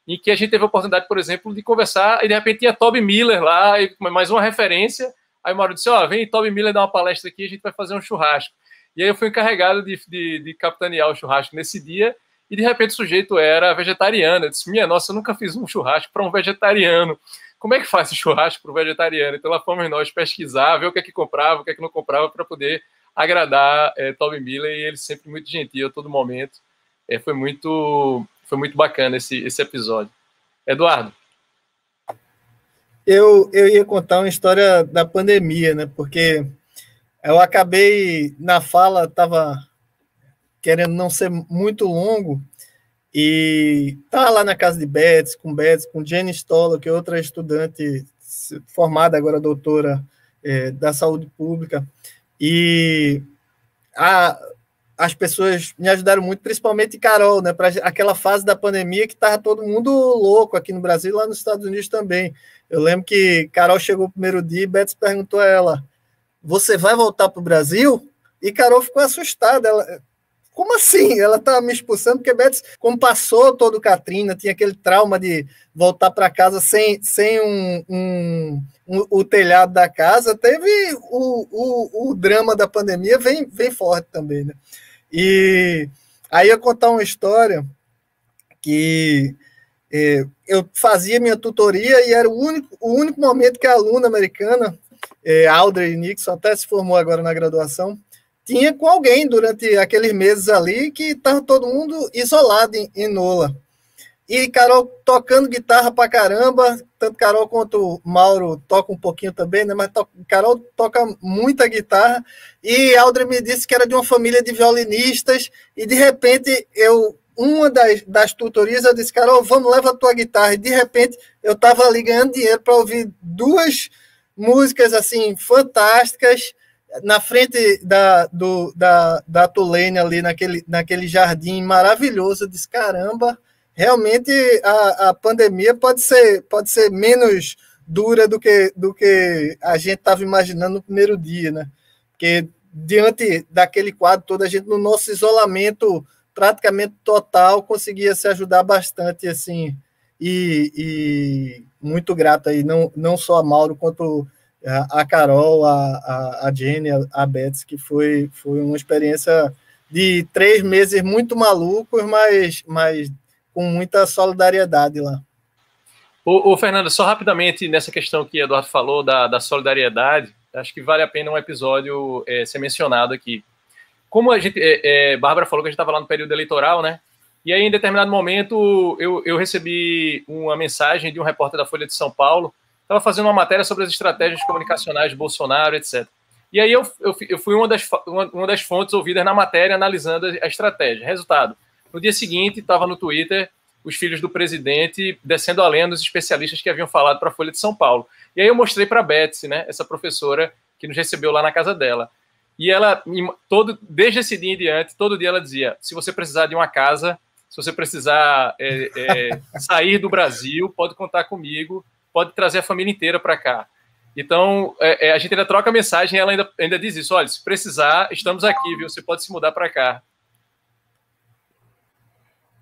em que a gente teve a oportunidade, por exemplo, de conversar, e de repente tinha Toby Miller lá, e mais uma referência. Aí o Mauro disse, vem Toby Miller dar uma palestra aqui, a gente vai fazer um churrasco. E aí eu fui encarregado de capitanear o churrasco nesse dia, e de repente o sujeito era vegetariano. Eu disse, minha nossa, eu nunca fiz um churrasco para um vegetariano. Como é que faz esse churrasco para o vegetariano? Então lá fomos nós pesquisar, ver o que é que comprava, o que é que não comprava, para poder agradar Toby Miller, e ele sempre muito gentil a todo momento. Foi muito bacana esse episódio. Eduardo. Eu ia contar uma história da pandemia, né? Porque eu acabei, na fala, estava querendo não ser muito longo, e estava lá na casa de Betsy, com Jenny Stoller, que é outra estudante formada, agora doutora da saúde pública, e as pessoas me ajudaram muito, principalmente Carol, né, para aquela fase da pandemia que estava todo mundo louco aqui no Brasil e lá nos Estados Unidos também. Eu lembro que Carol chegou no primeiro dia e Betsy perguntou a ela: você vai voltar para o Brasil? E Carol ficou assustada. Ela, como assim? Ela estava me expulsando, porque Betsy, como passou todo o Katrina, tinha aquele trauma de voltar para casa sem o telhado da casa, teve o drama da pandemia, vem forte também, né? E aí eu contar uma história que eu fazia minha tutoria e era o único momento que a aluna americana, Audrey Nixon, até se formou agora na graduação, tinha com alguém durante aqueles meses ali que estava todo mundo isolado em NOLA. E Carol tocando guitarra pra caramba, tanto Carol quanto Mauro tocam um pouquinho também, né? Mas Carol toca muita guitarra, e Audrey me disse que era de uma família de violinistas, e de repente uma das tutorias, eu disse: Carol, vamos, leva a tua guitarra, e de repente eu estava ali ganhando dinheiro para ouvir duas músicas assim fantásticas na frente da Tulane ali, naquele jardim maravilhoso. Eu disse: caramba, realmente a pandemia pode ser menos dura do que a gente estava imaginando no primeiro dia, né? Porque diante daquele quadro todo, a gente, no nosso isolamento praticamente total, conseguia se ajudar bastante, assim, e muito grato aí, não só a Mauro, quanto a Carol, a Jenny, a Betsy, que foi uma experiência de 3 meses muito malucos, mas com muita solidariedade lá. Ô, Fernando, só rapidamente nessa questão que o Eduardo falou da solidariedade, acho que vale a pena um episódio ser mencionado aqui. Como a gente, Bárbara falou que a gente estava lá no período eleitoral, né? E aí, em determinado momento, eu recebi uma mensagem de um repórter da Folha de São Paulo, estava fazendo uma matéria sobre as estratégias comunicacionais de Bolsonaro, etc. E aí eu fui uma das fontes ouvidas na matéria analisando a estratégia. Resultado, no dia seguinte, estava no Twitter os filhos do presidente descendo a lenha dos especialistas que haviam falado para a Folha de São Paulo. E aí eu mostrei para a Betsy, né, essa professora que nos recebeu lá na casa dela. E ela, desde esse dia em diante, todo dia ela dizia: se você precisar de uma casa, se você precisar sair do Brasil, pode contar comigo, pode trazer a família inteira para cá. Então, a gente ainda troca mensagem, e ela ainda diz isso: olha, se precisar, estamos aqui, viu? Você pode se mudar para cá.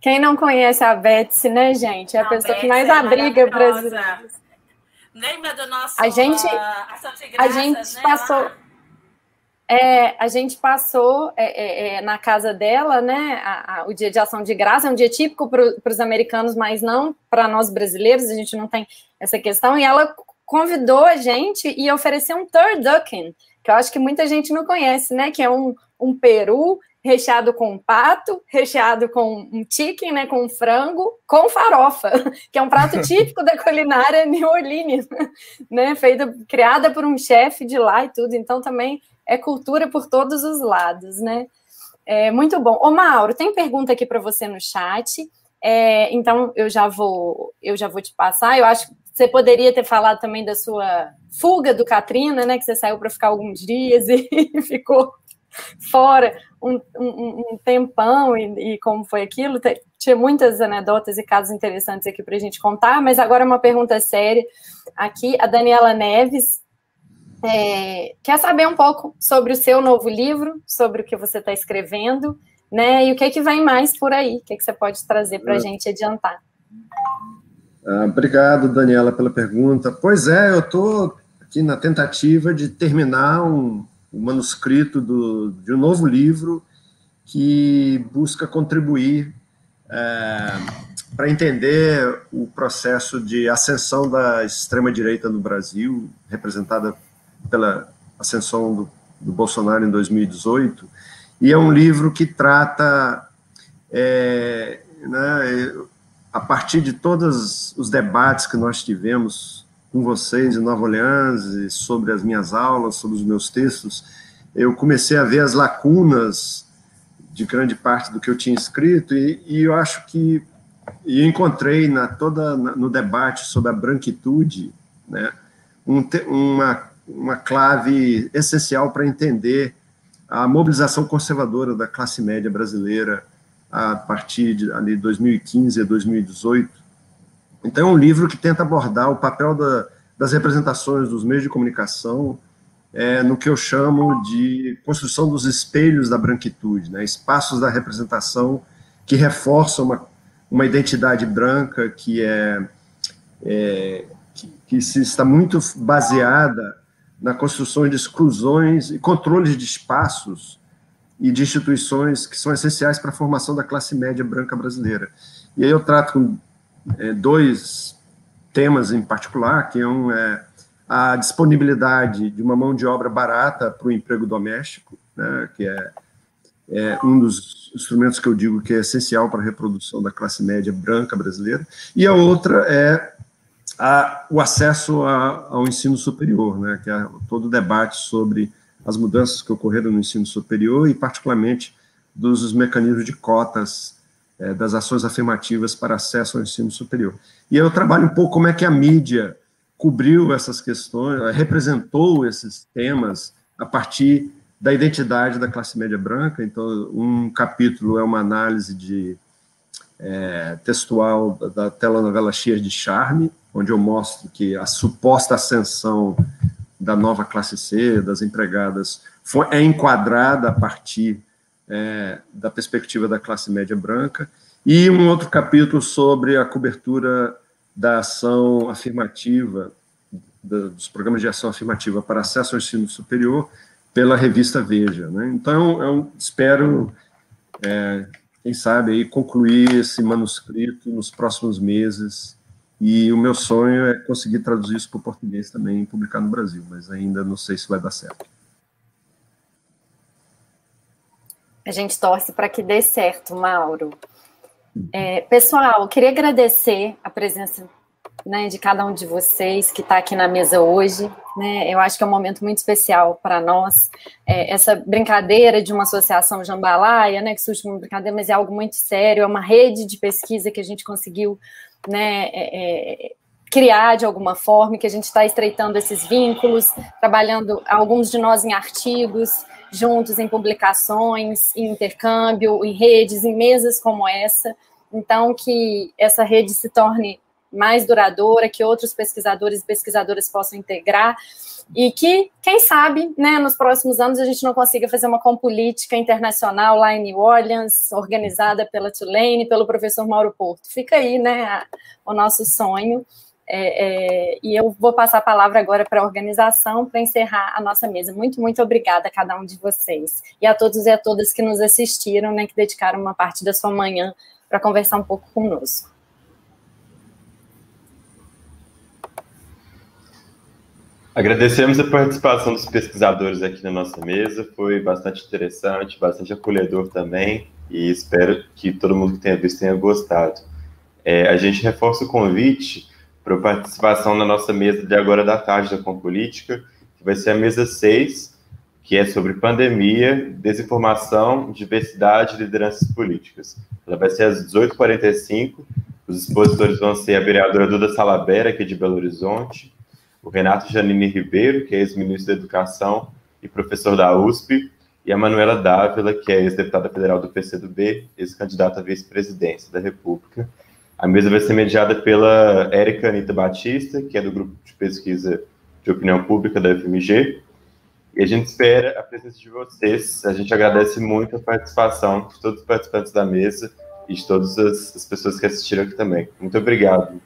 Quem não conhece a Betsy, né, gente? É a pessoa que mais abriga o Brasil. Lembra do nosso a gente passou... a gente passou na casa dela, né, o Dia de Ação de Graça. É um dia típico para os americanos, mas não para nós brasileiros. A gente não tem essa questão. E ela convidou a gente e ofereceu um turducken, que eu acho que muita gente não conhece, né, que é um peru recheado com pato, recheado com um chicken, né, com frango, com farofa, que é um prato típico da culinária New Orleans, né, criada por um chefe de lá e tudo. Então também é cultura por todos os lados, né? Muito bom. Ô, Mauro, tem pergunta aqui para você no chat, então eu já vou te passar. Eu acho que você poderia ter falado também da sua fuga do Katrina, né? Que você saiu para ficar alguns dias e ficou fora um tempão, e como foi aquilo. Tinha muitas anedotas e casos interessantes aqui para a gente contar, mas agora uma pergunta séria aqui. A Daniela Neves quer saber um pouco sobre o seu novo livro, sobre o que você está escrevendo, né? E o que vem mais por aí? O que você pode trazer para a gente adiantar? Obrigado, Daniela, pela pergunta. Pois eu estou aqui na tentativa de terminar um manuscrito de um novo livro que busca contribuir para entender o processo de ascensão da extrema-direita no Brasil, representada pela ascensão do Bolsonaro em 2018, e é um livro que trata, a partir de todos os debates que nós tivemos com vocês em Nova Orleans, sobre as minhas aulas, sobre os meus textos, eu comecei a ver as lacunas de grande parte do que eu tinha escrito, e eu acho que eu encontrei no debate sobre a branquitude, né, uma clave essencial para entender a mobilização conservadora da classe média brasileira a partir de 2015 a 2018. Então, é um livro que tenta abordar o papel das representações dos meios de comunicação no que eu chamo de construção dos espelhos da branquitude, né, espaços da representação que reforçam uma identidade branca que está muito baseada na construção de exclusões e controles de espaços e de instituições que são essenciais para a formação da classe média branca brasileira. E aí eu trato com dois temas em particular, que é a disponibilidade de uma mão de obra barata para o emprego doméstico, né, que é um dos instrumentos que eu digo que é essencial para a reprodução da classe média branca brasileira, e a outra é o acesso ao ensino superior, né, que é todo o debate sobre as mudanças que ocorreram no ensino superior e, particularmente, dos mecanismos de cotas das ações afirmativas para acesso ao ensino superior. E eu trabalho um pouco como é que a mídia cobriu essas questões, representou esses temas a partir da identidade da classe média branca. Então, um capítulo é uma análise textual da telenovela Cheias de Charme, onde eu mostro que a suposta ascensão da nova classe C, das empregadas, é enquadrada a partir da perspectiva da classe média branca, e um outro capítulo sobre a cobertura da ação afirmativa, dos programas de ação afirmativa para acesso ao ensino superior, pela revista Veja, né? Então, eu espero, quem sabe, aí, concluir esse manuscrito nos próximos meses, e o meu sonho é conseguir traduzir isso para o português também e publicar no Brasil, mas ainda não sei se vai dar certo. A gente torce para que dê certo, Mauro. Pessoal, eu queria agradecer a presença, né, de cada um de vocês que está aqui na mesa hoje, né? Eu acho que é um momento muito especial para nós. Essa brincadeira de uma associação jambalaya, né, que surge como brincadeira, mas é algo muito sério, é uma rede de pesquisa que a gente conseguiu, né, criar de alguma forma, que a gente está estreitando esses vínculos, trabalhando alguns de nós em artigos, juntos em publicações, em intercâmbio, em redes, em mesas como essa. Então, que essa rede se torne mais duradoura, que outros pesquisadores e pesquisadoras possam integrar, e que, quem sabe, né, nos próximos anos a gente não consiga fazer uma compolítica internacional lá em New Orleans, organizada pela Tulane, pelo professor Mauro Porto. Fica aí, né, o nosso sonho. E eu vou passar a palavra agora para a organização para encerrar a nossa mesa. Muito, muito obrigada a cada um de vocês. E a todos e a todas que nos assistiram, né, que dedicaram uma parte da sua manhã para conversar um pouco conosco. Agradecemos a participação dos pesquisadores aqui na nossa mesa, foi bastante interessante, bastante acolhedor também, e espero que todo mundo que tenha visto tenha gostado. A gente reforça o convite para a participação na nossa mesa de agora da tarde da Compolítica, que vai ser a mesa 6, que é sobre pandemia, desinformação, diversidade e lideranças políticas. Ela vai ser às 18h45, os expositores vão ser a vereadora Duda Salabera, que é de Belo Horizonte, o Renato Janine Ribeiro, que é ex-ministro da Educação e professor da USP, e a Manuela Dávila, que é ex-deputada federal do PCdoB, ex-candidata à vice-presidência da República. A mesa vai ser mediada pela Érica Anita Batista, que é do Grupo de Pesquisa de Opinião Pública da UFMG, e a gente espera a presença de vocês. A gente agradece muito a participação de todos os participantes da mesa e de todas as pessoas que assistiram aqui também. Muito obrigado.